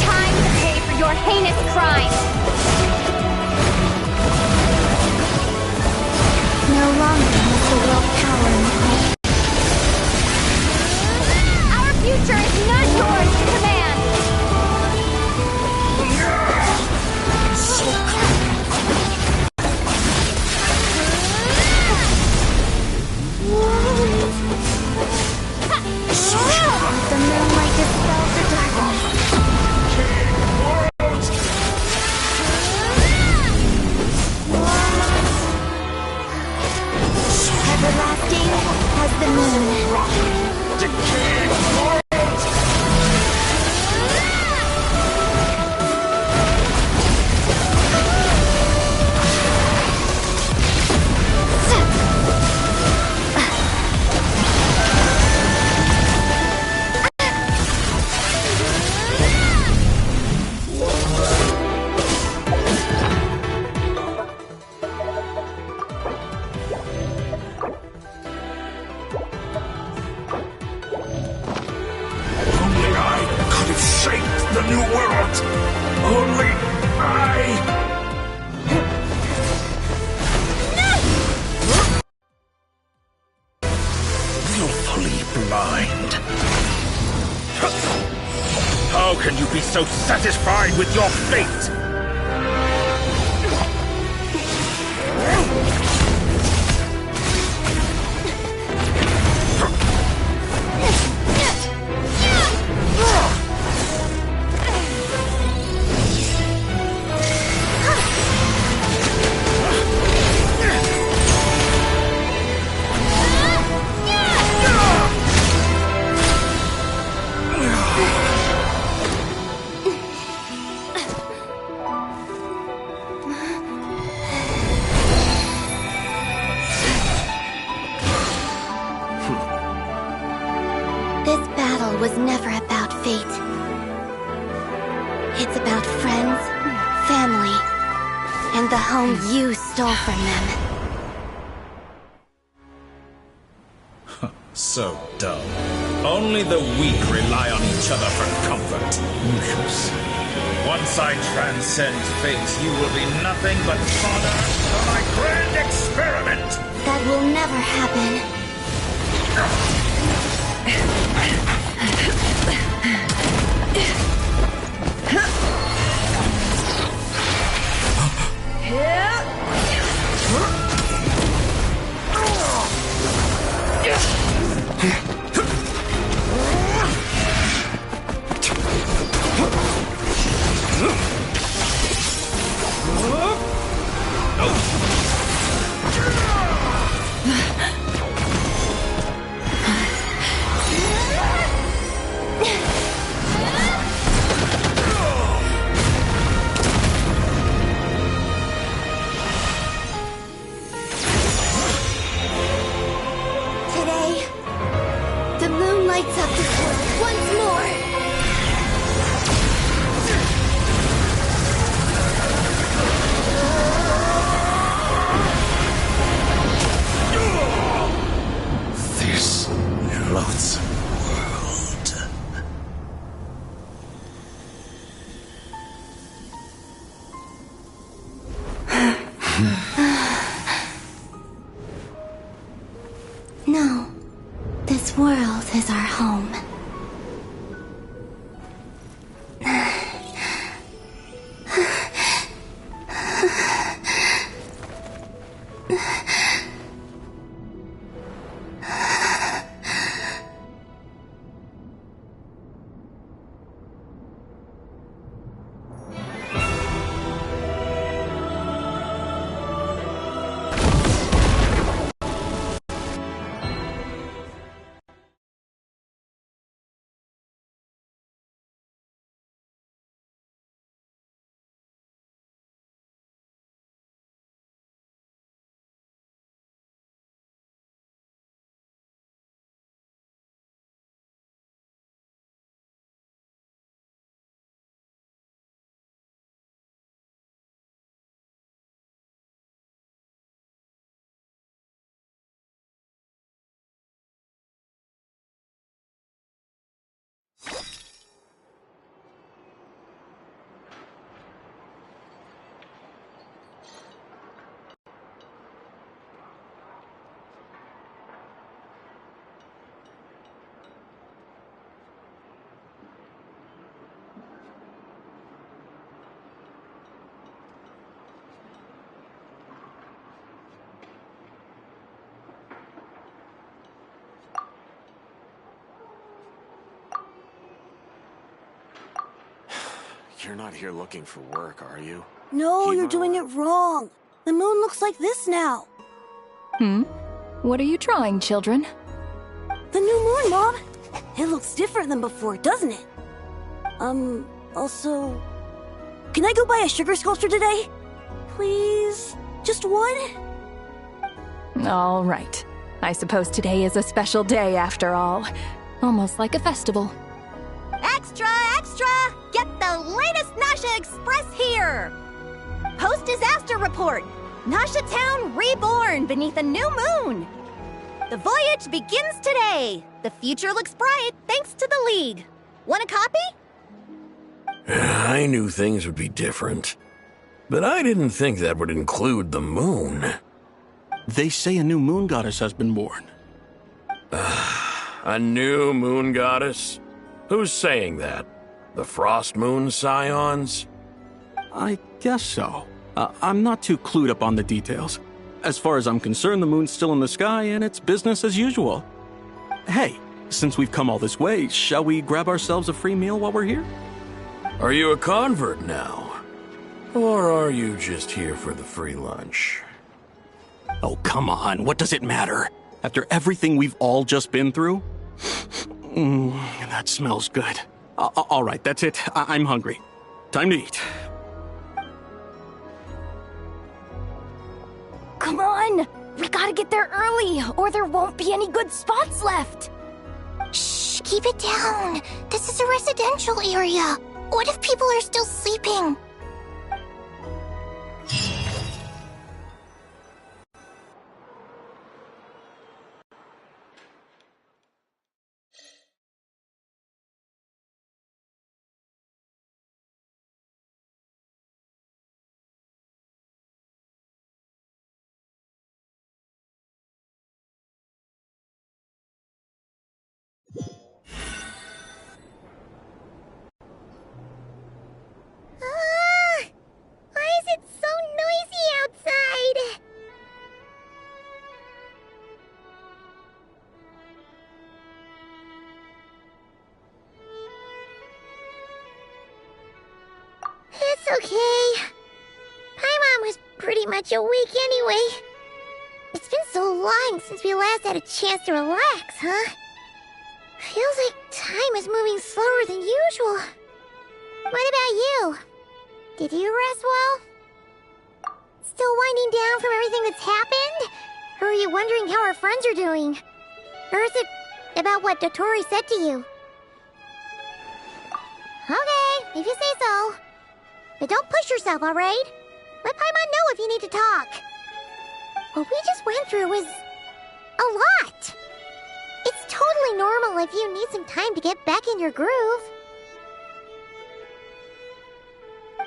Time to pay for your heinous crime! No longer has the world power in play. Our future is not yours to command! The moonlight dispels the darkness. Everlasting as the the new world. Only I... Willfully blind. How can you be so satisfied with your fate? Was never about fate. It's about friends, family, and the home you stole from them. So dull. Only the weak rely on each other for comfort. Useless. Once I transcend fate, you will be nothing but fodder for my grand experiment! That will never happen. No, this world is our home. You're not here looking for work, are you? No, you're doing it wrong. The moon looks like this now. What are you drawing, children? The new moon, Mom. It looks different than before, doesn't it? Also... Can I go buy a sugar sculpture today? Please? Just one? All right. I suppose today is a special day after all. Almost like a festival. Extra, extra! Get the latest Nasha Express here! Post-disaster report! Nasha Town reborn beneath a new moon! The voyage begins today! The future looks bright thanks to the League. Want a copy? I knew things would be different, but I didn't think that would include the moon. They say a new moon goddess has been born. A new moon goddess? Who's saying that? The Frost Moon Scions? I guess so. I'm not too clued up on the details. As far as I'm concerned, the moon's still in the sky and it's business as usual. Hey, since we've come all this way, shall we grab ourselves a free meal while we're here? Are you a convert now? Or are you just here for the free lunch? Oh, come on. What does it matter? After everything we've all just been through? That smells good. All right, that's it. I'm hungry. Time to eat. Come on! We gotta get there early, or there won't be any good spots left! Shh, keep it down. This is a residential area. What if people are still sleeping? Why is it so noisy outside? It's okay. Paimon was pretty much awake anyway. It's been so long since we last had a chance to relax, huh? Feels like time is moving slower than usual. What about you? Did you rest well? Still winding down from everything that's happened? Or are you wondering how our friends are doing? Or is it about what Dotori said to you? Okay, if you say so. But don't push yourself, alright? Let Paimon know if you need to talk. What we just went through was a lot. It's totally normal if you need some time to get back in your groove.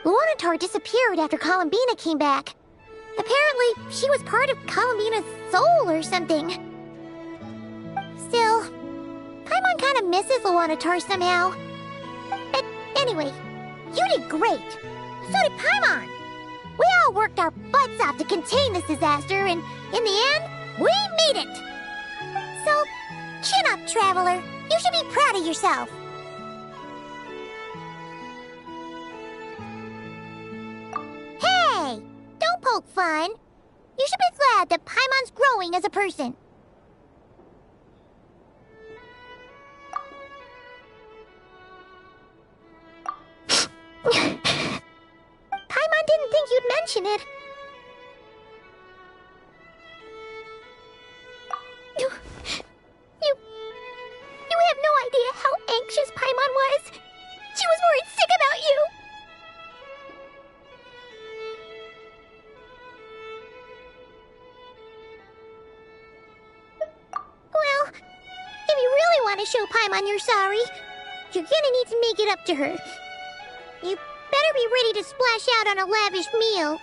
Luonatar disappeared after Columbina came back. Apparently, she was part of Columbina's soul or something. Still, Paimon kind of misses Luonatar somehow. But anyway, you did great. So did Paimon. We all worked our butts off to contain this disaster, and in the end, we made it. So, chin up, Traveler. You should be proud of yourself. Hey! Don't poke fun. You should be glad that Paimon's growing as a person. Paimon didn't think you'd mention it. You have no idea how anxious Paimon was. She was worried sick about you. Well, if you really want to show Paimon you're sorry, you're gonna need to make it up to her. You better be ready to splash out on a lavish meal.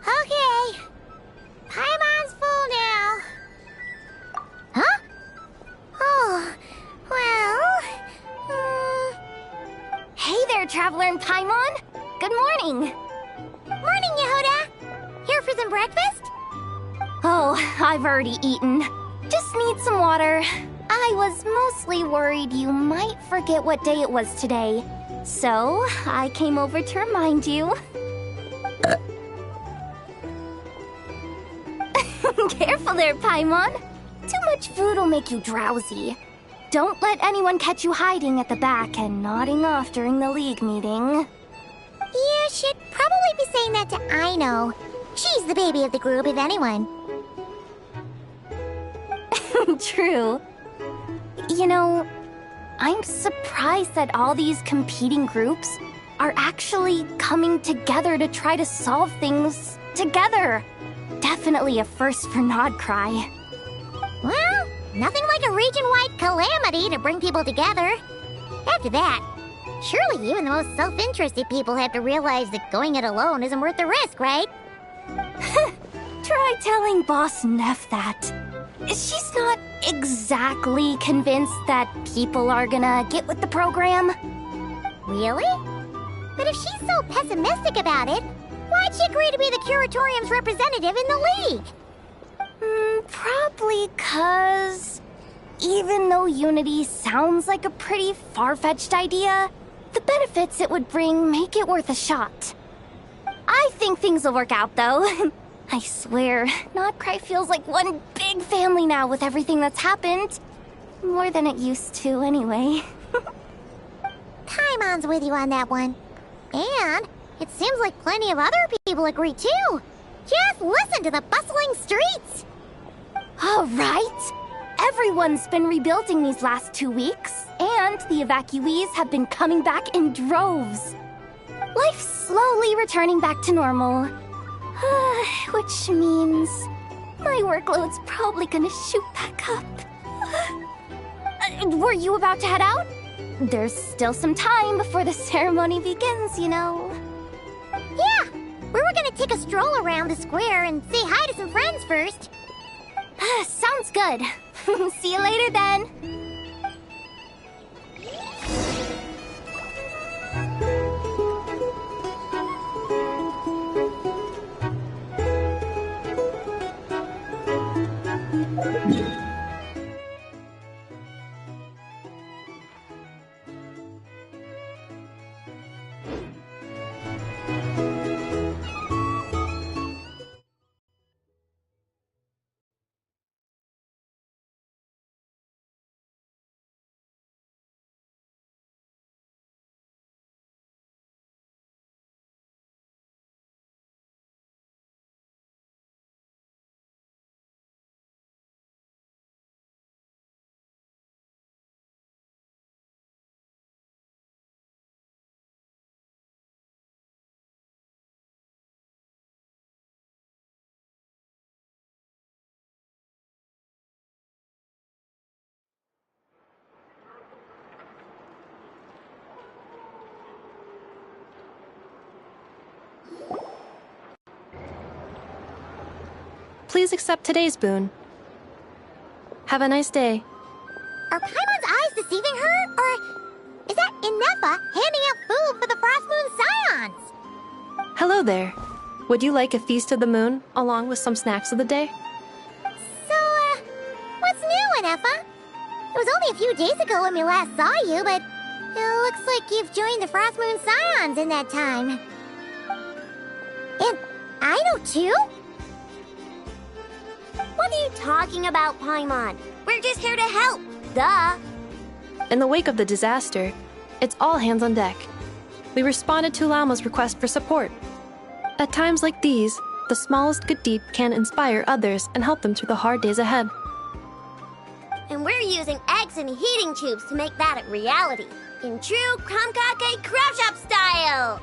Okay. Paimon's full now. Huh? Oh, well... Hey there, Traveler and Paimon! Good morning! Morning, Yehuda! Here for some breakfast? Oh, I've already eaten. Just need some water. I was mostly worried you might forget what day it was today. So, I came over to remind you. Careful there, Paimon. Too much food will make you drowsy. Don't let anyone catch you hiding at the back and nodding off during the League meeting. You should probably be saying that to Aino. She's the baby of the group, if anyone. True. You know, I'm surprised that all these competing groups are actually coming together to try to solve things together. Definitely a first for Nodcry. Well, nothing like a region-wide calamity to bring people together. After that, surely even the most self-interested people have to realize that going it alone isn't worth the risk, right? Try telling Boss Neff that. She's not exactly convinced that people are gonna get with the program. Really? But if she's so pessimistic about it, why'd she agree to be the Curatorium's representative in the League? Probably 'cause even though Unity sounds like a pretty far-fetched idea, the benefits it would bring make it worth a shot. I think things will work out, though. I swear, Nodcry feels like one big family now with everything that's happened. More than it used to, anyway. Paimon's with you on that one. And it seems like plenty of other people agree, too. Just listen to the bustling streets. All right. Everyone's been rebuilding these last 2 weeks, and the evacuees have been coming back in droves. Life's slowly returning back to normal. Which means my workload's probably gonna shoot back up. Were you about to head out? There's still some time before the ceremony begins, you know. Yeah, we were gonna take a stroll around the square and say hi to some friends first. Sounds good. See you later then. Please accept today's boon. Have a nice day. Are Paimon's eyes deceiving her? Or is that Inefa handing out food for the Frost Moon Scions? Hello there. Would you like a feast of the moon, along with some snacks of the day? So, what's new, Inefa? It was only a few days ago when we last saw you, but it looks like you've joined the Frost Moon Scions in that time. And I know too? What are you talking about, Paimon? We're just here to help. Duh. In the wake of the disaster, it's all hands on deck. We responded to Lama's request for support. At times like these, the smallest good deed can inspire others and help them through the hard days ahead. And we're using eggs and heating tubes to make that a reality. In true Kromkake Crab Shop style!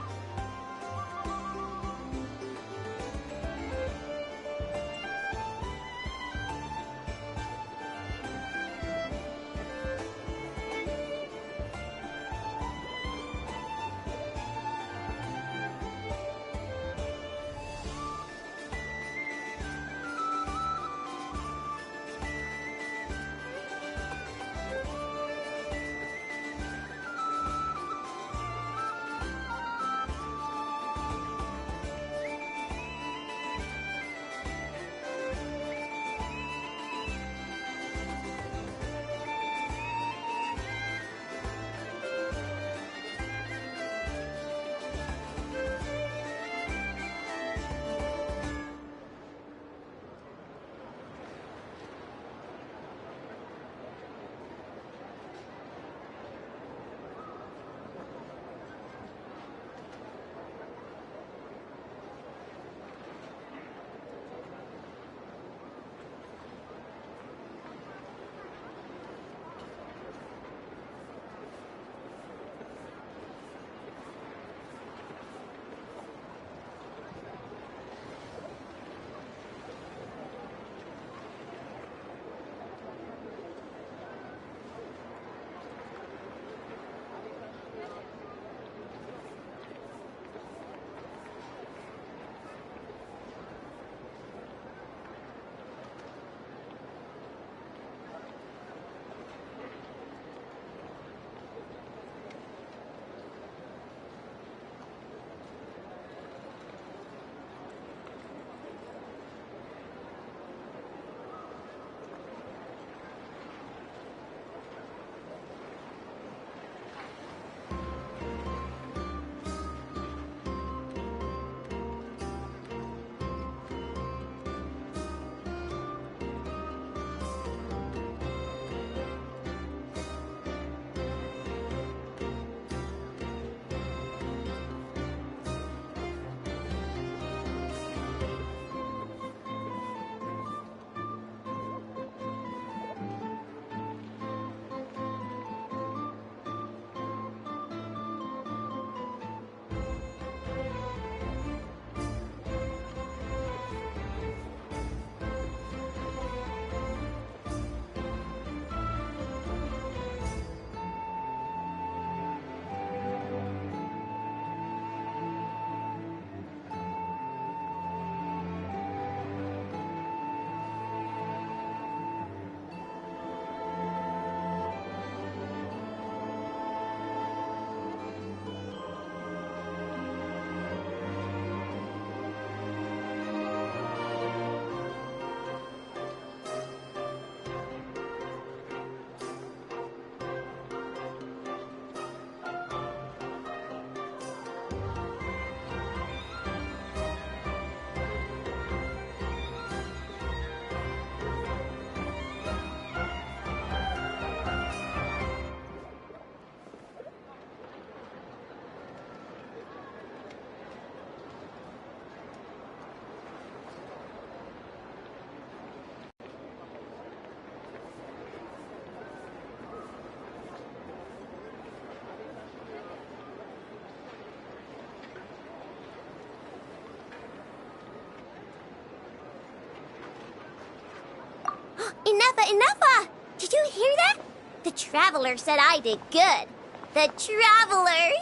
Enough! Did you hear that? The Traveler said I did good. The Traveler!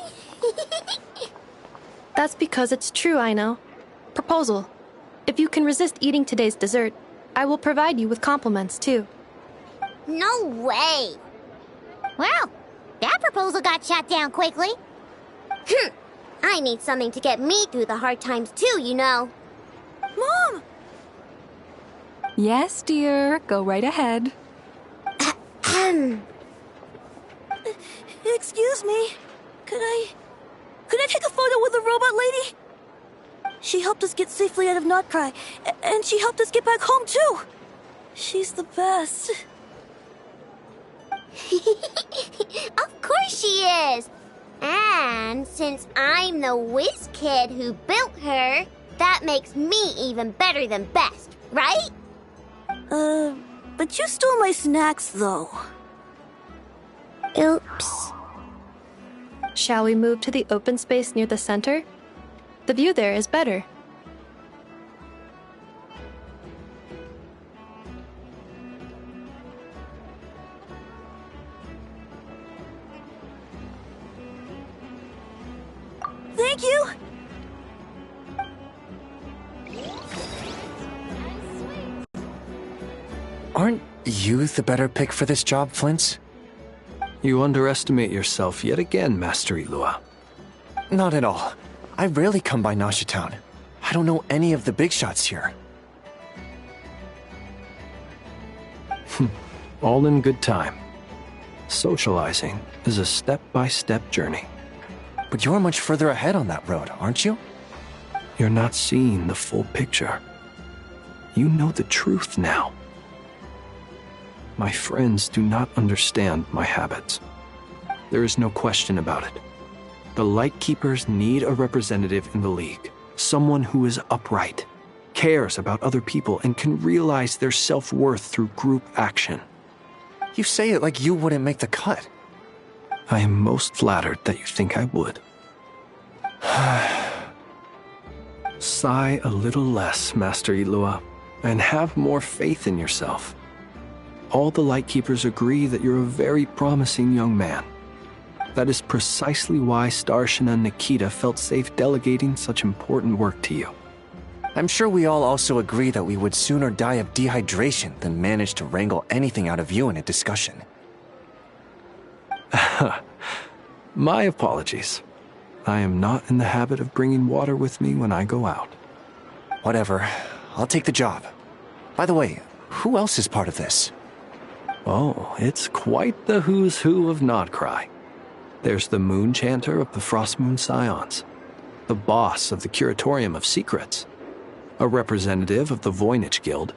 That's because it's true, I know. Proposal. If you can resist eating today's dessert, I will provide you with compliments, too. No way! Well, that proposal got shot down quickly. I need something to get me through the hard times, too, you know. Mom! Yes, dear. Go right ahead. Excuse me. Could I take a photo with the robot lady? She helped us get safely out of Notcry, and she helped us get back home, too. She's the best. Of course she is! And since I'm the whiz kid who built her, that makes me even better than best, right? But you stole my snacks, though. Oops. Shall we move to the open space near the center? The view there is better. Thank you! Aren't you the better pick for this job, Flint's? You underestimate yourself yet again, Master Ilua. Not at all. I rarely come by Nasha Town. I don't know any of the big shots here. All in good time. Socializing is a step-by-step journey. But you're much further ahead on that road, aren't you? You're not seeing the full picture. You know the truth now. My friends do not understand my habits. There is no question about it. The Lightkeepers need a representative in the League. Someone who is upright, cares about other people, and can realize their self-worth through group action. You say it like you wouldn't make the cut. I am most flattered that you think I would. Sigh a little less, Master Ilua, and have more faith in yourself. All the Lightkeepers agree that you're a very promising young man. That is precisely why Starshina Nikita felt safe delegating such important work to you. I'm sure we all also agree that we would sooner die of dehydration than manage to wrangle anything out of you in a discussion. My apologies. I am not in the habit of bringing water with me when I go out. Whatever. I'll take the job. By the way, who else is part of this? Oh, it's quite the who's who of Notcry. There's the Moon Chanter of the Frostmoon Scions, the boss of the Curatorium of Secrets, a representative of the Voynich Guild,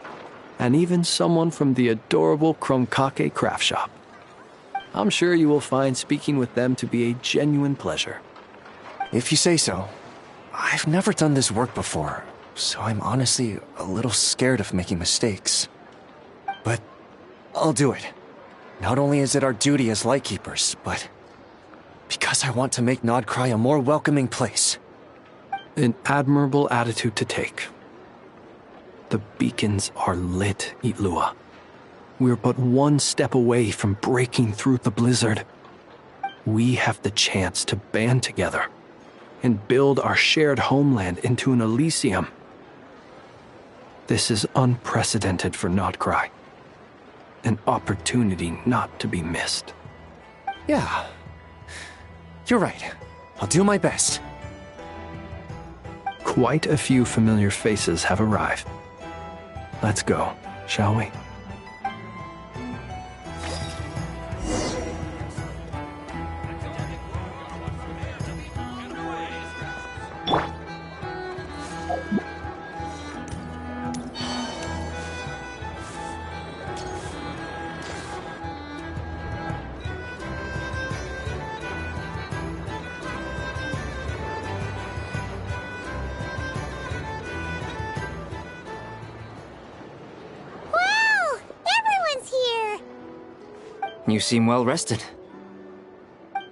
and even someone from the adorable Krumkake craft shop. I'm sure you will find speaking with them to be a genuine pleasure. If you say so. I've never done this work before, so I'm honestly a little scared of making mistakes. But I'll do it. Not only is it our duty as Lightkeepers, but because I want to make Notcry a more welcoming place. An admirable attitude to take. The beacons are lit, Ilua. We're but one step away from breaking through the blizzard. We have the chance to band together and build our shared homeland into an Elysium. This is unprecedented for Notcry. An opportunity not to be missed. Yeah. You're right. I'll do my best. Quite a few familiar faces have arrived. Let's go, shall we? You seem well rested.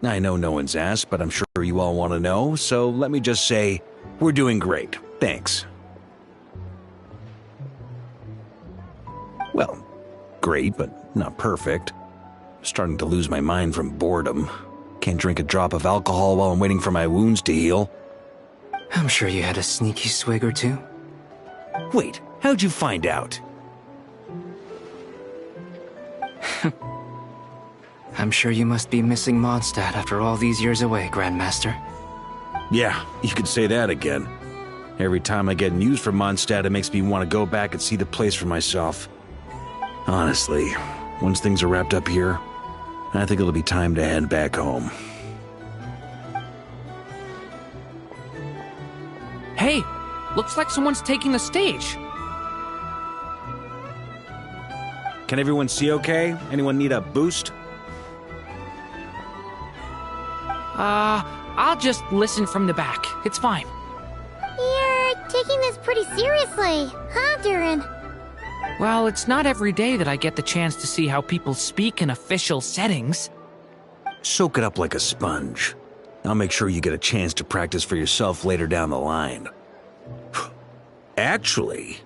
I know no one's asked, but I'm sure you all want to know, so let me just say, we're doing great. Thanks. Well, great, but not perfect. Starting to lose my mind from boredom. Can't drink a drop of alcohol while I'm waiting for my wounds to heal. I'm sure you had a sneaky swig or two. Wait, how'd you find out? I'm sure you must be missing Mondstadt after all these years away, Grandmaster. Yeah, you could say that again. Every time I get news from Mondstadt, it makes me want to go back and see the place for myself. Honestly, once things are wrapped up here, I think it'll be time to head back home. Hey, looks like someone's taking the stage. Can everyone see okay? Anyone need a boost? I'll just listen from the back. It's fine. You're taking this pretty seriously, huh, Durin? Well, it's not every day that I get the chance to see how people speak in official settings. Soak it up like a sponge. I'll make sure you get a chance to practice for yourself later down the line. Actually,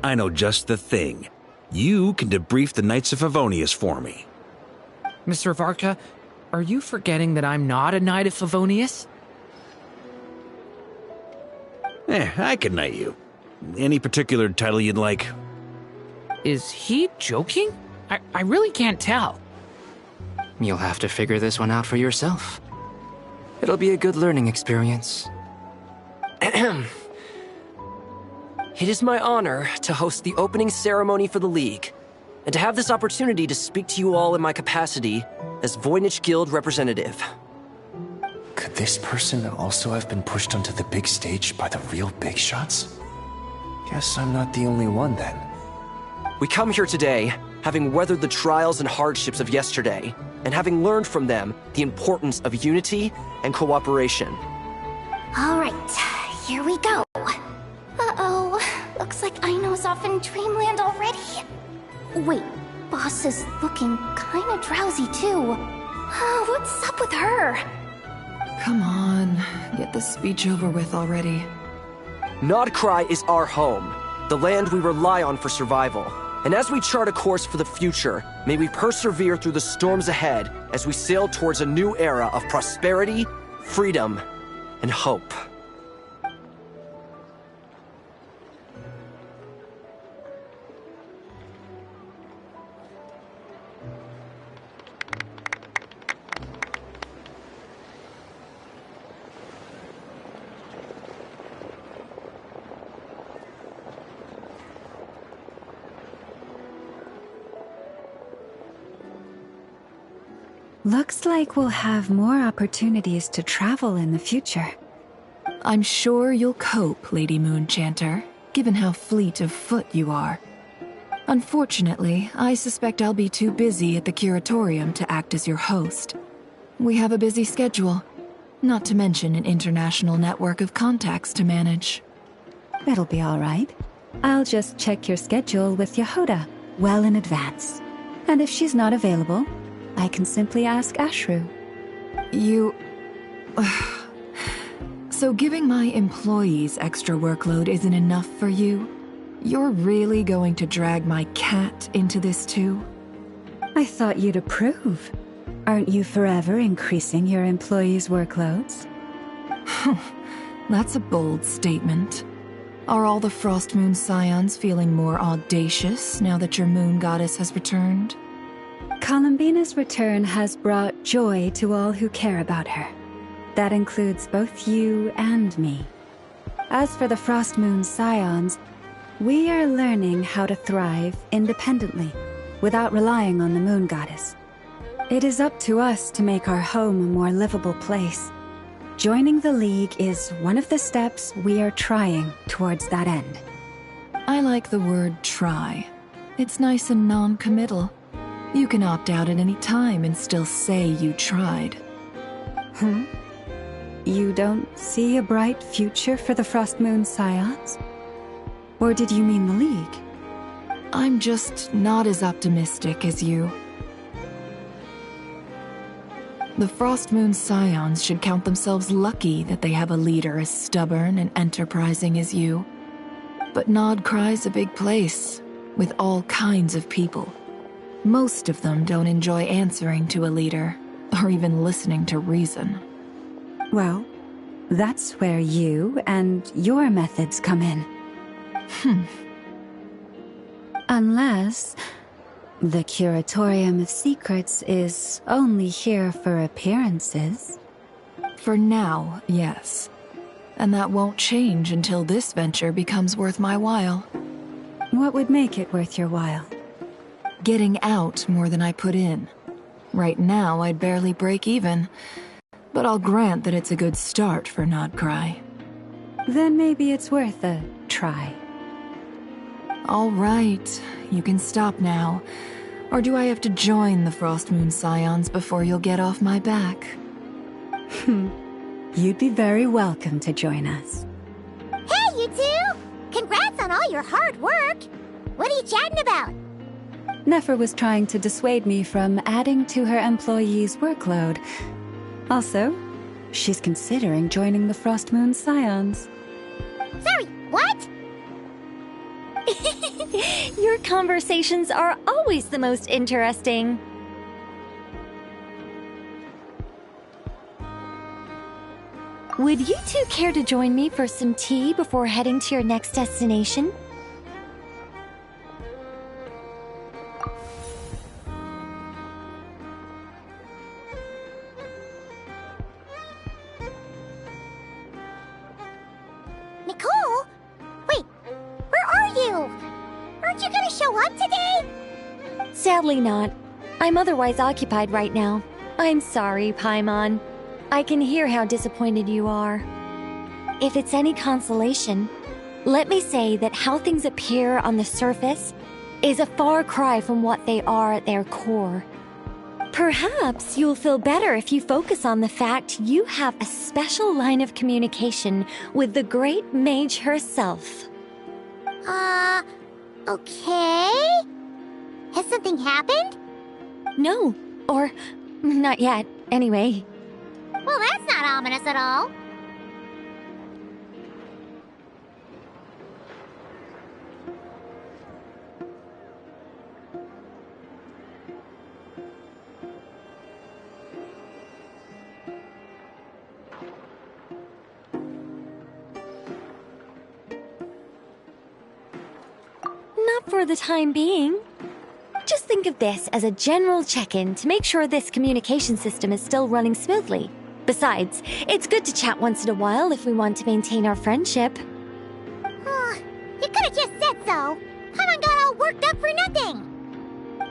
I know just the thing. You can debrief the Knights of Favonius for me. Mr. Varka, are you forgetting that I'm not a Knight of Favonius? I can knight you. Any particular title you'd like? Is he joking? I really can't tell. You'll have to figure this one out for yourself. It'll be a good learning experience. It is my honor to host the opening ceremony for the League, and to have this opportunity to speak to you all in my capacity as Voynich Guild representative. Could this person also have been pushed onto the big stage by the real big shots? Guess I'm not the only one then. We come here today, having weathered the trials and hardships of yesterday, and having learned from them the importance of unity and cooperation. All right, here we go. Uh-oh, looks like Aino's off in dreamland already. Wait, Boss is looking kinda drowsy too. What's up with her? Come on, get the speech over with already. Nodcry is our home, the land we rely on for survival. And as we chart a course for the future, may we persevere through the storms ahead as we sail towards a new era of prosperity, freedom, and hope. Looks like we'll have more opportunities to travel in the future. I'm sure you'll cope, Lady Moonchanter, given how fleet of foot you are. Unfortunately, I suspect I'll be too busy at the curatorium to act as your host. We have a busy schedule, not to mention an international network of contacts to manage. It'll be all right. I'll just check your schedule with Yehoda well in advance. And if she's not available, I can simply ask Ashru. You... So giving my employees extra workload isn't enough for you? You're really going to drag my cat into this too? I thought you'd approve. Aren't you forever increasing your employees' workloads? That's a bold statement. Are all the Frost Moon Scions feeling more audacious now that your moon goddess has returned? Columbina's return has brought joy to all who care about her. That includes both you and me. As for the Frost Moon Scions, we are learning how to thrive independently, without relying on the moon goddess. It is up to us to make our home a more livable place. Joining the League is one of the steps we are trying towards that end. I like the word try. It's nice and non-committal. You can opt out at any time and still say you tried. You don't see a bright future for the Frost Moon Scions? Or did you mean the League? I'm just not as optimistic as you. The Frost Moon Scions should count themselves lucky that they have a leader as stubborn and enterprising as you. But Nodcry's a big place, with all kinds of people. Most of them don't enjoy answering to a leader, or even listening to reason. Well, that's where you and your methods come in. Unless the Curatorium of Secrets is only here for appearances. For now, yes. And that won't change until this venture becomes worth my while. What would make it worth your while? Getting out more than I put in. Right now, I'd barely break even. But I'll grant that it's a good start for Nodcry. Then maybe it's worth a try. All right, you can stop now. Or do I have to join the Frostmoon Scions before you'll get off my back? You'd be very welcome to join us. Hey, you two! Congrats on all your hard work! What are you chatting about? Nefer was trying to dissuade me from adding to her employees' workload. Also, she's considering joining the Frostmoon Scions. Sorry, what? Your conversations are always the most interesting. Would you two care to join me for some tea before heading to your next destination? Nicole? Wait, where are you? Aren't you gonna show up today? Sadly not. I'm otherwise occupied right now. I'm sorry, Paimon. I can hear how disappointed you are. If it's any consolation, let me say that how things appear on the surface is a far cry from what they are at their core. Perhaps you'll feel better if you focus on the fact you have a special line of communication with the great mage herself. Okay? Has something happened? No, or not yet, anyway. Well, that's not ominous at all. Not for the time being. Just think of this as a general check-in to make sure this communication system is still running smoothly. Besides, it's good to chat once in a while if we want to maintain our friendship. You could have just said so. Haven't got all worked up for nothing.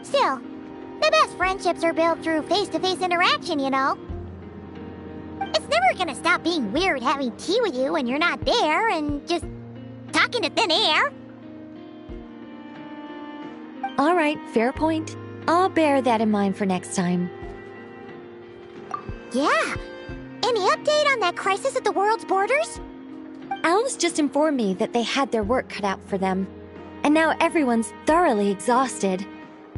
Still, the best friendships are built through face-to-face interaction, you know. It's never gonna stop being weird having tea with you when you're not there and just talking to thin air. All right, fair point. I'll bear that in mind for next time. Yeah. Any update on that crisis at the world's borders? Alice just informed me that they had their work cut out for them. And now everyone's thoroughly exhausted.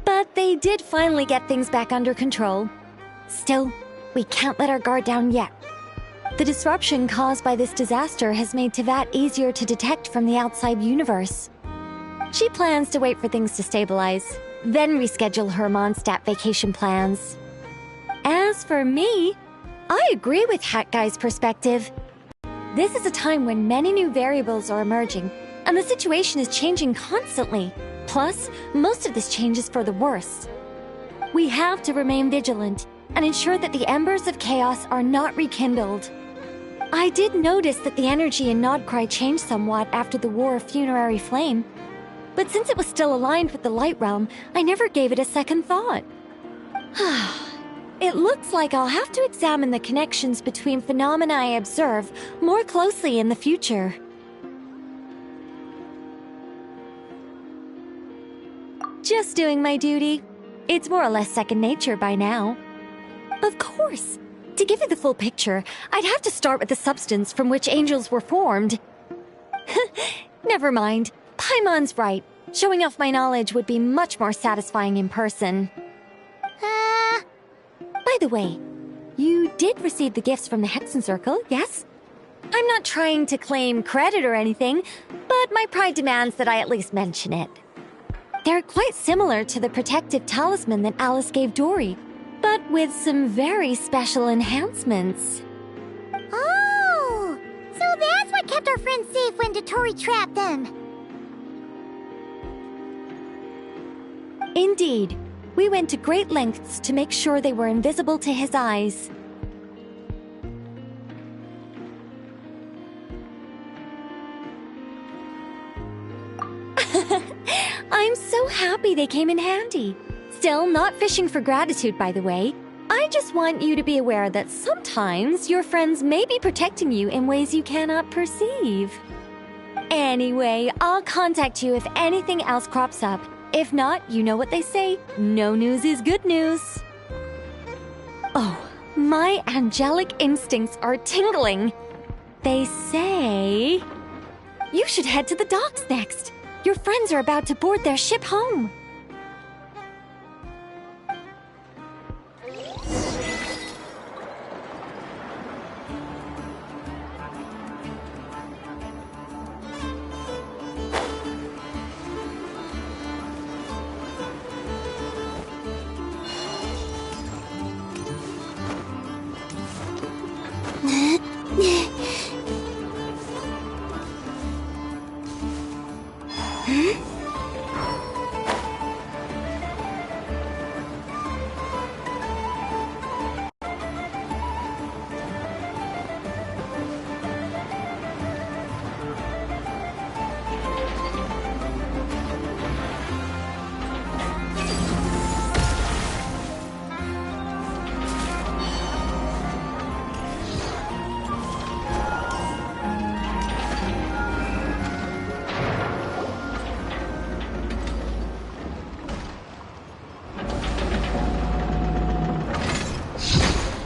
But they did finally get things back under control. Still, we can't let our guard down yet. The disruption caused by this disaster has made Tevat easier to detect from the outside universe. She plans to wait for things to stabilize, then reschedule her Mondstadt vacation plans. As for me, I agree with Hat Guy's perspective. This is a time when many new variables are emerging, and the situation is changing constantly. Plus, most of this change is for the worse. We have to remain vigilant and ensure that the embers of chaos are not rekindled. I did notice that the energy in Nodcry changed somewhat after the War of Funerary Flame, but since it was still aligned with the Light Realm, I never gave it a second thought. It looks like I'll have to examine the connections between phenomena I observe more closely in the future. Just doing my duty. It's more or less second nature by now. Of course. To give you the full picture, I'd have to start with the substance from which angels were formed. Never mind. Paimon's right. Showing off my knowledge would be much more satisfying in person. By the way, you did receive the gifts from the Hexen Circle, yes? I'm not trying to claim credit or anything, but my pride demands that I at least mention it. They're quite similar to the protective talisman that Alice gave Dory, but with some very special enhancements. Oh! So that's what kept our friends safe when Dotori trapped them. Indeed. We went to great lengths to make sure they were invisible to his eyes. I'm so happy they came in handy. Still, not fishing for gratitude, by the way. I just want you to be aware that sometimes your friends may be protecting you in ways you cannot perceive. Anyway, I'll contact you if anything else crops up. If not, you know what they say, no news is good news. Oh, my angelic instincts are tingling. They say you should head to the docks next. Your friends are about to board their ship home.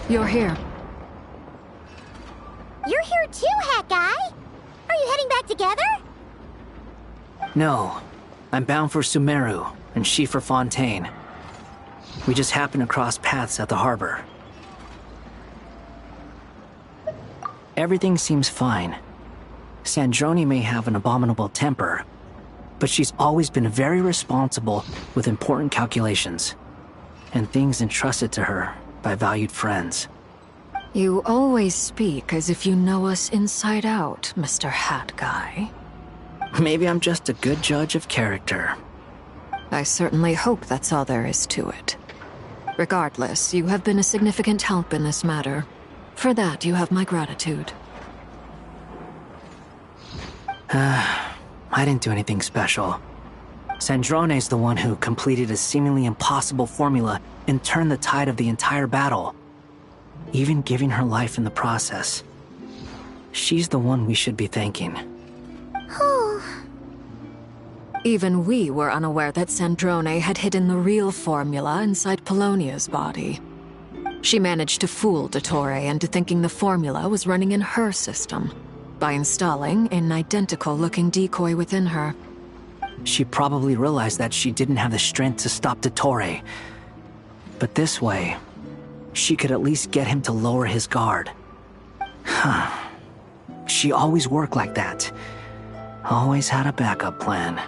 You're here. You're here too, Hat Guy! Are you heading back together? No. I'm bound for Sumeru, and she for Fontaine. We just happened to cross paths at the harbor. Everything seems fine. Sandrone may have an abominable temper, but she's always been very responsible with important calculations, and things entrusted to her by valued friends. You always speak as if you know us inside out, Mr. Hat Guy. Maybe I'm just a good judge of character. I certainly hope that's all there is to it. Regardless, you have been a significant help in this matter. For that, you have my gratitude. I didn't do anything special. Sandrone's the one who completed a seemingly impossible formula and turned the tide of the entire battle, even giving her life in the process. She's the one we should be thanking. Even we were unaware that Sandrone had hidden the real formula inside Polonia's body. She managed to fool Dottore into thinking the formula was running in her system by installing an identical-looking decoy within her. She probably realized that she didn't have the strength to stop Dottore. But this way, she could at least get him to lower his guard. She always worked like that. Always had a backup plan.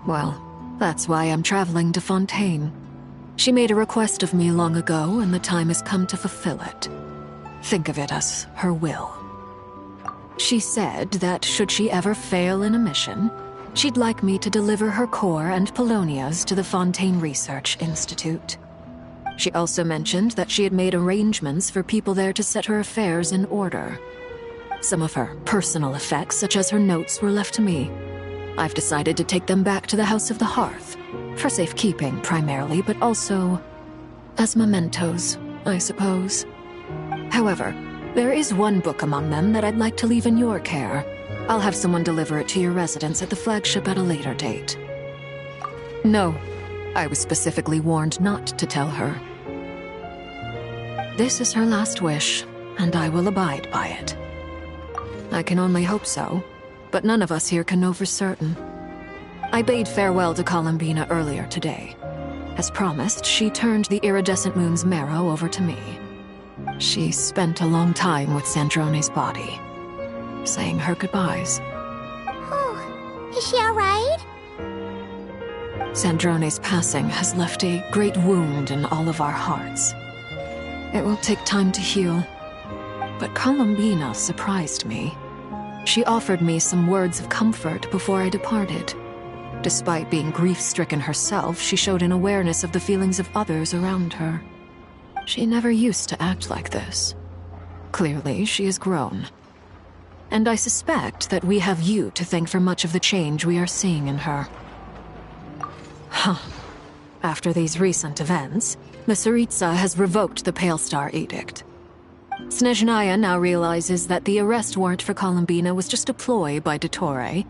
Well, that's why I'm traveling to Fontaine. She made a request of me long ago, and the time has come to fulfill it. Think of it as her will. She said that should she ever fail in a mission, she'd like me to deliver her core and Polonia's to the Fontaine Research Institute. She also mentioned that she had made arrangements for people there to set her affairs in order. Some of her personal effects, such as her notes, were left to me. I've decided to take them back to the House of the Hearth, for safekeeping primarily, but also as mementos, I suppose. However, there is one book among them that I'd like to leave in your care. I'll have someone deliver it to your residence at the flagship at a later date. No, I was specifically warned not to tell her. This is her last wish, and I will abide by it. I can only hope so, but none of us here can know for certain. I bade farewell to Columbina earlier today. As promised, she turned the iridescent moon's marrow over to me. She spent a long time with Sandrone's body, saying her goodbyes. Oh, is she alright? Sandrone's passing has left a great wound in all of our hearts. It will take time to heal, but Columbina surprised me. She offered me some words of comfort before I departed. Despite being grief-stricken herself, she showed an awareness of the feelings of others around her. She never used to act like this. Clearly, she has grown. And I suspect that we have you to thank for much of the change we are seeing in her. Huh. After these recent events, the Tsaritsa has revoked the Pale Star Edict. Snezhnaya now realizes that the arrest warrant for Columbina was just a ploy by Dottore,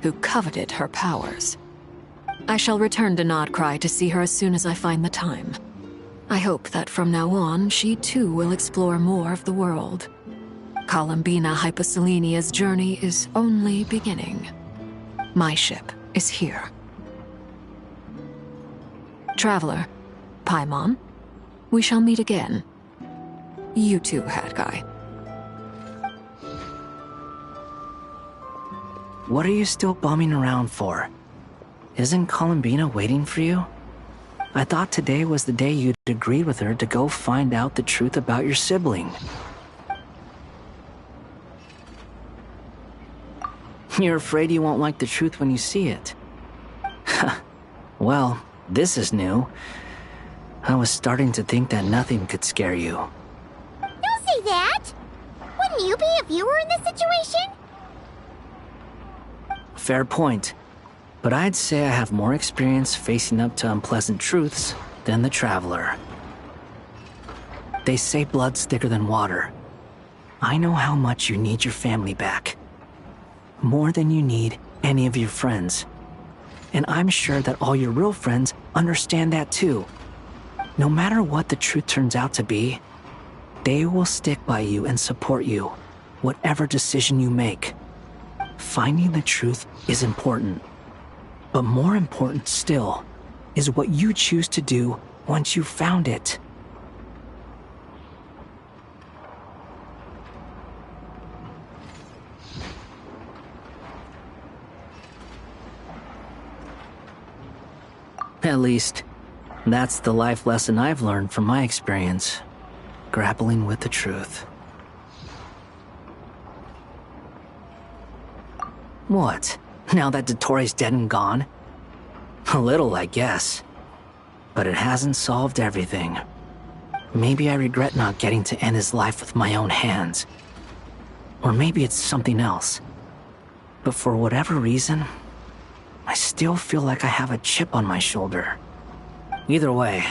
who coveted her powers. I shall return to Nodcry to see her as soon as I find the time. I hope that from now on, she too will explore more of the world. Columbina Hyposelenia's journey is only beginning. My ship is here. Traveler, Paimon, we shall meet again. You too, Hat Guy. What are you still bumming around for? Isn't Columbina waiting for you? I thought today was the day you'd agreed with her to go find out the truth about your sibling. You're afraid you won't like the truth when you see it. Well, this is new. I was starting to think that nothing could scare you. Don't say that! Wouldn't you be if you were in this situation? Fair point. But I'd say I have more experience facing up to unpleasant truths than the Traveler. They say blood's thicker than water. I know how much you need your family back. More than you need any of your friends. And I'm sure that all your real friends understand that too. No matter what the truth turns out to be, they will stick by you and support you, whatever decision you make. Finding the truth is important. But more important still is what you choose to do once you've found it. At least, that's the life lesson I've learned from my experience, grappling with the truth. What? Now that Dottore's dead and gone? A little, I guess. But it hasn't solved everything. Maybe I regret not getting to end his life with my own hands. Or maybe it's something else. But for whatever reason, I still feel like I have a chip on my shoulder. Either way,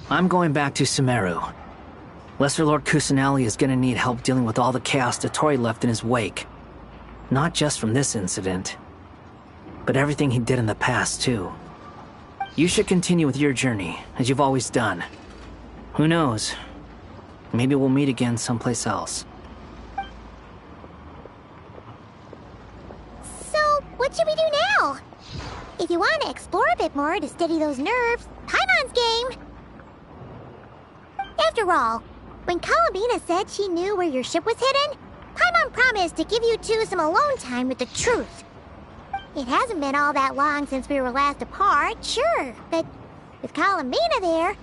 I'm going back to Sumeru. Lesser Lord Kusanali is gonna need help dealing with all the chaos Dottore left in his wake. Not just from this incident, but everything he did in the past, too. You should continue with your journey, as you've always done. Who knows? Maybe we'll meet again someplace else. So, what should we do now? If you want to explore a bit more to steady those nerves, Paimon's game! After all, when Columbina said she knew where your ship was hidden, Paimon promised to give you two some alone time with the truth. It hasn't been all that long since we were last apart, sure, but with Columbina there,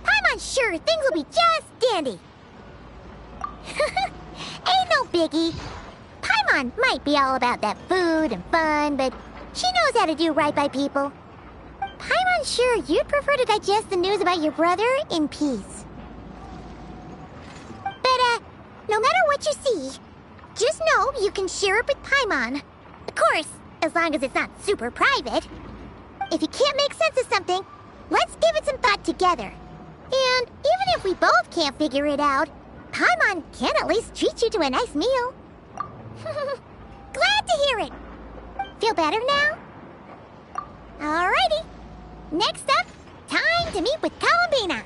Paimon's sure things will be just dandy. Ain't no biggie. Paimon might be all about that food and fun, but she knows how to do right by people. Paimon's sure you'd prefer to digest the news about your brother in peace. But, no matter what you see, just know you can share it with Paimon. Of course, as long as it's not super private. If you can't make sense of something, let's give it some thought together. And even if we both can't figure it out, Paimon can at least treat you to a nice meal. Glad to hear it. Feel better now? Alrighty. Next up, time to meet with Columbina.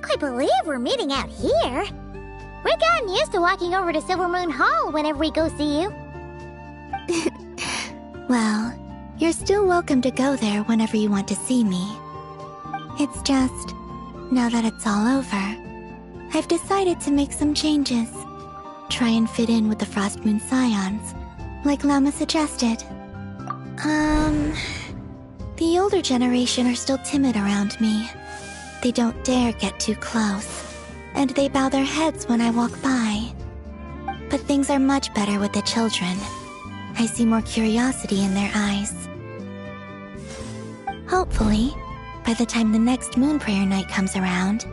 quite believe we're meeting out here. We've gotten used to walking over to Silver Moon Hall whenever we go see you. Well, you're still welcome to go there whenever you want to see me. It's just, now that it's all over, I've decided to make some changes. Try and fit in with the Frost Moon Scions, like Llama suggested. The older generation are still timid around me. They don't dare get too close, and they bow their heads when I walk by. But things are much better with the children. I see more curiosity in their eyes. Hopefully, by the time the next Moon Prayer Night comes around,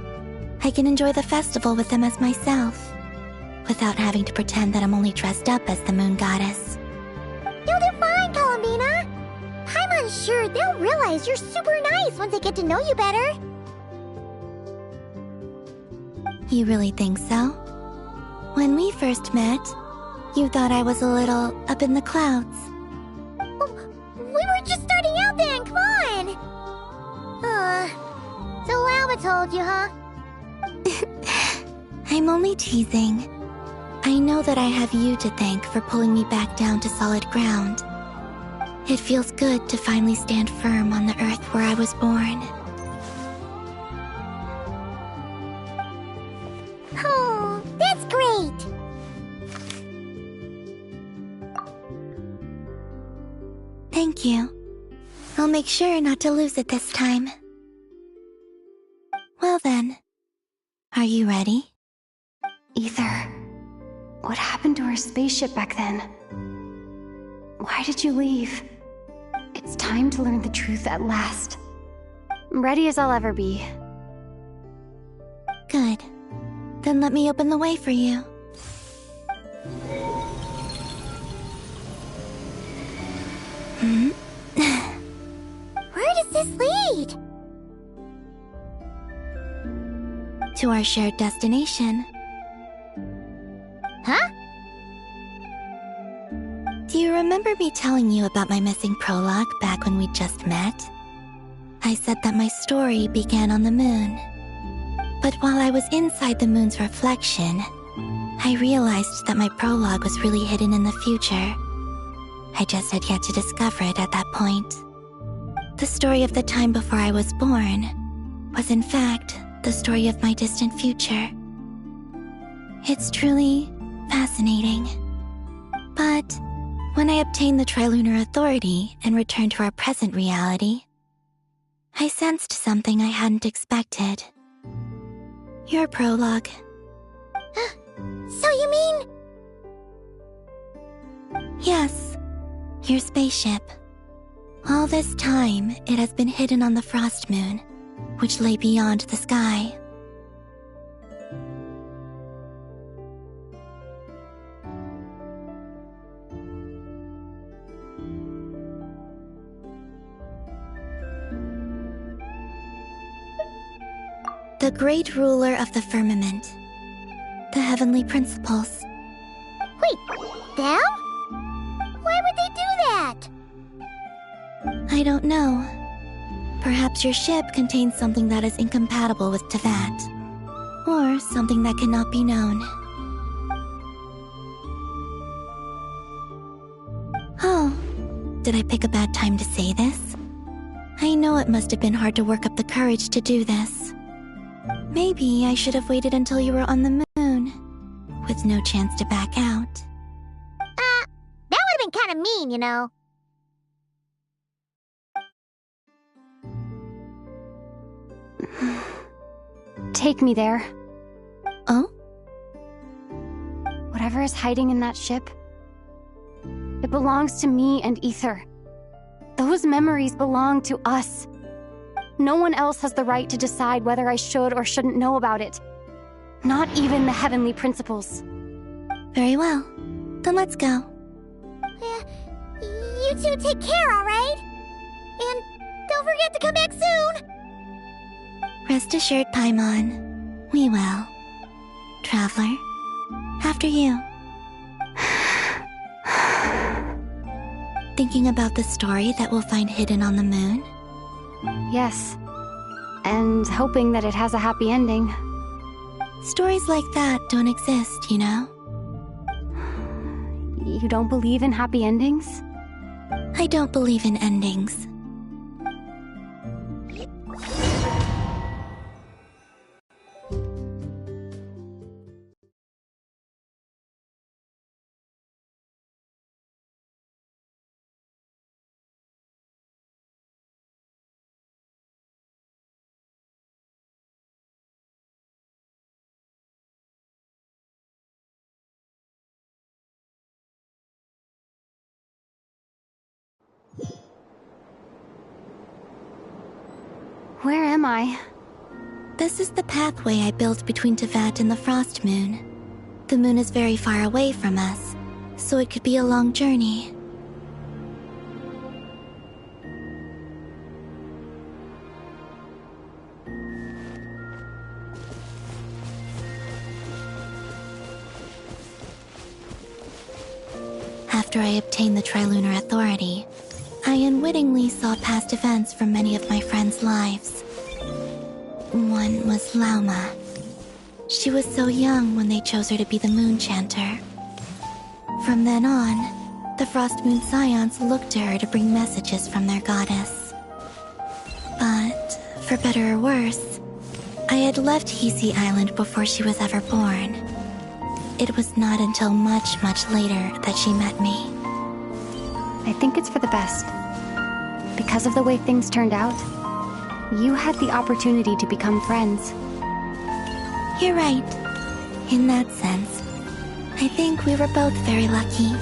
I can enjoy the festival with them as myself, without having to pretend that I'm only dressed up as the Moon Goddess. You'll do fine, Columbina. I'm unsure they'll realize you're super nice once they get to know you better. You really think so? When we first met, you thought I was a little up in the clouds. We were just starting out then, come on! So Llama told you, huh? I'm only teasing. I know that I have you to thank for pulling me back down to solid ground. It feels good to finally stand firm on the earth where I was born. Oh, that's great! Thank you. I'll make sure not to lose it this time. Well then, are you ready? Ether, what happened to our spaceship back then? Why did you leave? It's time to learn the truth at last. Ready as I'll ever be. Good. Then let me open the way for you. Where does this lead? To our shared destination. Huh? Do you remember me telling you about my missing prologue back when we just met? I said that my story began on the moon. But while I was inside the moon's reflection, I realized that my prologue was really hidden in the future. I just had yet to discover it at that point. The story of the time before I was born was in fact the story of my distant future. It's truly fascinating. But when I obtained the Trilunar Authority and returned to our present reality, I sensed something I hadn't expected. Your prologue. So you mean... Yes, your spaceship. All this time, it has been hidden on the Frost Moon, which lay beyond the sky. The great ruler of the firmament. The heavenly principles. Wait, them? Why would they do that? I don't know. Perhaps your ship contains something that is incompatible with Tevat. Or something that cannot be known. Oh, did I pick a bad time to say this? I know it must have been hard to work up the courage to do this. Maybe I should have waited until you were on the moon, with no chance to back out. That would have been kind of mean, you know. Take me there. Oh? Whatever is hiding in that ship, it belongs to me and Ether. Those memories belong to us. No one else has the right to decide whether I should or shouldn't know about it. Not even the heavenly principles. Very well. Then let's go. You two take care, alright? And don't forget to come back soon! Rest assured, Paimon. We will. Traveler, after you. Thinking about the story that we'll find hidden on the moon? Yes. and hoping that it has a happy ending. Stories like that don't exist, you know? You don't believe in happy endings? I don't believe in endings. Where am I? This is the pathway I built between Tevat and the Frost Moon. The moon is very far away from us, so it could be a long journey. After I obtained the Trilunar Authority, I unwittingly saw past events from many of my friends' lives. One was Lauma. She was so young when they chose her to be the Moon Chanter. From then on, the Frost Moon Scions looked to her to bring messages from their goddess. But, for better or worse, I had left Hisi Island before she was ever born. It was not until much, much later that she met me. I think it's for the best. Because of the way things turned out, you had the opportunity to become friends. You're right. In that sense, I think we were both very lucky.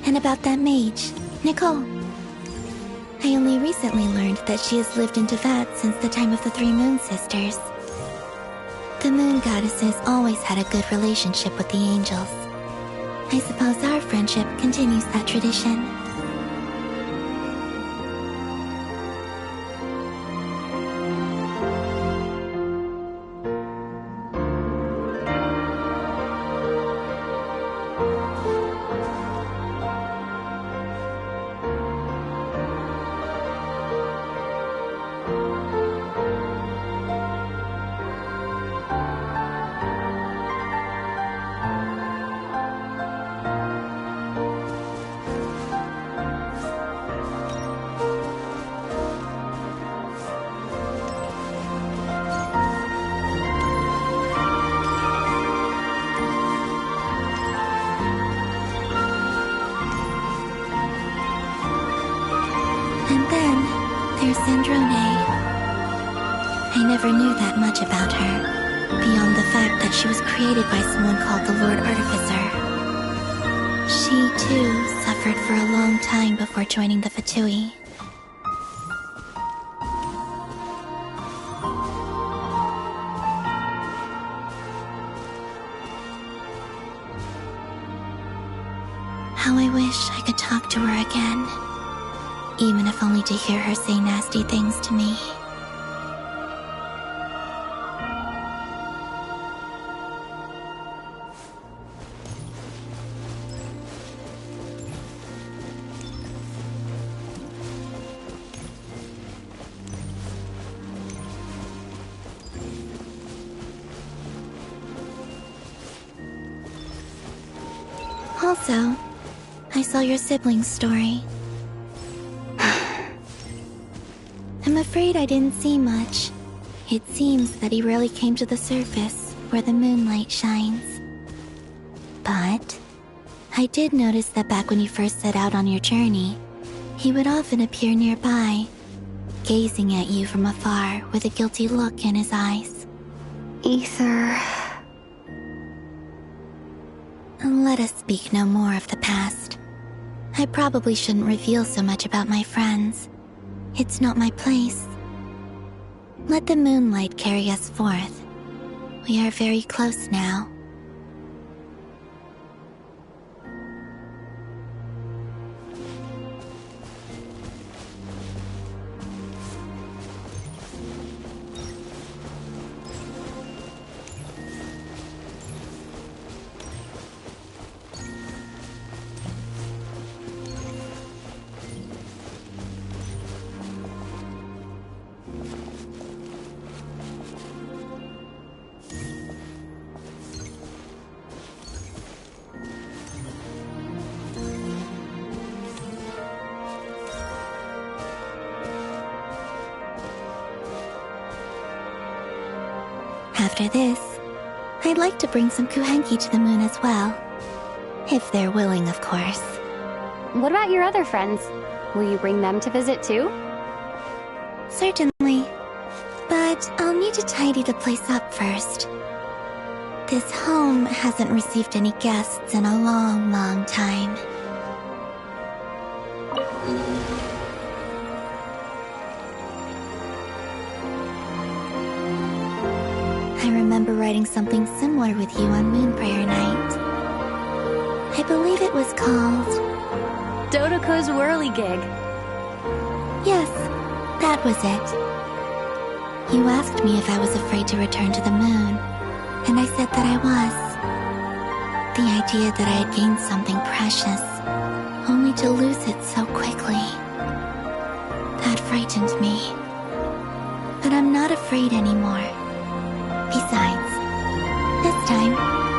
And about that mage, Nicole. I only recently learned that she has lived in Tevat since the time of the Three Moon Sisters. The Moon Goddesses always had a good relationship with the angels. I suppose our friendship continues that tradition. I never knew that much about her, beyond the fact that she was created by someone called the Lord Artificer. She, too, suffered for a long time before joining the Fatui. How I wish I could talk to her again, even if only to hear her say nasty things to me. Also, I saw your sibling's story. I'm afraid I didn't see much. It seems that he rarely came to the surface, where the moonlight shines. But I did notice that back when you first set out on your journey, he would often appear nearby, gazing at you from afar with a guilty look in his eyes. Ether... Let us speak no more of the past. I probably shouldn't reveal so much about my friends. It's not my place. Let the moonlight carry us forth. We are very close now. After this, I'd like to bring some kuhenki to the moon as well. If they're willing, of course. What about your other friends? Will you bring them to visit too? Certainly. But I'll need to tidy the place up first. This home hasn't received any guests in a long, long time. I remember writing something similar with you on Moon Prayer Night. I believe it was called... Dodoko's Whirligig. Yes, that was it. You asked me if I was afraid to return to the moon, and I said that I was. The idea that I had gained something precious, only to lose it so quickly. That frightened me. But I'm not afraid anymore. Besides, this time,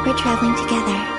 we're traveling together.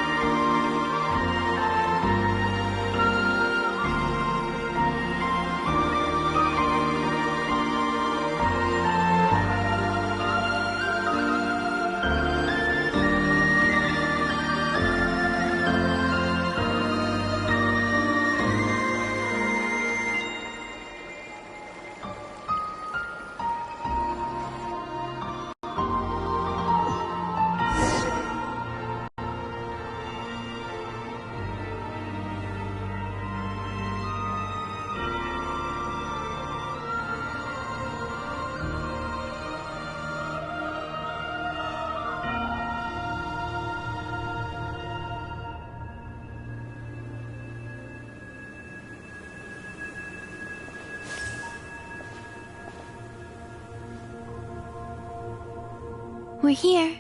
We're here.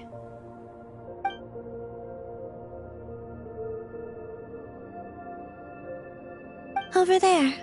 Over there.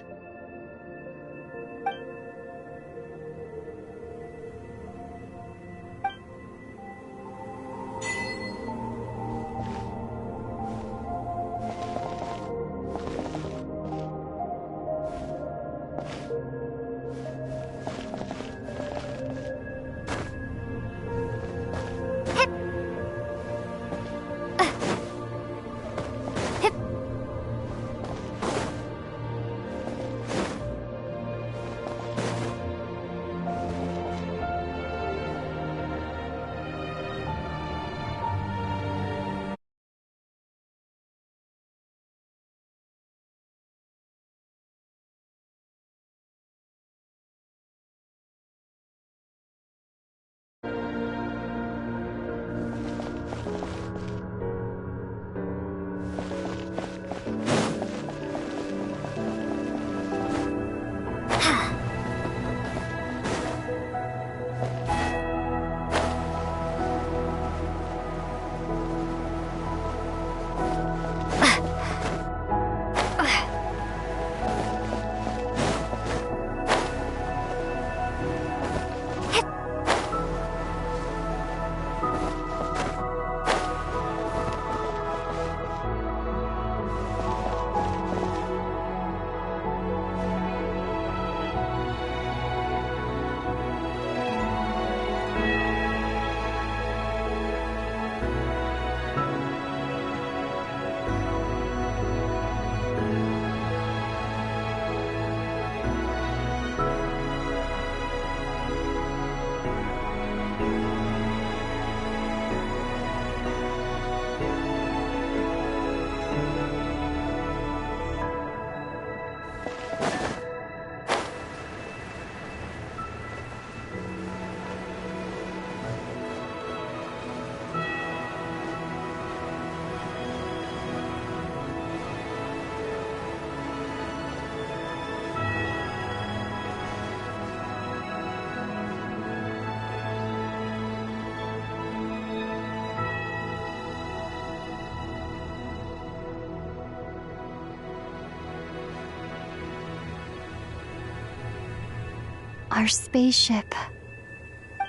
Our spaceship.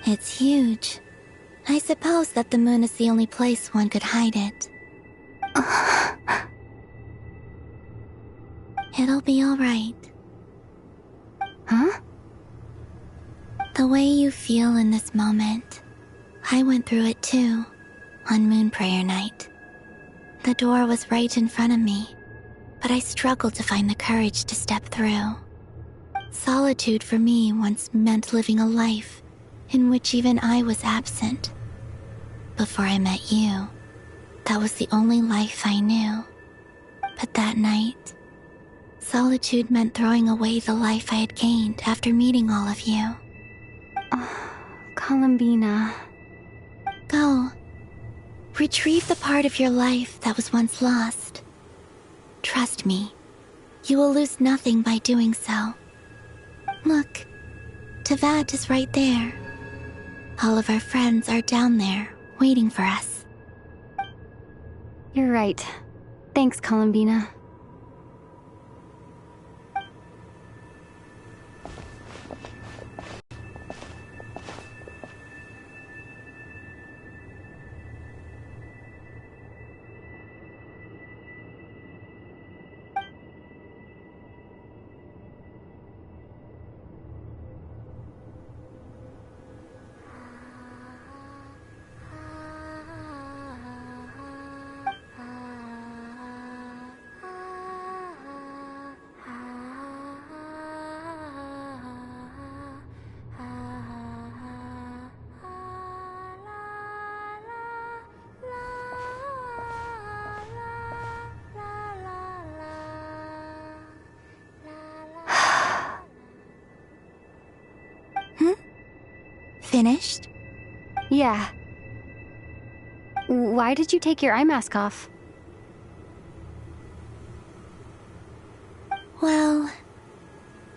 It's huge. I suppose that the moon is the only place one could hide it. It'll be alright. Huh? The way you feel in this moment, I went through it too, on Moon Prayer Night. The door was right in front of me, but I struggled to find the courage to step through. Solitude for me once meant living a life in which even I was absent. Before I met you, that was the only life I knew. But that night, solitude meant throwing away the life I had gained after meeting all of you. Columbina. Go. Retrieve the part of your life that was once lost. Trust me, you will lose nothing by doing so. Look, Teyvat is right there. All of our friends are down there, waiting for us. You're right. Thanks, Columbina. Finished? Yeah. Why did you take your eye mask off? Well,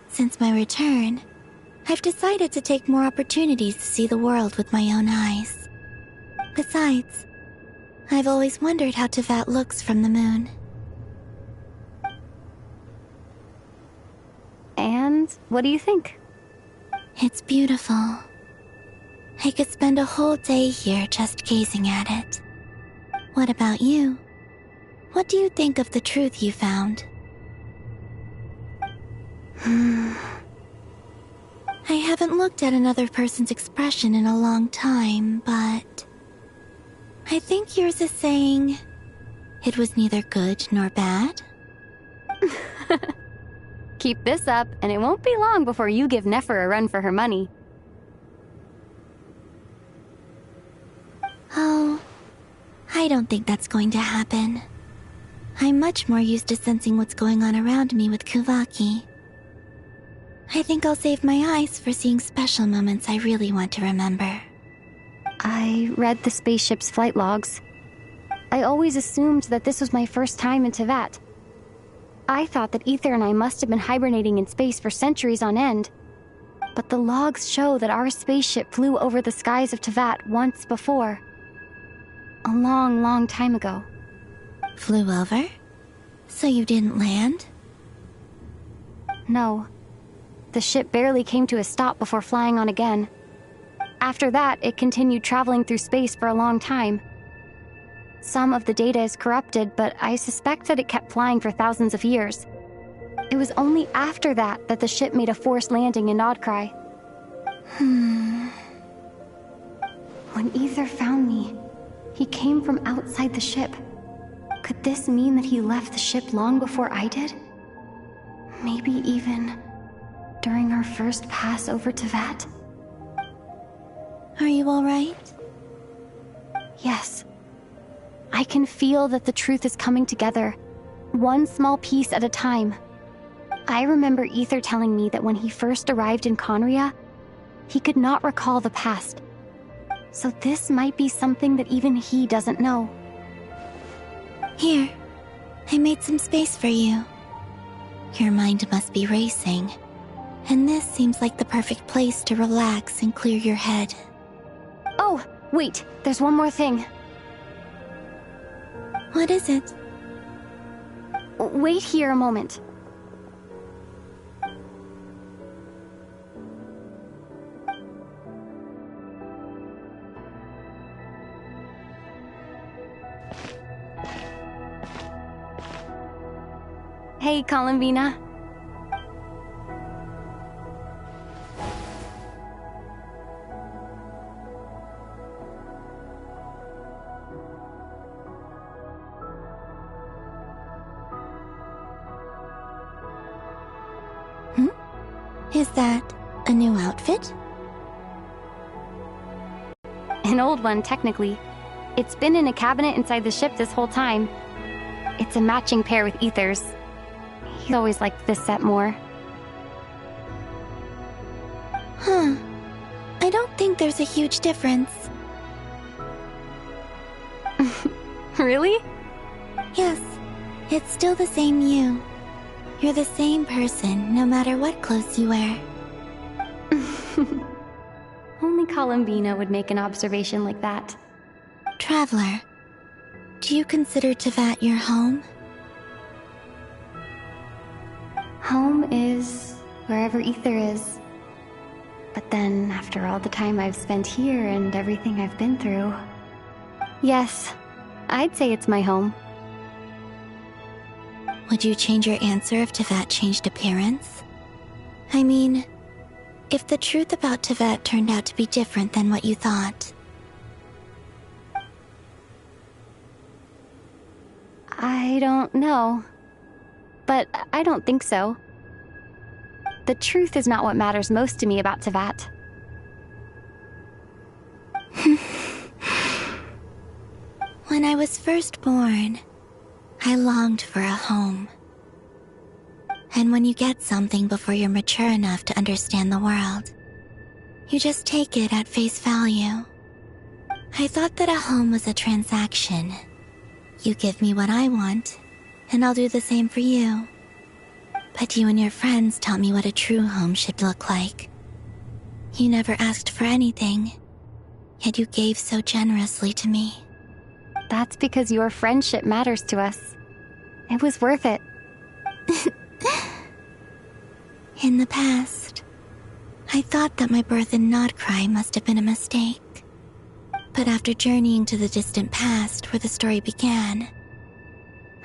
since my return, I've decided to take more opportunities to see the world with my own eyes. Besides, I've always wondered how Teyvat looks from the moon. And what do you think? It's beautiful. I could spend a whole day here just gazing at it. What about you? What do you think of the truth you found? I haven't looked at another person's expression in a long time, but I think yours is saying it was neither good nor bad. Keep this up, and it won't be long before you give Nefer a run for her money. Oh, I don't think that's going to happen. I'm much more used to sensing what's going on around me with Kuvaki. I think I'll save my eyes for seeing special moments I really want to remember. I read the spaceship's flight logs. I always assumed that this was my first time in Teyvat. I thought that Ether and I must have been hibernating in space for centuries on end. But the logs show that our spaceship flew over the skies of Teyvat once before. A long, long time ago. Flew over? So you didn't land? No. The ship barely came to a stop before flying on again. After that, it continued traveling through space for a long time. Some of the data is corrupted, but I suspect that it kept flying for thousands of years. It was only after that that the ship made a forced landing in Nodcry. When Ether found me, he came from outside the ship. Could this mean that he left the ship long before I did? Maybe even during our first pass over Teyvat? Are you alright? Yes. I can feel that the truth is coming together, one small piece at a time. I remember Ether telling me that when he first arrived in Conria, he could not recall the past. So this might be something that even he doesn't know. Here, I made some space for you. Your mind must be racing, and this seems like the perfect place to relax and clear your head. Oh, wait, there's one more thing. What is it? Wait here a moment. Hey, Columbina. Is that a new outfit? An old one, technically. It's been in a cabinet inside the ship this whole time. It's a matching pair with Ether's. He always liked this set more. Huh. I don't think there's a huge difference. Really? Yes. It's still the same you. You're the same person, no matter what clothes you wear. Only Columbina would make an observation like that. Traveler, do you consider Teyvat your home? Home is wherever Ether is. But then, after all the time I've spent here and everything I've been through... Yes, I'd say it's my home. Would you change your answer if Teyvat changed appearance? I mean, if the truth about Teyvat turned out to be different than what you thought. I don't know. But I don't think so. The truth is not what matters most to me about Teyvat. When I was first born, I longed for a home. And when you get something before you're mature enough to understand the world, you just take it at face value. I thought that a home was a transaction. You give me what I want, and I'll do the same for you. But you and your friends taught me what a true home should look like. You never asked for anything, yet you gave so generously to me. That's because your friendship matters to us. It was worth it. In the past, I thought that my birth in Nodcry must have been a mistake. But after journeying to the distant past where the story began,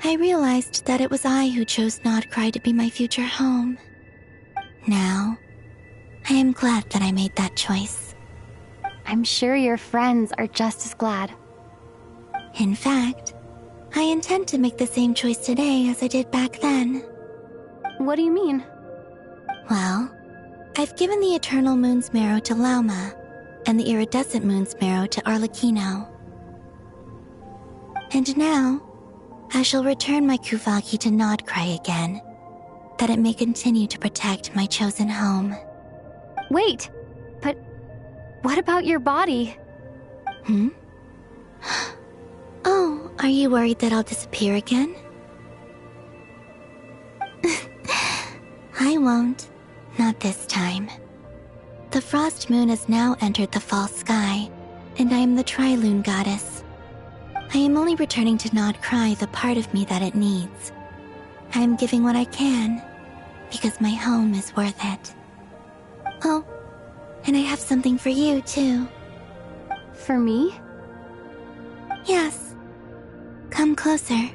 I realized that it was I who chose Nodcry to be my future home. Now, I am glad that I made that choice. I'm sure your friends are just as glad. In fact, I intend to make the same choice today as I did back then. What do you mean? Well, I've given the Eternal Moon's Marrow to Lauma, and the Iridescent Moon's Marrow to Arlecchino. And now, I shall return my Kuvagi to Nodcry again, that it may continue to protect my chosen home. Wait, but what about your body? Oh, are you worried that I'll disappear again? I won't. Not this time. The Frost Moon has now entered the fall sky, and I am the Trilune Goddess. I am only returning to Nodcry the part of me that it needs. I am giving what I can, because my home is worth it. Oh, and I have something for you, too. For me? Yes. Come closer.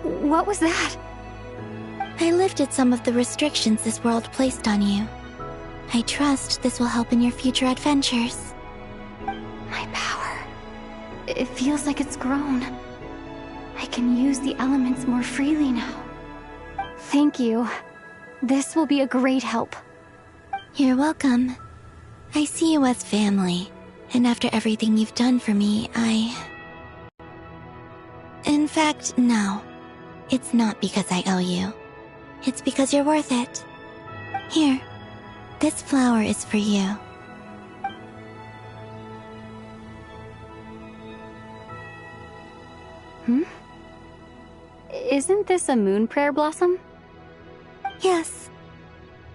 What was that? I lifted some of the restrictions this world placed on you. I trust this will help in your future adventures. My power. It feels like it's grown. I can use the elements more freely now. Thank you. This will be a great help. You're welcome. I see you as family, and after everything you've done for me, In fact, no. It's not because I owe you. It's because you're worth it. Here, this flower is for you. Isn't this a moon prayer blossom? Yes.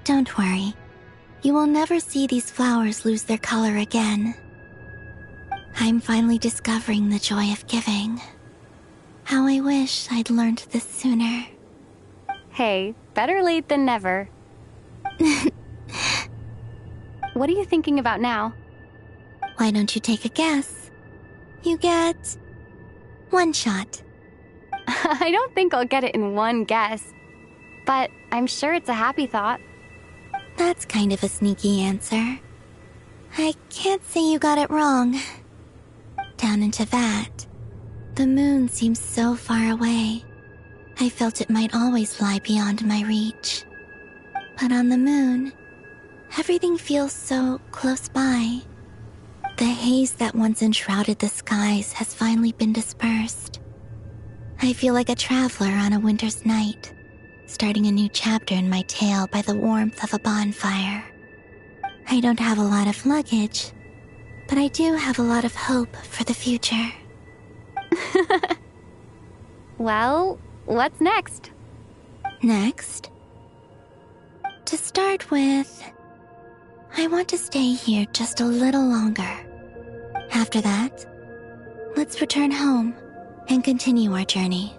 Don't worry. You will never see these flowers lose their color again. I'm finally discovering the joy of giving. How I wish I'd learned this sooner. Hey, better late than never. What are you thinking about now? Why don't you take a guess? You get 1 shot. I don't think I'll get it in one guess, but I'm sure it's a happy thought. That's kind of a sneaky answer. I can't say you got it wrong. Down into that, the moon seems so far away. I felt it might always lie beyond my reach. But on the moon, everything feels so close by. The haze that once enshrouded the skies has finally been dispersed. I feel like a traveler on a winter's night, starting a new chapter in my tale by the warmth of a bonfire. I don't have a lot of luggage, but I do have a lot of hope for the future. Well, what's next? Next? To start with, I want to stay here just a little longer. After that, let's return home and continue our journey.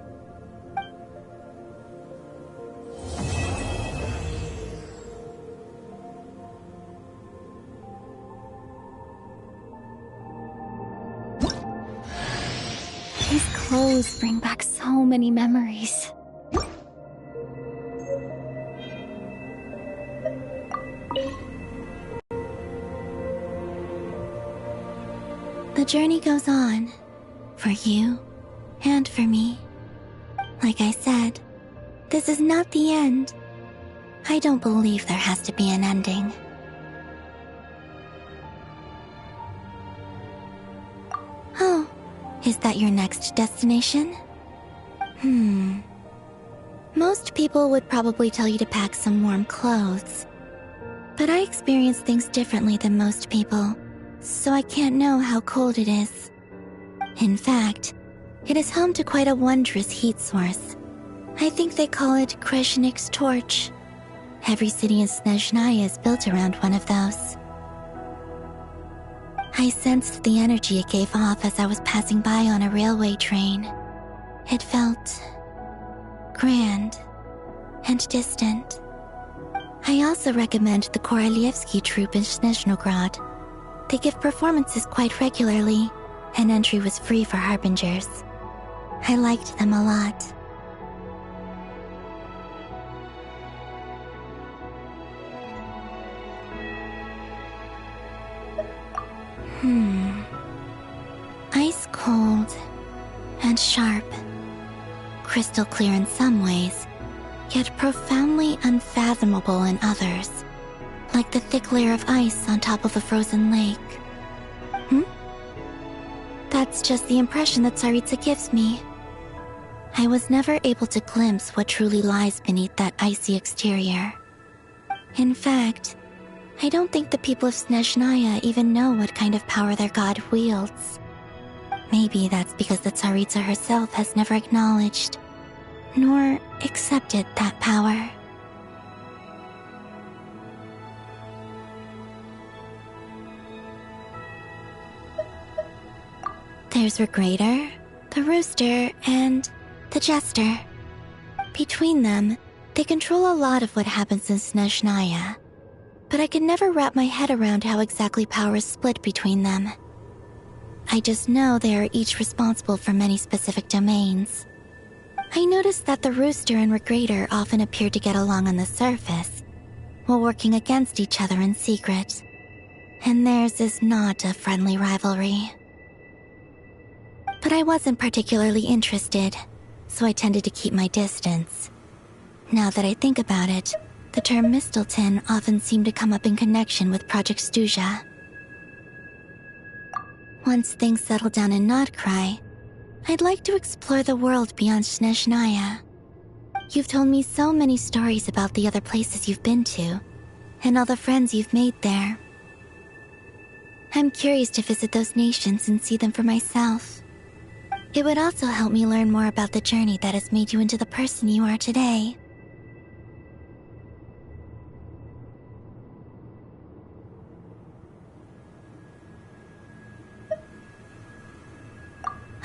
These clothes bring back so many memories. The journey goes on, for you and for me. Like I said, this is not the end. I don't believe there has to be an ending. Oh, is that your next destination? Most people would probably tell you to pack some warm clothes. But I experience things differently than most people, so I can't know how cold it is. In fact, it is home to quite a wondrous heat source. I think they call it Kreshnik's torch. Every city in Snezhnaya is built around one of those. I sensed the energy it gave off as I was passing by on a railway train. It felt grand and distant. I also recommend the Korolievsky troupe in Snezhnograd. They give performances quite regularly, and entry was free for harbingers. I liked them a lot. Ice cold and sharp. Crystal clear in some ways, yet profoundly unfathomable in others. Like the thick layer of ice on top of a frozen lake. That's just the impression that Tsaritsa gives me. I was never able to glimpse what truly lies beneath that icy exterior. In fact, I don't think the people of Snezhnaya even know what kind of power their god wields. Maybe that's because the Tsaritsa herself has never acknowledged, nor accepted that power. There's Regrator, the Rooster, and the Jester. Between them, they control a lot of what happens in Snezhnaya. But I could never wrap my head around how exactly power is split between them. I just know they are each responsible for many specific domains. I noticed that the Rooster and Regrator often appear to get along on the surface, while working against each other in secret. And theirs is not a friendly rivalry. But I wasn't particularly interested, so I tended to keep my distance. Now that I think about it, the term Mistelton often seemed to come up in connection with Project Stuja. Once things settle down in Notcry, I'd like to explore the world beyond Snezhnaya. You've told me so many stories about the other places you've been to, and all the friends you've made there. I'm curious to visit those nations and see them for myself. It would also help me learn more about the journey that has made you into the person you are today.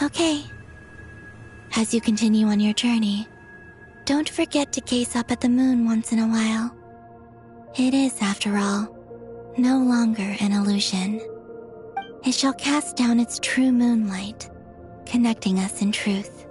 Okay. As you continue on your journey, don't forget to gaze up at the moon once in a while. It is, after all, no longer an illusion. It shall cast down its true moonlight, connecting us in truth.